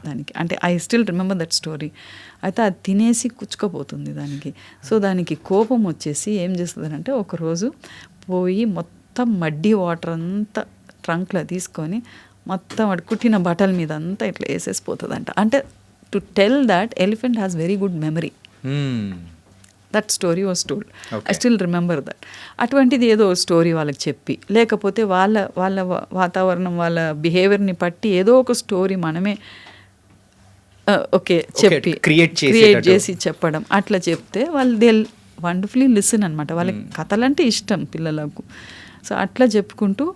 దానికి. అంటే I still remember that story. అయితే అది తినేసి కుచ్చుకపోతుంది దానికి. సో దానికి కోపం వచ్చేసి ఏం చేస్తుందంటే ఒకరోజు పోయి మొత్తం మడ్డీ వాటర్ అంతా ట్రంక్లో తీసుకొని మొత్తం వాడు కుట్టిన బట్టల మీద అంతా ఇట్లా వేసేసిపోతుందంట. అంటే to tell that elephant has very good memory. That story was told. Okay. I still remember that. అటువంటిది ఏదో స్టోరీ వాళ్ళకి చెప్పి, లేకపోతే వాళ్ళ వాతావరణం, వాళ్ళ బిహేవియర్ని పట్టి ఏదో ఒక స్టోరీ మనమే ఓకే చెప్పి క్రియేట్ చేసి చెప్పడం, అట్లా చెప్తే వాళ్ళు దే వండర్ఫుల్లీ లిసన్ అనమాట. వాళ్ళకి కథలంటే ఇష్టం పిల్లలకు. సో అట్లా చెప్పుకుంటూ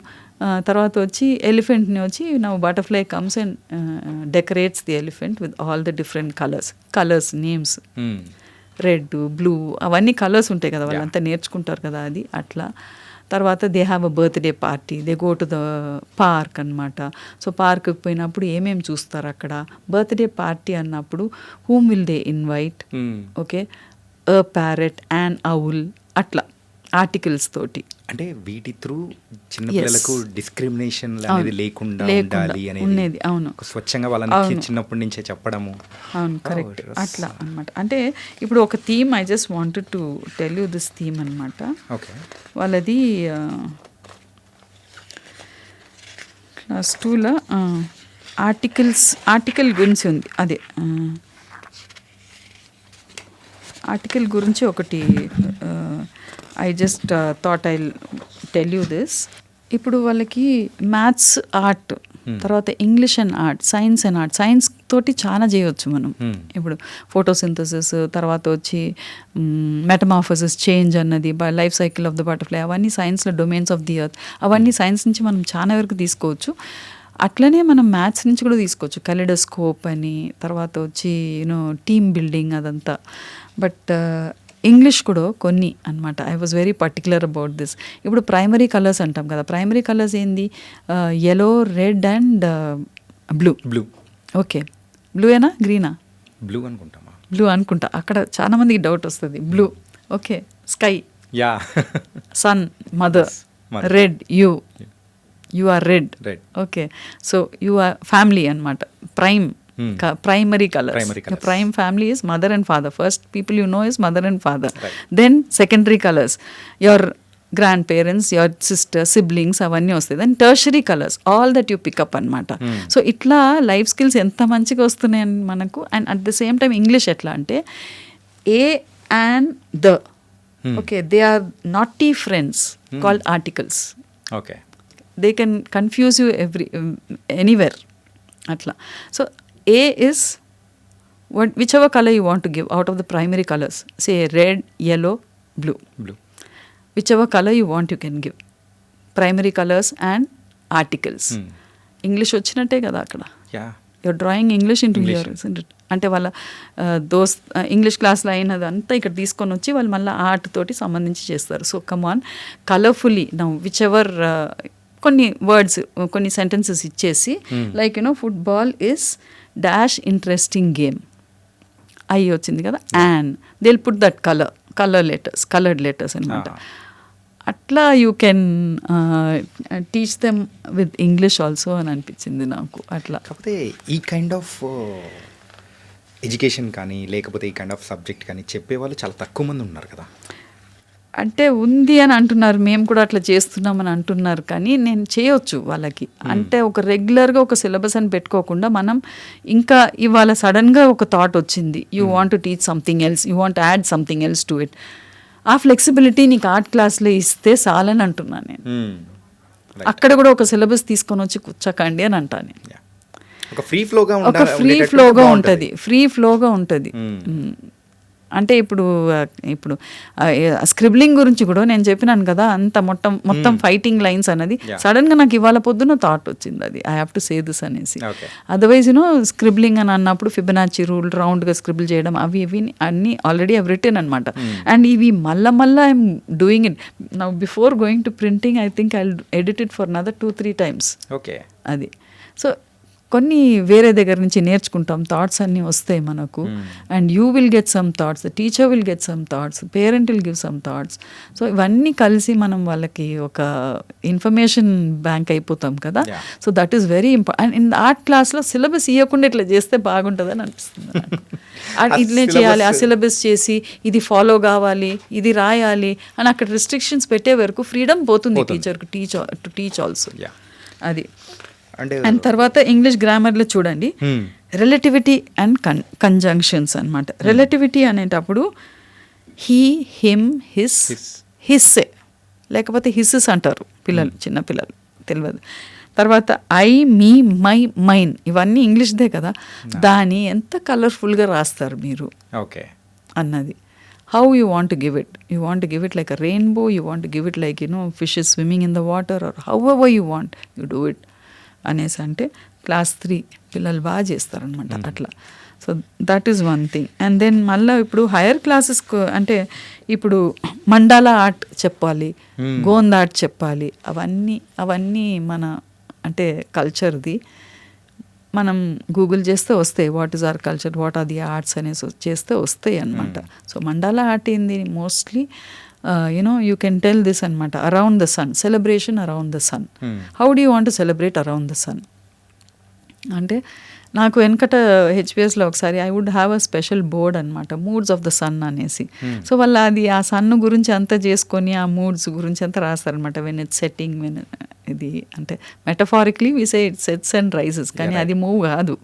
తర్వాత వచ్చి ఎలిఫెంట్ని వచ్చి now butterfly comes and decorates the elephant with all the different colours names, red, blue, అవన్నీ కలర్స్ ఉంటాయి కదా, వాళ్ళంతా నేర్చుకుంటారు కదా అది అట్లా. తర్వాత they have a birthday party, they go to the park అనమాట. సో పార్క్కి పోయినప్పుడు ఏమేమి చూస్తారు అక్కడ, బర్త్డే పార్టీ అన్నప్పుడు whom will they invite, okay, a parrot, an owl, అట్లా ఆర్టికల్స్ తోటి. అంటే వీటి త్రూ చిన్నపిల్లలకు డిస్క్రిమినేషన్ అనేది లేకుండా ఉండాలి అనేది ఉండేది. అవును, ఒక స్వచ్ఛంగా వాళ్ళని చిన్నప్పటి నుంచే చెప్పడము. అవును, కరెక్ట్. అట్లా అనమాట. అంటే ఇప్పుడు ఒక theme, I just wanted to tell you this theme అనమాట. ఓకే, వాళ్ళది క్లాస్ 2లో ఆర్టికల్ గురించి ఉంది. అదే ఆర్టికల్ గురించి ఒకటి I just thought I tell you this. ఇప్పుడు వాళ్ళకి మ్యాథ్స్, ఆర్ట్, తర్వాత English and art, science and art. Science తోటి చాలా చేయవచ్చు మనం. ఇప్పుడు ఫోటోసింథసిస్, తర్వాత వచ్చి మెటమార్ఫోసిస్, చేంజ్ అన్నది, life cycle of the butterfly, అవన్నీ సైన్స్లో డొమైన్స్ ఆఫ్ ది ఎర్త్. అవన్నీ సైన్స్ నుంచి మనం చాలా వరకు తీసుకోవచ్చు. అట్లనే మనం మ్యాథ్స్ నుంచి కూడా తీసుకోవచ్చు. కలెడోస్కోప్ అని, తర్వాత వచ్చి టీమ్ బిల్డింగ్, అదంతా. బట్ ఇంగ్లీష్ కూడా కొన్ని అనమాట. I was very particular about this. ఇప్పుడు ప్రైమరీ కలర్స్ అంటాం కదా. ప్రైమరీ కలర్స్ ఏంది? Yellow, red and blue. Okay, బ్లూయేనా గ్రీనా? బ్లూ అనుకుంటామా? బ్లూ అనుకుంటా. అక్కడ చాలా మందికి డౌట్ వస్తుంది. Blue, okay. Sky, yeah. Sun, mother. Red, you are red. Okay, so you are family అనమాట. Primary colours. Prime family is mother and father. First people you know is mother and father. Then secondary colors, your grandparents, your sister, siblings, అవన్నీ వస్తాయి. Then tertiary colours, all that you pick up అనమాట. So ఇట్లా life skills ఎంత మంచిగా వస్తున్నాయి మనకు. And at the same time English ఎట్లా అంటే a and the, okay, they are naughty friends called articles. Okay, they can confuse you anywhere అట్లా. So A is whichever color you want to give out of the primary colors. Say red, yellow, blue. Whichever color you want you can give. Primary colors and articles. English వచ్చినట్టే కదా అక్కడ. You're drawing English into here, isn't it? అంటే వాళ్ళ English క్లాస్లో అయినదంతా ఇక్కడ తీసుకొని వచ్చి వాళ్ళు మళ్ళీ ఆర్ట్ తోటి సంబంధించి చేస్తారు. So come on, colourfully now whichever కొన్ని వర్డ్స్, కొన్ని సెంటెన్సెస్ ఇచ్చేసి like football is dash interesting game. అయ్యి వచ్చింది కదా. And they'll put that coloured letters అనమాట. అట్లా you can teach them with English also అని అనిపించింది నాకు. అట్లా కాకపోతే ఈ కైండ్ ఆఫ్ ఎడ్యుకేషన్ కానీ లేకపోతే ఈ కైండ్ ఆఫ్ సబ్జెక్ట్ కానీ చెప్పేవాళ్ళు చాలా తక్కువ మంది ఉన్నారు కదా. అంటే ఉంది అని అంటున్నారు, మేము కూడా అట్లా చేస్తున్నామని అంటున్నారు. కానీ నేను చేయొచ్చు వాళ్ళకి. అంటే ఒక రెగ్యులర్గా ఒక సిలబస్ అని పెట్టుకోకుండా మనం ఇంకా ఇవాళ సడన్గా ఒక థాట్ వచ్చింది, you want to teach something else, you want add something else to it. ఆ ఫ్లెక్సిబిలిటీ నీకు ఆర్ట్ క్లాస్లో ఇస్తే చాలని అంటున్నాను నేను. అక్కడ కూడా ఒక సిలబస్ తీసుకొని వచ్చి కూర్చోకండి అని అంటాను నేను. ఒక ఫ్రీ ఫ్లోగా ఉంటుంది. అంటే ఇప్పుడు స్క్రిబ్లింగ్ గురించి కూడా నేను చెప్పినాను కదా, అంత మొత్తం ఫైటింగ్ లైన్స్ అన్నది సడన్గా నాకు ఇవాళ పొద్దున్న థాట్ వచ్చింది. అది I have to say this అనేసి. అదర్వైజ్ స్క్రిబ్లింగ్ అని అన్నప్పుడు ఫిబొనాచి రూల్, రౌండ్గా స్క్రిబుల్ చేయడం, అవి అన్నీ ఆల్రెడీ ఐవ్ రిటెన్ అనమాట. అండ్ ఇవి మళ్ళా I'm doing it now before going to printing. I think I edit it for another 2-3 times. Okay, అది. సో కొన్ని వేరే దగ్గర నుంచి నేర్చుకుంటాం, థాట్స్ అన్నీ వస్తాయి మనకు. And you will get some thoughts, the teacher will get some thoughts, parent will give some thoughts. So ఇవన్నీ కలిసి మనం వాళ్ళకి ఒక ఇన్ఫర్మేషన్ బ్యాంక్ అయిపోతాం కదా. So that is very important. And in art క్లాస్లో సిలబస్ ఇవ్వకుండా ఇట్లా చేస్తే బాగుంటుందని అనిపిస్తుంది నాకు. ఇట్లే చేయాలి, ఆ సిలబస్ చేసి ఇది ఫాలో కావాలి, ఇది రాయాలి అని అక్కడ రిస్ట్రిక్షన్స్ పెట్టే వరకు ఫ్రీడమ్ పోతుంది టీచర్కు టు టీచ్ ఆల్సో. అది. అండ్ తర్వాత ఇంగ్లీష్ గ్రామర్లో చూడండి, రిలేటివిటీ అండ్ కంజంక్షన్స్ అనమాట. రిలేటివిటీ అనేటప్పుడు హీ, హిమ్, హిస్సే, లేకపోతే హిస్సెస్ అంటారు పిల్లలు, చిన్న పిల్లలు తెలియదు. తర్వాత ఐ, మీ, మై, మైన్, ఇవన్నీ ఇంగ్లీష్దే కదా. దాన్ని ఎంత కలర్ఫుల్గా రాస్తారు మీరు అన్నది. How you want to give it? You want to give it like a rainbow, you want to give it like fishes swimming in the water, or however you want, you do it అనేసి. అంటే class 3 పిల్లలు బాగా చేస్తారనమాట అట్లా. So that is one thing. And then మళ్ళీ ఇప్పుడు hire క్లాసెస్కు అంటే ఇప్పుడు మండాలా ఆర్ట్ చెప్పాలి, గోంద్ ఆర్ట్ చెప్పాలి, అవన్నీ మన అంటే కల్చర్ది. మనం గూగుల్ చేస్తే వస్తాయి, what is our culture, what are the arts అనేసి చేస్తే వస్తాయి అనమాట. సో మండాలా ఆర్ట్ ఏంది, mostly you can tell this అనమాట, around the sun, celebration around the sun. How do you want to celebrate around the sun అంటే, నాకు వెనకట హెచ్పిఎస్లో ఒకసారి I would have a special board అనమాట, మూడ్స్ ఆఫ్ ద సన్ అనేసి. So వాళ్ళు అది ఆ సన్ గురించి అంతా చేసుకొని ఆ మూడ్స్ గురించి అంతా రాస్తారనమాట. వెన్ ఇట్స్ సెట్టింగ్, వెన్ ఇది అంటే metaphorically we say it sets and rises, కానీ అది మూవ్ కాదు.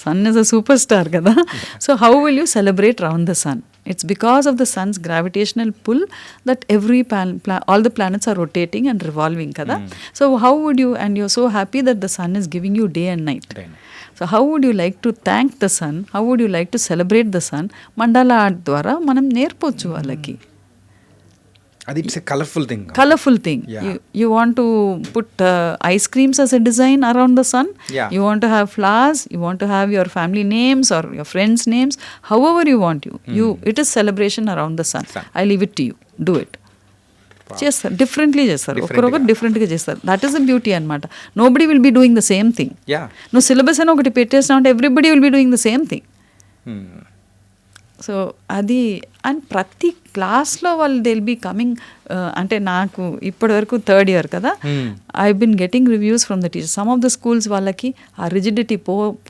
Sun is a super star కదా. So how will you celebrate round the sun? It's because of the sun's gravitational pull that all the planets are rotating and revolving kada. So how would you, and you're so happy that the sun is giving you day and night. So how would you like to thank the sun? How would you like to celebrate the sun? Mandala art ద్వారా మనం నేర్పొచ్చు వాళ్ళకి. అది it's a colourful thing. Colorful thing. You want to put ice creams as a design around the sun. You want to have flowers. You want to have your family names or your friends' names. However you want it is celebration around the sun. I leave it to you. Do it. చేస్తారు, differently చేస్తారు, ఒకరొకరు డిఫరెంట్గా చేస్తారు. That is the beauty అనమాట. Nobody will be doing the same thing. నువ్వు syllabus అని ఒకటి పెట్టేసినావు అంటే everybody will be doing the same thing. So అది, అండ్ ప్రతి క్లాస్లో వాళ్ళు దే విల్ బీ కమింగ్. అంటే నాకు ఇప్పటివరకు థర్డ్ ఇయర్ కదా, I been getting reviews from the teachers. Some of the schools వాళ్ళకి ఆ రిజిడిటీ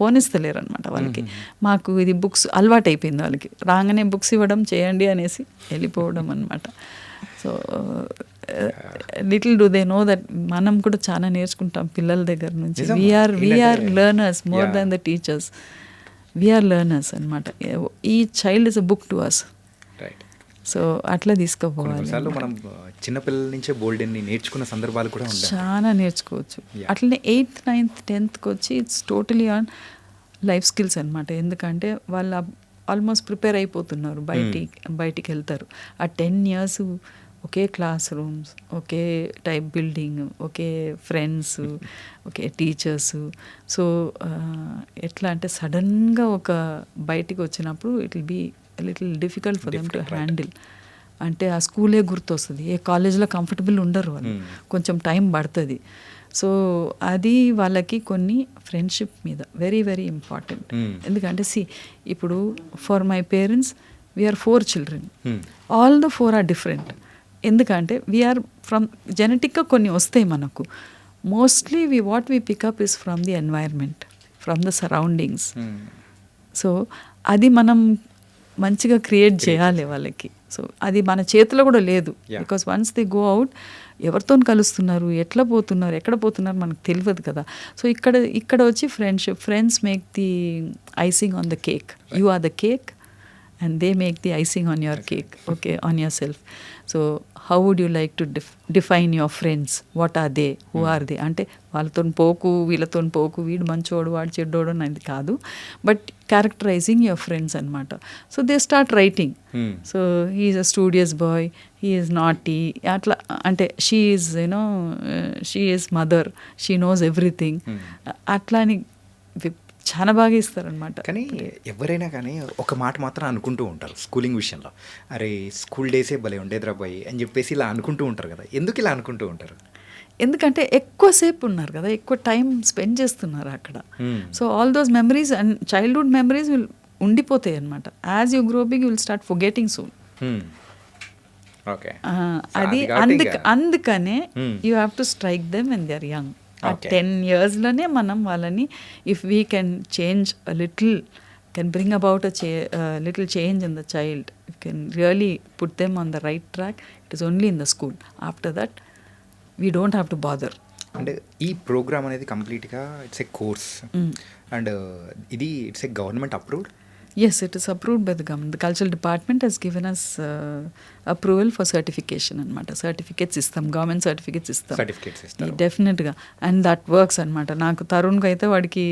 పోనిస్తలేరు అనమాట. వాళ్ళకి మాకు ఇది బుక్స్ అలవాటు అయిపోయింది. వాళ్ళకి రాగానే బుక్స్ ఇవ్వడం, చేయండి అనేసి వెళ్ళిపోవడం అనమాట. So little do they know that మనం కూడా చాలా నేర్చుకుంటాం పిల్లల దగ్గర నుంచి. We are learners more than the teachers. We are learners అనమాట. ఈ child is a book to us. So అట్లా తీసుకోపోవాలి. మనం చిన్నపిల్లల నుంచే బోల్డ్ అన్ని నేర్చుకున్న సందర్భాలు కూడా ఉంటాయి, చాలా నేర్చుకోవచ్చు. అట్లనే 8th, 9th, 10thకి వచ్చి it's totally on life skills అనమాట. ఎందుకంటే వాళ్ళు ఆల్మోస్ట్ ప్రిపేర్ అయిపోతున్నారు, బయటికి వెళ్తారు. ఆ 10 years ఒకే క్లాస్ రూమ్స్, ఒకే టైప్ బిల్డింగ్, ఒకే ఫ్రెండ్స్, ఒకే టీచర్స్. సో ఎట్లా అంటే సడన్గా ఒక బయటికి వచ్చినప్పుడు it will be little difficult for them to handle. అంటే ఆ స్కూలే గుర్తొస్తుంది. ఏ కాలేజ్లో కంఫర్టబుల్ ఉండరు వాళ్ళు, కొంచెం టైం పడుతుంది. సో అది వాళ్ళకి కొన్ని ఫ్రెండ్షిప్ మీద వెరీ వెరీ ఇంపార్టెంట్. ఎందుకంటే ఇప్పుడు for my parents we are 4 children. All the 4 are different. ఎందుకంటే వీఆర్ ఫ్రమ్ జెనెటిక్గా కొన్ని వస్తాయి మనకు. Mostly what we pick up is from the environment, from the surroundings. So అది మనం మంచిగా క్రియేట్ చేయాలి వాళ్ళకి. సో అది మన చేతిలో కూడా లేదు. Because once they go out, ఎవరితో కలుస్తున్నారు, ఎట్లా పోతున్నారు, ఎక్కడ పోతున్నారు మనకు తెలియదు కదా. సో ఇక్కడ వచ్చి friendship, friends make the icing on the cake. You are the cake and they make the icing on your cake, okay, on yourself. So how would you like to define your friends? What are they? Who are they? అంటే వాళ్ళతో పోకు, వీళ్ళతో పోకు, వీడు మంచోడు, వాడు చెడ్డోడు అనేది కాదు, బట్ క్యారెక్టరైజింగ్ యువర్ ఫ్రెండ్స్ అనమాట. So they start writing. So he is a studious boy, he is naughty, అట్లా. అంటే she is she is mother, she knows everything, అట్లా అని చాలా బాగా ఇస్తారనమాట. కానీ ఎవరైనా కానీ ఒక మాట మాత్రం అనుకుంటూ ఉంటారు స్కూలింగ్ విషయంలో, అరే స్కూల్ డేసే భలే ఉండేదిరా బాయ్ అని చెప్పేసి ఇలా అనుకుంటూ ఉంటారు కదా. ఎందుకు ఇలా అనుకుంటూ ఉంటారు? ఎందుకంటే ఎక్కువసేపు ఉన్నారు కదా, ఎక్కువ టైం స్పెండ్ చేస్తున్నారు అక్కడ. So all those memories and childhood memories will ఉండిపోతాయి అనమాట. As you grow big you will start forgetting soon. అది అందుకనే you have to strike them when they are young. ఆ 10 yearsలోనే మనం వాళ్ళని, if we can change a little, can bring about little change in the child, you can really put them on the right track. It is only in the school. After that we don't have to bother. అంటే ఈ programme అనేది కంప్లీట్గా it's a course, and ఇది it's a government approved. Yes, it is approved by the government. The cultural department has given us approval for certification అనమాట. Certificates ఇస్తాం, government certificates ఇస్తాం డెఫినెట్గా. And that works అనమాట. నాకు తరుణ్కి అయితే వాడికి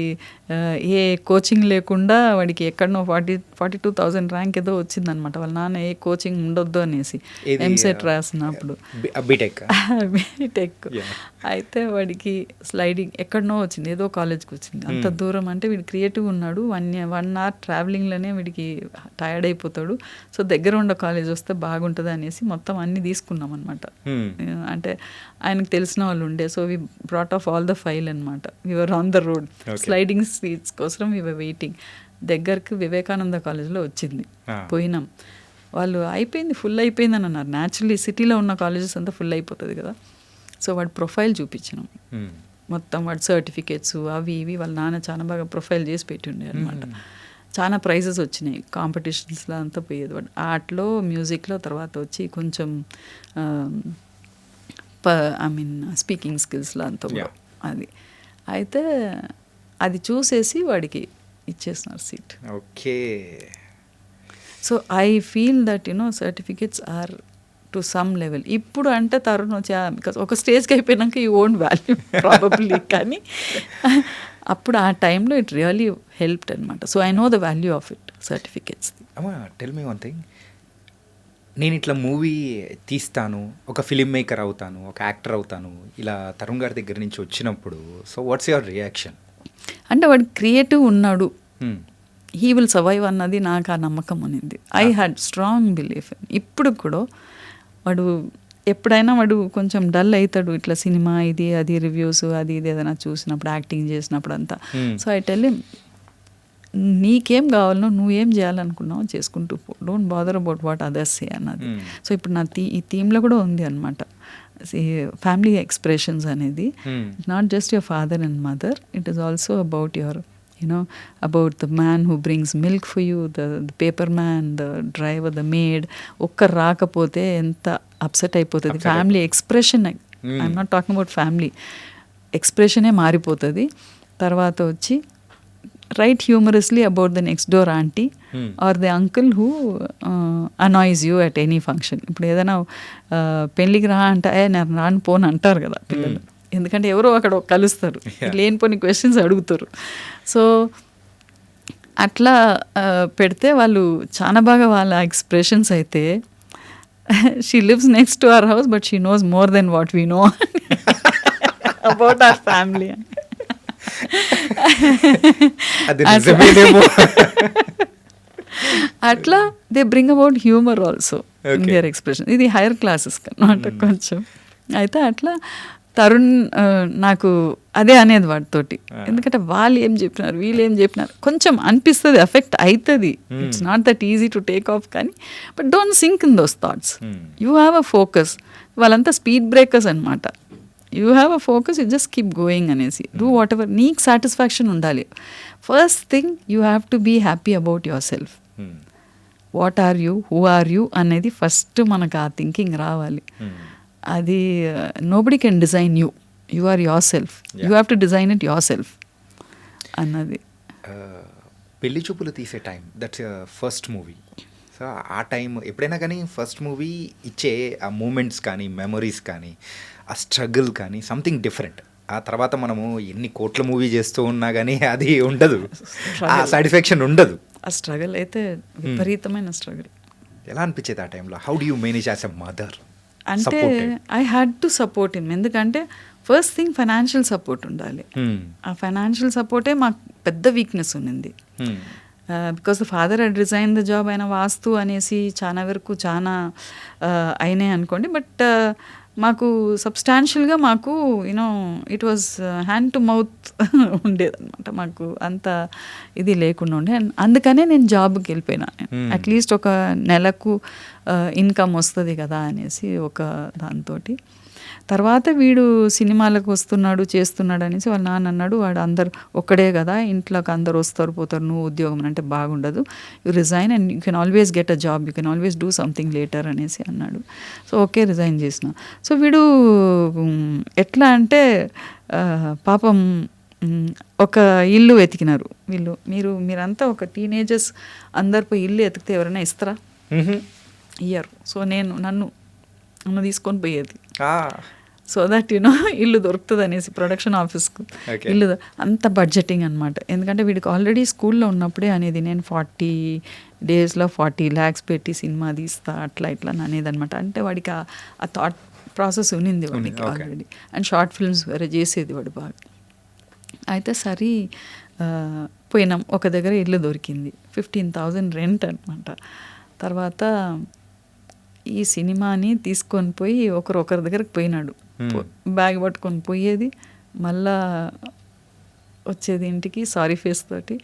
ఏ కోచింగ్ లేకుండా వాడికి ఎక్కడనో 42,000 ర్యాంక్ ఏదో వచ్చిందనమాట. వాళ్ళ నాన్న ఏ కోచింగ్ ఉండొద్దు అనేసి ఎంసెట్ రాసినప్పుడు బీటెక్ అయితే వాడికి స్లైడింగ్ ఎక్కడనో వచ్చింది, ఏదో కాలేజ్కి వచ్చింది. అంత దూరం అంటే వీడు క్రియేటివ్ ఉన్నాడు. 1 hour ట్రావెలింగ్లోనే వీడికి టైర్డ్ అయిపోతాడు. సో దగ్గర ఉన్న కాలేజ్ వస్తే బాగుంటుంది అనేసి మొత్తం అన్నీ తీసుకున్నాం అనమాట. అంటే ఆయనకు తెలిసిన వాళ్ళు ఉండే. So we brought off all the file అనమాట. We were on the road, sliding seats కోసం వి వర్ వెయిటింగ్. దగ్గరికి వివేకానంద కాలేజ్లో వచ్చింది, పోయినాం. వాళ్ళు అయిపోయింది, ఫుల్ అయిపోయిందని అన్నారు. న్యాచురల్లీ సిటీలో ఉన్న కాలేజెస్ అంతా ఫుల్ అయిపోతుంది కదా. సో వాడి ప్రొఫైల్ చూపించినాం మొత్తం, వాడి సర్టిఫికేట్స్ అవి ఇవి వాళ్ళ నాన్న చాలా బాగా ప్రొఫైల్ చేసి పెట్టిండే అనమాట. చాలా ప్రైజెస్ వచ్చినాయి, కాంపిటీషన్స్లో అంతా పోయేది వాడు. ఆర్ట్లో, మ్యూజిక్లో, తర్వాత వచ్చి కొంచెం ఐ మీన్ స్పీకింగ్ స్కిల్స్లో అంతా కూడా. అది అయితే అది చూసేసి వాడికి ఇచ్చేస్తున్నారు seat. Okay. So I feel that certificates are to some level. ఇప్పుడు అంటే తరుణ్ వచ్చి బికాస్ ఒక స్టేజ్కి అయిపోయినాక యూ ఓంట్ వాల్యూ ప్రాబబ్లీ, కానీ అప్పుడు ఆ టైంలో ఇట్ రియలీ హెల్ప్డ్ అనమాట. So I know the value of it, certificates. అమ్మా టెల్ మీ వన్ థింగ్, నేను ఇట్లా మూవీ తీస్తాను, ఒక ఫిలిం మేకర్ అవుతాను, ఒక యాక్టర్ అవుతాను, ఇలా తరుణ్ గారి దగ్గర నుంచి వచ్చినప్పుడు, సో వాట్స్ యువర్ రియాక్షన్? అంటే వాడు క్రియేటివ్ ఉన్నాడు, హీ విల్ సర్వైవ్ అన్నది నాకు ఆ నమ్మకం అనింది. I had strong belief. ఇప్పుడు కూడా వాడు ఎప్పుడైనా వాడు కొంచెం డల్ అవుతాడు, ఇట్లా సినిమా ఇది అది రివ్యూస్ అది ఇది ఏదైనా చూసినప్పుడు, యాక్టింగ్ చేసినప్పుడు అంతా. సో ఐ టెల్ హిమ్, నీకేం కావాలనో నువ్వేం చేయాలనుకున్నావు చేసుకుంటూ పో, don't bother about what others సే అన్నది. సో ఇప్పుడు నా ఈ థీమ్లో కూడా ఉంది అనమాట, ఫ్యామిలీ ఎక్స్ప్రెషన్స్ అనేది. Not just your father and mother, it is also about your about the man who brings milk for you, the paper man, the driver, the maid. ఒక్కరు రాకపోతే ఎంత అప్సెట్ అయిపోతుంది. Family expression, I'm not talking about family ఎక్స్ప్రెషనే మారిపోతుంది. తర్వాత వచ్చి write humorously about the next door aunty or the uncle who annoys you at any function. ఇప్పుడు ఏదైనా పెళ్ళికి రా అంటే నేను రాను పోను అంటారు కదా పిల్లలు, ఎందుకంటే ఎవరో అక్కడ కలుస్తారు, లేనిపోని క్వశ్చన్స్ అడుగుతారు. సో అట్లా పెడితే వాళ్ళు చాలా బాగా వాళ్ళ ఎక్స్ప్రెషన్స్ అయితే, she lives next to our house but she knows more than what we know about our family. అట్లా they bring about humour also in their expression. ఇది హైయర్ క్లాసెస్ కన్నమాట కొంచెం. అయితే అట్లా తరుణ్ నాకు అదే అనేది వాడితోటి, ఎందుకంటే వాళ్ళు ఏం చెప్పినారు వీళ్ళు ఏం చెప్పినారు కొంచెం అనిపిస్తుంది, ఎఫెక్ట్ అవుతుంది. It's not that easy to take off, కానీ but don't sink in those thoughts. You have a focus. వాళ్ళంతా స్పీడ్ బ్రేకర్స్ అనమాట. You have a focus, you just keep going అనేసి డూ వాట్ ఎవర్. నీకు satisfaction ఉండాలి. First thing you have to be happy about yourself. What are you, who are you అనేది first మనకు ఆ thinking రావాలి. అది nobody can design you, you are your self, you have to design it your self అన్నది. పెళ్లి చూపులు తీసే time, that's first movie. So ఆ టైం ఎప్పుడైనా కానీ ఫస్ట్ మూవీ ఇచ్చే ఆ మూమెంట్స్ కానీ మెమొరీస్ కానీ ఆ స్ట్రగుల్ కానీ సంథింగ్ డిఫరెంట్. ఆ తర్వాత మనము ఎన్ని కోట్ల మూవీ చేస్తూ ఉన్నా కానీ అది ఉండదు, ఆ సాటిస్ఫాక్షన్ ఉండదు. ఆ స్ట్రగుల్ అయితే విపరీతమైన స్ట్రగుల్. ఎలా అనిపించేది ఆ టైంలో? How do you manage as a mother? అంటే I had to support him. ఎందుకంటే ఫస్ట్ థింగ్ ఫైనాన్షియల్ సపోర్ట్ ఉండాలి. ఆ ఫైనాన్షియల్ సపోర్టే మాకు పెద్ద వీక్నెస్ ఉన్నింది. Because the father had resign the job, ఆయన వాస్తు అనేసి చాలా వరకు చాలా అయినాయి అనుకోండి. బట్ మాకు సబ్స్టాన్షియల్గా మాకు it was hand to mouth ఉండేదన్నమాట. మాకు అంత ఇది లేకుండా ఉండే. అందుకనే నేను జాబ్కి వెళ్ళిపోయినా. అట్లీస్ట్ ఒక నెలకు ఇన్కమ్ వస్తుంది కదా అనేసి ఒక దాంతో. తర్వాత వీడు సినిమాలకు వస్తున్నాడు చేస్తున్నాడు అనేసి వాళ్ళ నాన్న అన్నాడు, వాడు అందరు ఒక్కడే కదా ఇంట్లోకి అందరు వస్తారు పోతారు, నువ్వు ఉద్యోగం అంటే బాగుండదు, you resign and you can always get a job, you can always do something later అనేసి అన్నాడు. సో ఓకే రిజైన్ చేసిన. సో వీడు ఎట్లా అంటే పాపం ఒక ఇల్లు వెతికినారు వీళ్ళు. మీరంతా ఒక టీనేజర్స్ అందరు పోయి ఇల్లు ఎతికితే ఎవరైనా ఇస్తారా? ఇయ్యరు. సో నన్ను తీసుకొని పోయేది, సో దట్ ఇల్లు దొరుకుతుంది అనేసి ప్రొడక్షన్ ఆఫీస్కు ఇల్లు. అంత బడ్జెటింగ్ అనమాట. ఎందుకంటే వీడికి ఆల్రెడీ స్కూల్లో ఉన్నప్పుడే అనేది నేను 40 డేస్లో 40 lakhs పెట్టి సినిమా తీస్తా అట్లా ఇట్లా అనేది అనమాట. అంటే వాడికి ఆ థాట్ ప్రాసెస్ ఉన్నింది వాడికి ఆల్రెడీ. అండ్ షార్ట్ ఫిల్మ్స్ వేరే చేసేది వాడు బాగా. అయితే సరే పోయినాం, ఒక దగ్గర ఇల్లు దొరికింది, 15,000 రెంట్ అనమాట. తర్వాత ఈ సినిమాని తీసుకొని పోయి ఒకరి దగ్గరకు పోయినాడు, బ్యాగ్ పట్టుకొని పోయేది, మళ్ళా వచ్చేది ఇంటికి సారీ ఫేస్ తోటి,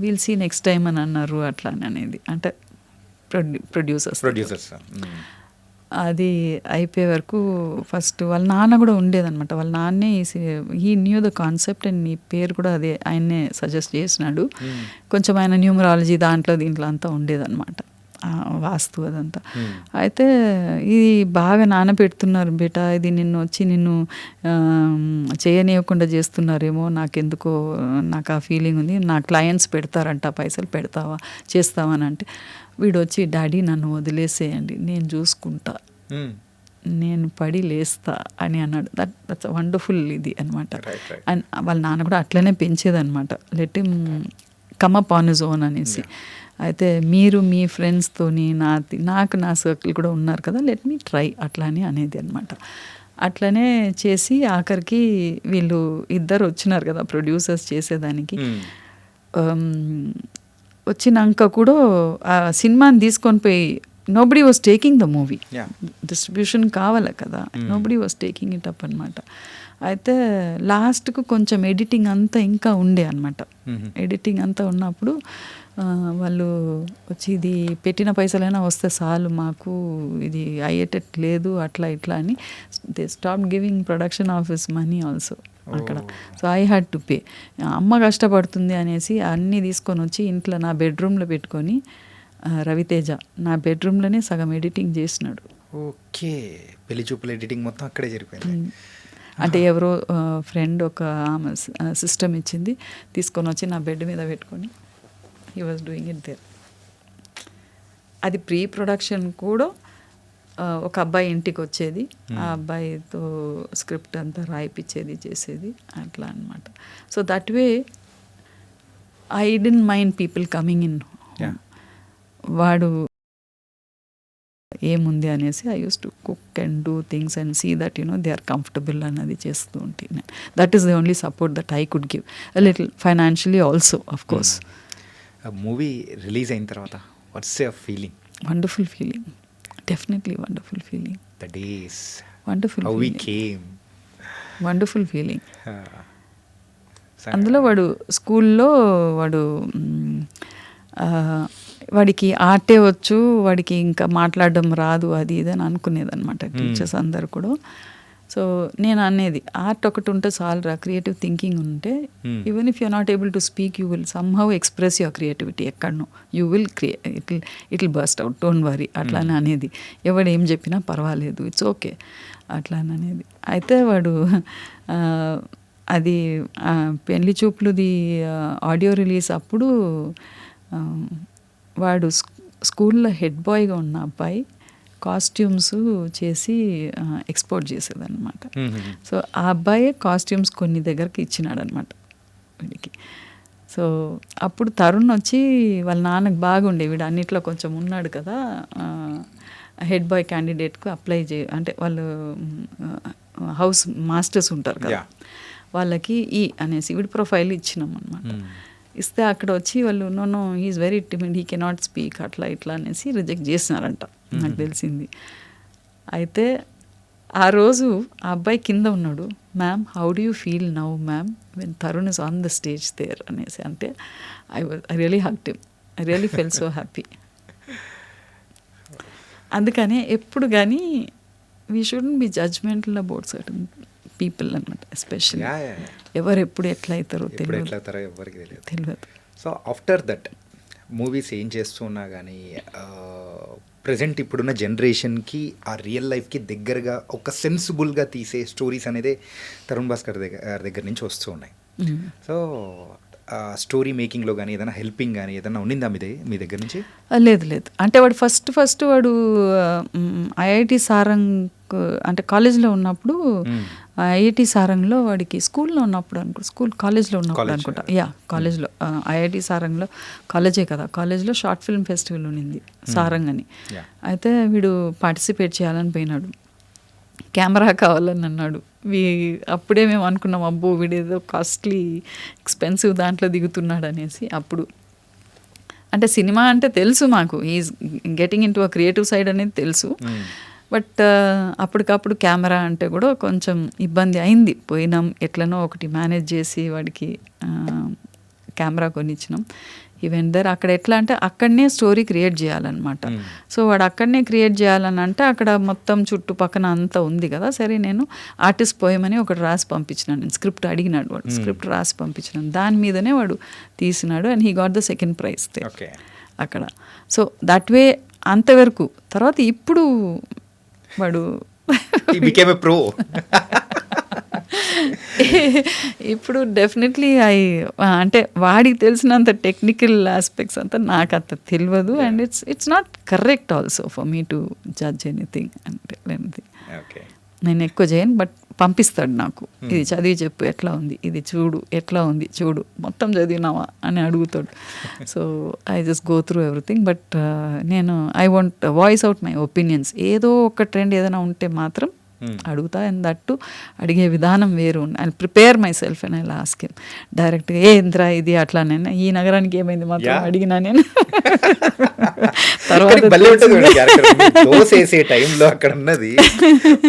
వీల్ సీ నెక్స్ట్ టైం అని అన్నారు అట్లా అనేది. అంటే ప్రొడ్యూసర్స్. Hmm. అది అయిపోయే వరకు ఫస్ట్ వాళ్ళ నాన్న కూడా ఉండేదన్నమాట. వాళ్ళ నాన్నే he knew the concept and నీ పేరు కూడా అదే ఆయన్నే సజెస్ట్ చేసినాడు. కొంచెం ఆయన న్యూమరాలజీ దీంట్లో అంతా ఉండేదన్నమాట, వాస్తు అదంతా. అయితే ఇది బాగా నానబెడుతున్నారు బేటా, ఇది నిన్ను చేయనివ్వకుండా చేస్తున్నారేమో, నాకు ఆ ఫీలింగ్ ఉంది. నా క్లయింట్స్ పెడతారంట, పైసలు చేస్తావా అని అంటే వీడు వచ్చి, డాడీ నన్ను వదిలేసేయండి, నేను చూసుకుంటా, నేను పడి లేస్తా అని అన్నాడు. దట్స్ వండర్ఫుల్ ఇది అనమాట. అండ్ వాళ్ళ నాన్న కూడా అట్లనే పెంచేదనమాట, let him come up on his own అనేసి. అయితే మీరు మీ ఫ్రెండ్స్తోని నా సర్కిల్ కూడా ఉన్నారు కదా, లెట్ మీ ట్రై అట్లా అని అనేది అనమాట. అట్లనే చేసి ఆఖరికి వీళ్ళు ఇద్దరు వచ్చినారు కదా ప్రొడ్యూసర్స్ చేసేదానికి. వచ్చినాక కూడా ఆ సినిమాని తీసుకొని పోయి nobody was taking the movie, distribution కావాలి కదా, nobody was taking it up అనమాట. అయితే లాస్ట్కు కొంచెం ఎడిటింగ్ అంతా ఇంకా ఉండే అనమాట. ఎడిటింగ్ అంతా ఉన్నప్పుడు వాళ్ళు వచ్చి, ఇది పెట్టిన పైసలైనా వస్తే చాలు మాకు, ఇది అయ్యేటట్టు లేదు అట్లా ఇట్లా అని they stop giving production office money also అక్కడ. So I had to pay. అమ్మ కష్టపడుతుంది అనేసి అన్నీ తీసుకొని వచ్చి ఇంట్లో నా బెడ్రూమ్లో పెట్టుకొని, రవితేజ నా బెడ్రూమ్లోనే సగం ఎడిటింగ్ చేసినాడు. ఓకే, పెళ్లి చూపుల ఎడిటింగ్ మొత్తం అక్కడే జరిపోయింది. అంటే ఎవరో ఫ్రెండ్ ఒక ఆమె సిస్టమ్ ఇచ్చింది, తీసుకొని వచ్చి నా బెడ్ మీద పెట్టుకొని he was doing it there. అది ప్రీ ప్రొడక్షన్ కూడా ఒక అబ్బాయి ఇంటికి వచ్చేది, ఆ అబ్బాయితో స్క్రిప్ట్ అంతా రాయిపించేది చేసేది అట్లా అనమాట. So that way I didn't mind people coming in. వాడు ఏముంది అనేసి I use to cook and do things and see that they are comfortable అన్నది చేస్తూ ఉంటాను. That is the only support that I could give, a little financially also of course. Movie release అయిన తర్వాత what's your feeling? Wonderful feeling, definitely wonderful feeling. The days, wonderful how we came, wonderful feeling. అందులో వాడు స్కూల్లో వాడికి ఆర్టే వచ్చు, వాడికి ఇంకా మాట్లాడడం రాదు, అది ఇది అని అనుకునేదన్నమాట టీచర్స్ అందరు కూడా. సో నేను అనేది, ఆర్ట్ ఒకటి ఉంటే చాలరా, క్రియేటివ్ థింకింగ్ ఉంటే even if you not able to speak you will somehow express your creativity ఎక్కడనో, you will it will burst out, don't worry అట్లా అని అనేది. ఎవడు ఏం చెప్పినా పర్వాలేదు, ఇట్స్ ఓకే అట్లా అని అనేది. అయితే వాడు అది పెళ్లి చూపులుది ఆడియో రిలీజ్ అప్పుడు వాడు స్కూల్లో హెడ్ బాయ్గా ఉన్న అబ్బాయి కాస్ట్యూమ్స్ చేసి ఎక్స్పోర్ట్ చేసేదన్నమాట. సో ఆ అబ్బాయే కాస్ట్యూమ్స్ కొన్ని దగ్గరికి ఇచ్చినాడు అనమాట వీడికి. సో అప్పుడు తరుణ్ వచ్చి వాళ్ళ నాన్నకు బాగుండే, వీడు అన్నిట్లో కొంచెం ఉన్నాడు కదా, హెడ్ బాయ్ క్యాండిడేట్కు అప్లై అంటే వాళ్ళు హౌస్ మాస్టర్స్ ఉంటారు కదా, వాళ్ళకి అనేసి వీడి ప్రొఫైల్ ఇచ్చినాం అనమాట. ఇస్తే అక్కడ వచ్చి వాళ్ళు know he is very timid, he cannot speak అట్లా ఇట్లా అనేసి రిజెక్ట్ చేసినారంట, నాకు తెలిసింది. అయితే ఆ రోజు ఆ అబ్బాయి కింద ఉన్నాడు, ma'am how do you feel now ma'am when Tarun is on the stage there అనేసి అంటే I really hugged him, I really felt so happy. అందుకనే ఎప్పుడు కానీ we shouldn't be judgemental about certain people అనమాట, ఎస్పెషల్లీ ఎవరు ఎప్పుడు ఎట్లా అవుతారో ఎవరికి తెలియదు. సో ఆఫ్టర్ దట్ మూవీస్ ఏం చేస్తున్నా కానీ ప్రజెంట్ ఇప్పుడున్న జనరేషన్కి ఆ రియల్ లైఫ్కి దగ్గరగా ఒక సెన్సిబుల్గా తీసే స్టోరీస్ అనేది తరుణ్ భాస్కర్ దగ్గర నుంచి వస్తూ ఉన్నాయి. సో స్టోరీ మేకింగ్లో కానీ ఏదైనా హెల్పింగ్ కానీ ఏదైనా ఉండిందా మీ దగ్గర నుంచి? లేదు. అంటే వాడు ఫస్ట్ వాడు ఐఐటి సారంగ్ అంటే కాలేజ్లో ఉన్నప్పుడు, ఐఐటి సారంగ్లో వాడికి స్కూల్లో ఉన్నప్పుడు కాలేజ్లో ఉన్నప్పుడు అనుకుంటా, కాలేజ్లో ఐఐటి సారంగ్లో కాలేజే కదా, కాలేజ్లో షార్ట్ ఫిల్మ్ ఫెస్టివల్ ఉన్నింది సారంగ్ అని. అయితే వీడు పార్టిసిపేట్ చేయాలని పోయినాడు, కెమెరా కావాలని అన్నాడు. అప్పుడే మేము అనుకున్నాం, అబ్బో వీడేదో కాస్ట్లీ ఎక్స్పెన్సివ్ దాంట్లో దిగుతున్నాడు అనేసి. అప్పుడు అంటే సినిమా అంటే తెలుసు మాకు, is getting into a creative side అనేది తెలుసు. బట్ అప్పటికప్పుడు కెమెరా అంటే కూడా కొంచెం ఇబ్బంది అయింది. పోయినాం, ఎట్లనో ఒకటి మేనేజ్ చేసి వాడికి కెమెరా కొనిచ్చినాం. ఈవెంట్ దర్ అక్కడ ఎట్లా అంటే అక్కడనే స్టోరీ క్రియేట్ చేయాలన్నమాట. సో వాడు అక్కడనే క్రియేట్ చేయాలని అంటే అక్కడ మొత్తం చుట్టుపక్కన అంతా ఉంది కదా. సరే నేను ఆర్టిస్ట్ పోయమని ఒకటి రాసి పంపించినాను. నేను స్క్రిప్ట్ అడిగినాడు వాడు, స్క్రిప్ట్ రాసి పంపించినాను. దాని మీదనే వాడు తీసినాడు and he got the second prize అక్కడ. సో దట్ వే అంతవరకు. తర్వాత ఇప్పుడు వాడు ప్రో ఇప్పుడు డెఫినెట్లీ అంటే వాడికి తెలిసినంత టెక్నికల్ ఆస్పెక్ట్స్ అంతా నాకు అంత తెలియదు. And it's not correct also for me to judge anything అంటే ఎనీథింగ్. నేను ఎక్కువ చేయను, బట్ పంపిస్తాడు నాకు, ఇది చదివి చెప్పు ఎట్లా ఉంది, ఇది చూడు ఎట్లా ఉంది చూడు, మొత్తం చదివినావా అని అడుగుతాడు. So I just go through everything. But నేను I want voice out my opinions. ఏదో ఒక ట్రెండ్ ఏదైనా ఉంటే మాత్రం అడుగుతా. అండ్ దట్టు అడిగే విధానం వేరు. I prepare my self and I ask him డైరెక్ట్గా ఏంద్రా ఇది అట్లా. నేను ఈ నగరానికి ఏమైంది మాత్రం అడిగినా నేను. తర్వాత దోశ వేసే టైంలో అక్కడ ఉన్నది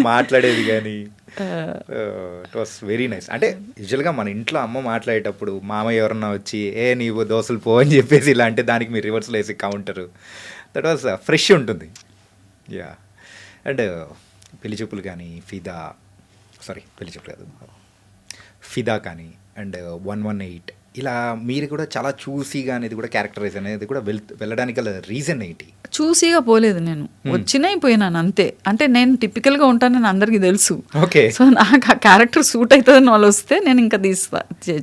మాట్లాడేది కానీ ఇట్ వాస్ వెరీ నైస్. అంటే యూజువల్గా మన ఇంట్లో అమ్మ మాట్లాడేటప్పుడు మామయ్య ఎవరన్నా వచ్చి నీవు దోశలు పో అని చెప్పేసి ఇలా అంటే దానికి మీరు రివర్స్లో వేసి కౌంటరు. దట్ వాస్ ఫ్రెష్ ఉంటుంది. యా. అండ్ పెళ్లి చూపులు కానీ పెళ్లి చూపులు కాదు ఫిదా కానీ అండ్ 118 ఇలా మీరు కూడా చాలా చూసిగా అనేది కూడా క్యారెక్టరైజ్ అనేది కూడా వెళ్ళడానికి గల రీజన్ ఏంటి? చూసిగా పోలేదు నేను, వచ్చినాయి పోయినాను అంతే. అంటే నేను టిపికల్గా ఉంటానని అందరికీ తెలుసు. ఓకే. సో నాకు ఆ క్యారెక్టర్ సూట్ అవుతుందని వాళ్ళు వస్తే నేను ఇంకా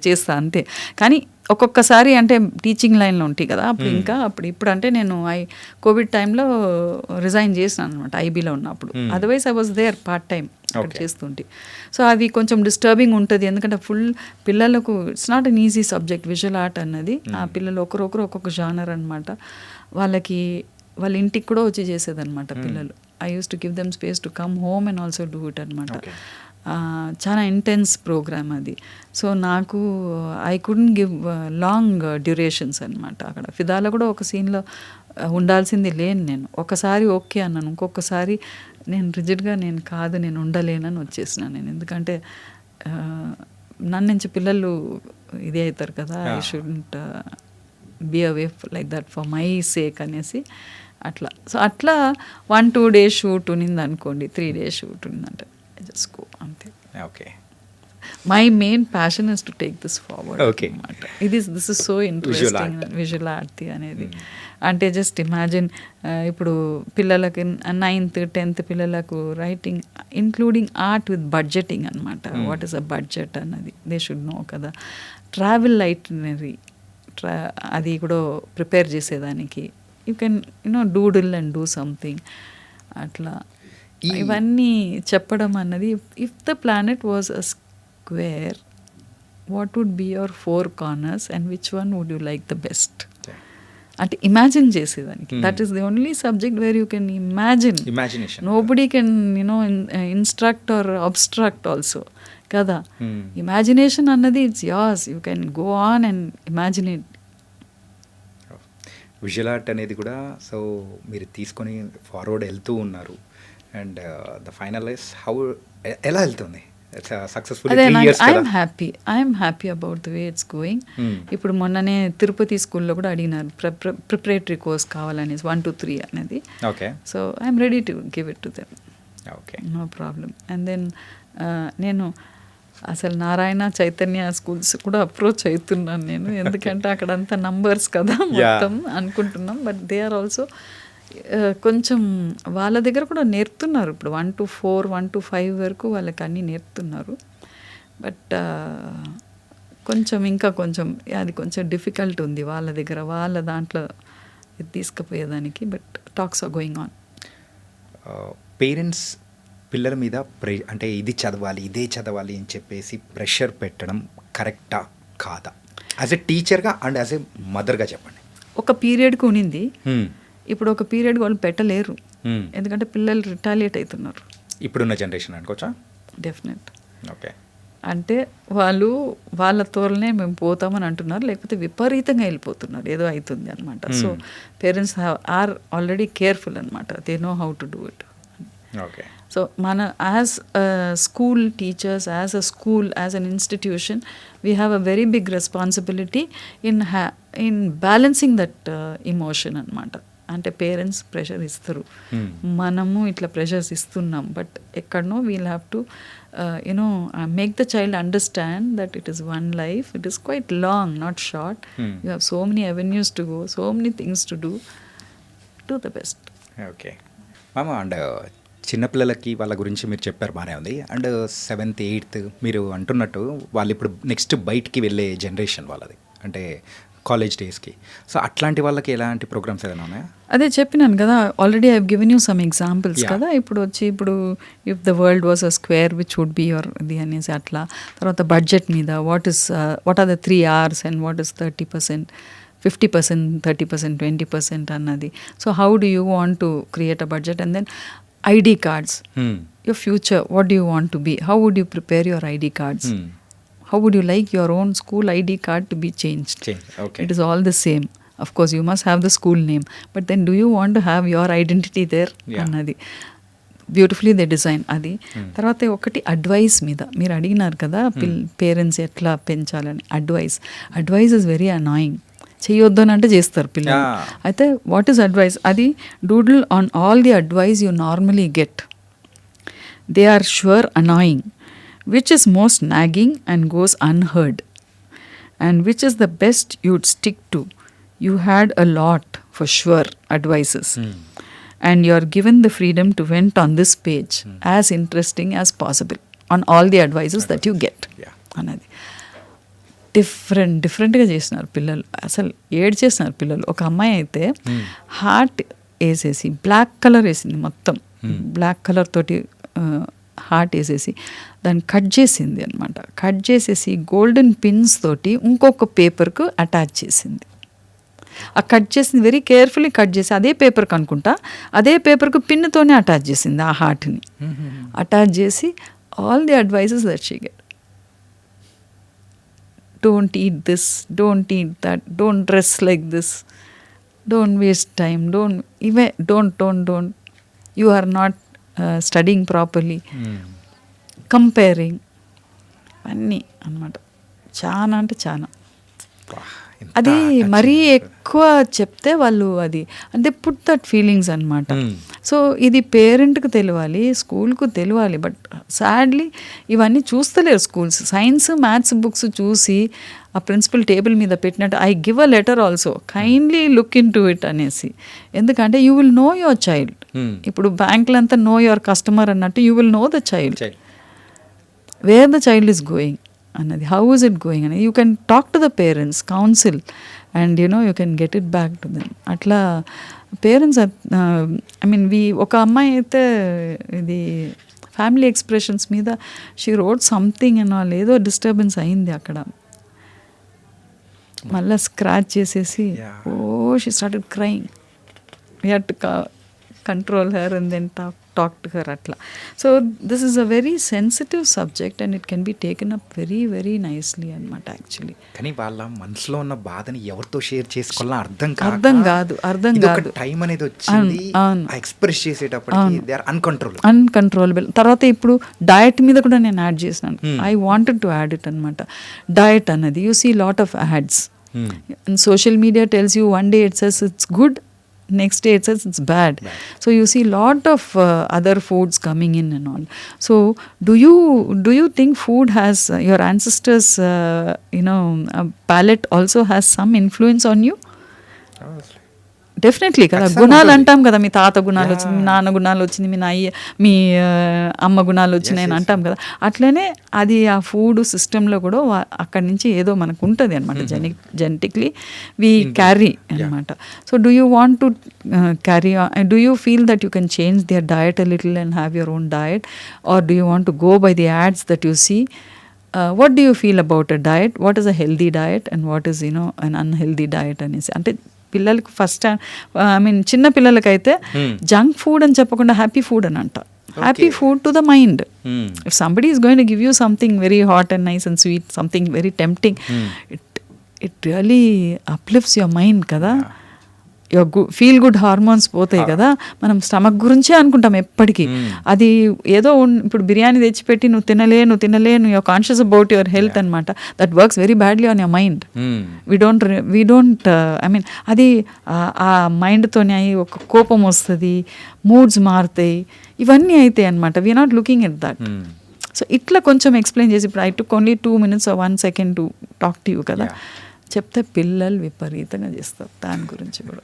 చేస్తా అంతే. కానీ ఒక్కొక్కసారి అంటే టీచింగ్ లైన్లో ఉంటాయి కదా, అప్పుడు ఇప్పుడు అంటే నేను కోవిడ్ టైంలో రిజైన్ చేసినాను అనమాట ఐబీలో ఉన్నప్పుడు. Otherwise I was there part time చేస్తుంటే. సో అది కొంచెం డిస్టర్బింగ్ ఉంటుంది, ఎందుకంటే ఫుల్ పిల్లలకు it's not an easy subject visual art అన్నది. ఆ పిల్లలు ఒకరొకరు ఒక్కొక్క జానర్ అనమాట. వాళ్ళ ఇంటికి కూడా వచ్చి చేసేదన్నమాట పిల్లలు. I use to give them space to come home and also do it అనమాట. చాలా ఇంటెన్స్ ప్రోగ్రామ్ అది. సో నాకు I couldn't give long durations అనమాట. అక్కడ ఫిదాలో కూడా ఒక సీన్లో ఉండాల్సింది లేను నేను. ఒకసారి ఓకే అన్నాను, ఇంకొకసారి నేను రిజిడ్గా నేను ఉండలేనని వచ్చేసినాను నేను. ఎందుకంటే నన్ను నుంచి పిల్లలు ఇది అవుతారు కదా, I shouldn't be away like that for my sake అనేసి అట్లా. సో అట్లా 1-2 days షూట్ ఉన్నింది అనుకోండి, 3 days షూట్ ఉన్నిందంటే just go అంతే. Okay. My main passion is to take this forward అనమాట. This is so interesting visual art అనేది. అంటే జస్ట్ ఇమాజిన్ ఇప్పుడు పిల్లలకి 9th 10th పిల్లలకు writing including art with budgeting అనమాట. వాట్ ఈస్ అ బడ్జెట్ అన్నది దే షుడ్ నో కదా. Travel itinerary అది కూడా ప్రిపేర్ చేసేదానికి you can doodle and do something అట్లా. ఇవన్నీ చెప్పడం అన్నది, if the planet was a square what would be your 4 corners and which one would you like the best అంటే imagine చేసేదానికి. That is the only subject where you can imagination. Nobody can instruct or abstract also కదా. Imagination అన్నది it's as, you can go on and imaginate. Visual art అనేది కూడా so మీరు తీసుకొని forward వెళ్తూ ఉన్నారు. And the final is how ఎలా వెళ్తుంది successful? I'm happy about the way it's going. ఇప్పుడు మొన్ననే తిరుపతి స్కూల్లో కూడా అడిగినారు ప్రిపరేటరీ కోర్స్ కావాలని 1 to 3 అనేది. Okay. So I'm ready to give it to them. Okay, no problem. And then నేను అసలు నారాయణ చైతన్య స్కూల్స్ కూడా అప్రోచ్ అవుతున్నాను నేను, ఎందుకంటే అక్కడంతా నంబర్స్ కదా మొత్తం అనుకుంటున్నాం. బట్ దే ఆర్ ఆల్సో కొంచెం వాళ్ళ దగ్గర కూడా నేర్పుతున్నారు. ఇప్పుడు 1 to 4 1 to 5 వరకు వాళ్ళకి అన్నీ నేర్పుతున్నారు. బట్ కొంచెం ఇంకా కొంచెం అది కొంచెం డిఫికల్ట్ ఉంది వాళ్ళ దగ్గర, వాళ్ళ దాంట్లో తీసుకుపోయేదానికి. But talks are going on. Parents పిల్లల మీద అంటే ఇది చదవాలి ఇదే చదవాలి అని చెప్పేసి ప్రెషర్ పెట్టడం కరెక్టా కాదా? యాజ్ ఎ టీచర్గా అండ్ యాజ్ ఎ మదర్గా చెప్పండి. ఒక పీరియడ్కి ఉన్నింది, ఇప్పుడు ఒక పీరియడ్ వాళ్ళు పెట్టలేరు, ఎందుకంటే పిల్లలు రిటాలియేట్ అవుతున్నారు ఇప్పుడున్న జనరేషన్ అనుకోవచ్చా? డెఫినెట్. ఓకే. అంటే వాళ్ళు వాళ్ళ తోలనే మేము పోతామని అంటున్నారు, లేకపోతే విపరీతంగా వెళ్ళిపోతున్నారు, ఏదో అవుతుంది అనమాట. So parents are already careful అనమాట, they know how to do it. Okay. So మన as school teachers, as a school, as an institution, we have a very big responsibility in in balancing that emotion అనమాట. అంటే parents pressure ఇస్తారు, మనము ఇట్లా pressures ఇస్తున్నాం, but ఎక్కడనో we'll have to make the child understand that it is one life, it is quite long, not short. You have so many avenues to go, so many things to do the best. Okay మామ, and చిన్నపిల్లలకి వాళ్ళ గురించి మీరు చెప్పారు, బాగానే ఉంది. And 7th 8th మీరు అంటున్నట్టు వాళ్ళు ఇప్పుడు నెక్స్ట్ బయటికి వెళ్ళే జనరేషన్ వాళ్ళది, అంటే కాలేజ్ డేస్కి. సో అట్లాంటి వాళ్ళకి ఎలాంటి ప్రోగ్రామ్స్ ఏదైనా ఉన్నాయా? అదే చెప్పినాను కదా, already I given you some examples కదా. ఇప్పుడు if the world was a square which would be your ఇది అనేసి అట్లా. తర్వాత బడ్జెట్ మీద what are the 3 Rs and what is 30%, 50%, 30%, 20% అన్నది. So how do you want to create a budget? And then ID cards, your future, what do you want to be? How would you prepare your ID cards? How would you like your own school ID card to be changed? Okay. It is all the same. Of course, you must have the school name, but then do you want to have your identity there? Annadi beautifully they design అది. తర్వాత ఒకటి advice మీద మీరు అడిగినారు కదా, parents ఎట్లా పెంచాలని. Advice is very annoying. చేయొద్దు అని అంటే చేస్తారు పిల్లలు. అయితే వాట్ ఈస్ అడ్వైస్? అది doodle on all the advice you normally get. They are sure annoying. Which is most nagging and goes unheard, and which is the best you'd stick to. You had a lot for sure advices, and you are given the freedom to vent on this page as interesting as possible on all the advices that you get. అన్నది డిఫరెంట్గా చేసినారు పిల్లలు, అసలు చేసినారు పిల్లలు. ఒక అమ్మాయి అయితే హార్ట్ వేసేసి బ్లాక్ కలర్ వేసింది, మొత్తం బ్లాక్ కలర్ తోటి హార్ట్ వేసేసి దాన్ని కట్ చేసింది అనమాట. కట్ చేసేసి గోల్డెన్ పిన్స్ తోటి ఇంకొక పేపర్కు అటాచ్ చేసింది. ఆ కట్ చేసింది వెరీ కేర్ఫుల్లీ కట్ చేసి అదే పేపర్కి అనుకుంటా, అదే పేపర్కు పిన్నుతోనే అటాచ్ చేసింది ఆ హార్ట్ని. అటాచ్ చేసి all the advices that she get. Don't eat this, don't eat that, don't dress like this, don't waste time, don't. You are not studying properly. Comparing. అన్నీ అన్నమాట. చాలా అంటే చాలా. అది మరీ ఎక్కువ చెప్తే వాళ్ళు అది అంటే పుట్ దట్ ఫీలింగ్స్ అనమాట. సో ఇది పేరెంట్కి తెలియాలి, స్కూల్కు తెలియాలి, బట్ సాడ్లీ ఇవన్నీ చూస్తలేరు స్కూల్స్. సైన్స్ మ్యాథ్స్ బుక్స్ చూసి ఆ ప్రిన్సిపల్ టేబుల్ మీద పెట్టినట్టు I give a letter also, kindly look in to it అనేసి. ఎందుకంటే you will know your child. ఇప్పుడు బ్యాంకులంతా నో యువర్ కస్టమర్ అన్నట్టు you will know the child, wear the child is going అన్నది, how is it going అనేది. You can talk to the parents, council, and you can get it back to them. అట్లా parents I mean ఒక అమ్మాయి అయితే ఇది family expressions మీద she wrote something and all, ఏదో disturbance అయింది అక్కడ, మళ్ళీ స్క్రాచ్ చేసేసి she started crying. We had to control her and then talk to her atla. So this is a very sensitive subject and it can be taken up very very nicely anamata actually. కానీ వాళ్ళ మనసులో ఉన్న బాధని ఎవరితో share చేసుకోవాలో అర్థం కాదు time అనేది వచ్చింది ఎక్స్ప్రెస్ చేసేటప్పటికి దే ఆర్ అన్కంట్రోలబుల్. తర్వాత ఇప్పుడు డయట్ మీద కూడా నేను యాడ్ చేసినాను. I wanted to add it అనమాట. డయట్ అన్నది you see lot of ads and social media tells you one day it says it's good, next day it says it's bad. So you see lot of other foods coming in and all. So do you think food has your ancestors palate also has some influence on you? Definitely కదా. గుణాలు అంటాం కదా, మీ తాత గుణాలు వచ్చింది, మీ నాన్న గుణాలు వచ్చింది, మీ అమ్మ గుణాలు వచ్చినాయి అని అంటాం కదా. అట్లనే అది ఆ ఫుడ్ సిస్టంలో కూడా అక్కడి నుంచి ఏదో మనకు ఉంటుంది అనమాట. జెనెటిక్లీ వీ క్యారీ అనమాట. So do you want to carry, do you feel that you can change their diet a little and have your own diet, or do you want to go by the ads that you see? What do you feel about a diet? What is a healthy diet and what is an unhealthy diet అనేసి. అంటే పిల్లలకి first I mean చిన్న పిల్లలకైతే junk food అని చెప్పకుండా happy food అని అంట. Happy food to the mind. If somebody is going to give you something very hot and nice and sweet, something very tempting, it really uplifts your mind కదా. Feel good hormones పోతాయి కదా, మనం stomach గురించే అనుకుంటాం ఎప్పటికీ. అది ఏదో ఇప్పుడు బిర్యానీ తెచ్చిపెట్టి నువ్వు తినలే నువ్వు కాన్షియస్ అబౌట్ యువర్ హెల్త్ అనమాట. That works very badly on your mind. We don't I mean అది ఆ మైండ్తోనే ఒక కోపం వస్తుంది, మూడ్స్ మారుతాయి, ఇవన్నీ అవుతాయి అనమాట. We are not looking at that. So ఇట్లా కొంచెం ఎక్స్ప్లెయిన్ చేసి, ఇప్పుడు I took only 2 minutes or 1 second to talk to you కదా, చెప్తే పిల్లలు విపరీతంగా చేస్తారు దాని గురించి కూడా.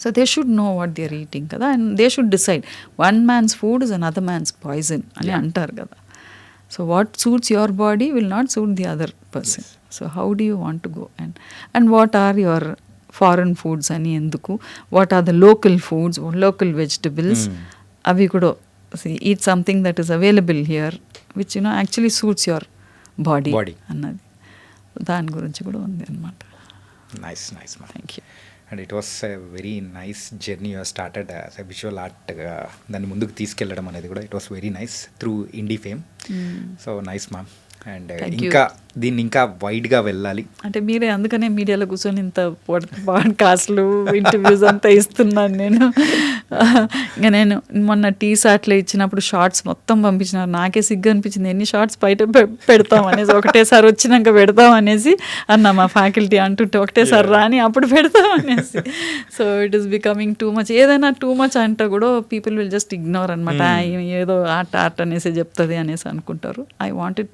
So they should know what they are eating కదా, and they should decide one man's food is another man's poison అని అంటారు కదా. So what suits your body will not suit the other person. So how do you want to go and what are your foreign foods అని ఎందుకు, what are the local foods, local vegetables, అవి కూడా eat something that is available here which you know actually suits your body అన్నది, దాని గురించి కూడా ఉంది అనమాట. Nice ma'am. Thank you. And it was a very nice journey your started as a visual ఆర్ట్గా దాన్ని ముందుకు తీసుకెళ్ళడం అనేది కూడా it was very nice through INDI fame. So nice ma'am. And ఇంకా దీన్ని ఇంకా వైడ్గా వెళ్ళాలి అంటే మీరే, అందుకనే మీడియాలో కూర్చొని ఇంత పాడ్కాస్ట్లు ఇంటర్వ్యూస్ అంతా ఇస్తున్నాను నేను. ఇంకా నేను మొన్న టీసాట్లో ఇచ్చినప్పుడు షార్ట్స్ మొత్తం పంపించినారు, నాకే సిగ్గు అనిపించింది, ఎన్ని షార్ట్స్ బయట పెడతాం అనేసి, ఒకటేసారి వచ్చినాక పెడతాం అనేసి అన్న మా ఫ్యాకల్టీ అంటుంటే, ఒకటేసారి రాని అప్పుడు పెడతాం అనేసి. So it is becoming too much. ఏదైనా టూ మచ్ అంటే కూడా పీపుల్ విల్ జస్ట్ ఇగ్నోర్ అనమాట, ఏదో ఆర్ట్ అనేసి చెప్తుంది అనేసి అనుకుంటారు. I wanted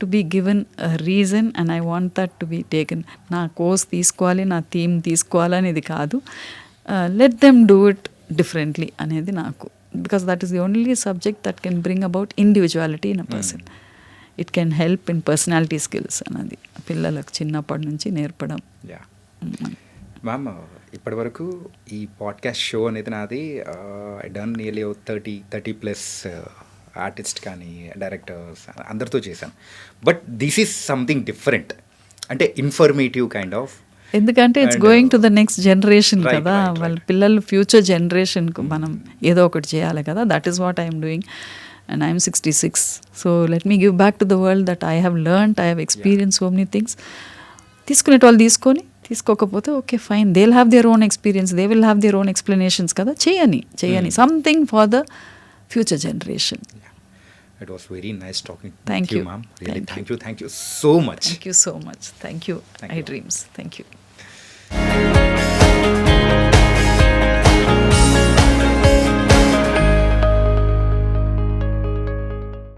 to be given reason and I want that to be taken. నా కోర్స్ తీసుకోవాలి, నా థీమ్ తీసుకోవాలి అనేది కాదు, let them do it differently అనేది నాకు. Because that is the only subject that can bring about individuality in a person. It can help in personality skills అన్నది పిల్లలకు చిన్నప్పటి నుంచి నేర్పడం. మ్యామ్, ఇప్పటి వరకు ఈ పాడ్కాస్ట్ షో అనేది నాది ఐ డన్ నియర్లీ 30+ ఆర్టిస్ట్ కానీ డైరెక్టర్స్ అందరితో చేశాను. But this is something different, అంటే ఇన్ఫర్మేటివ్ కైండ్ ఆఫ్. ఎందుకంటే it's going to the next generation కదా, వాళ్ళ పిల్లలు ఫ్యూచర్ జనరేషన్కు మనం ఏదో ఒకటి చేయాలి కదా. That is what I'm doing and I'm 66. So let me give back to the world that I have learned, I have experience so many things. తీసుకునేటోళ్ళు తీసుకొని, తీసుకోకపోతే okay fine, they will have their own experience, they will have their own explanations కదా. చేయని something for the future generation. It was very nice talking thank to you, ma'am. Really, thank you so much. Thank you so much. Thank you. I Dreams. Thank you.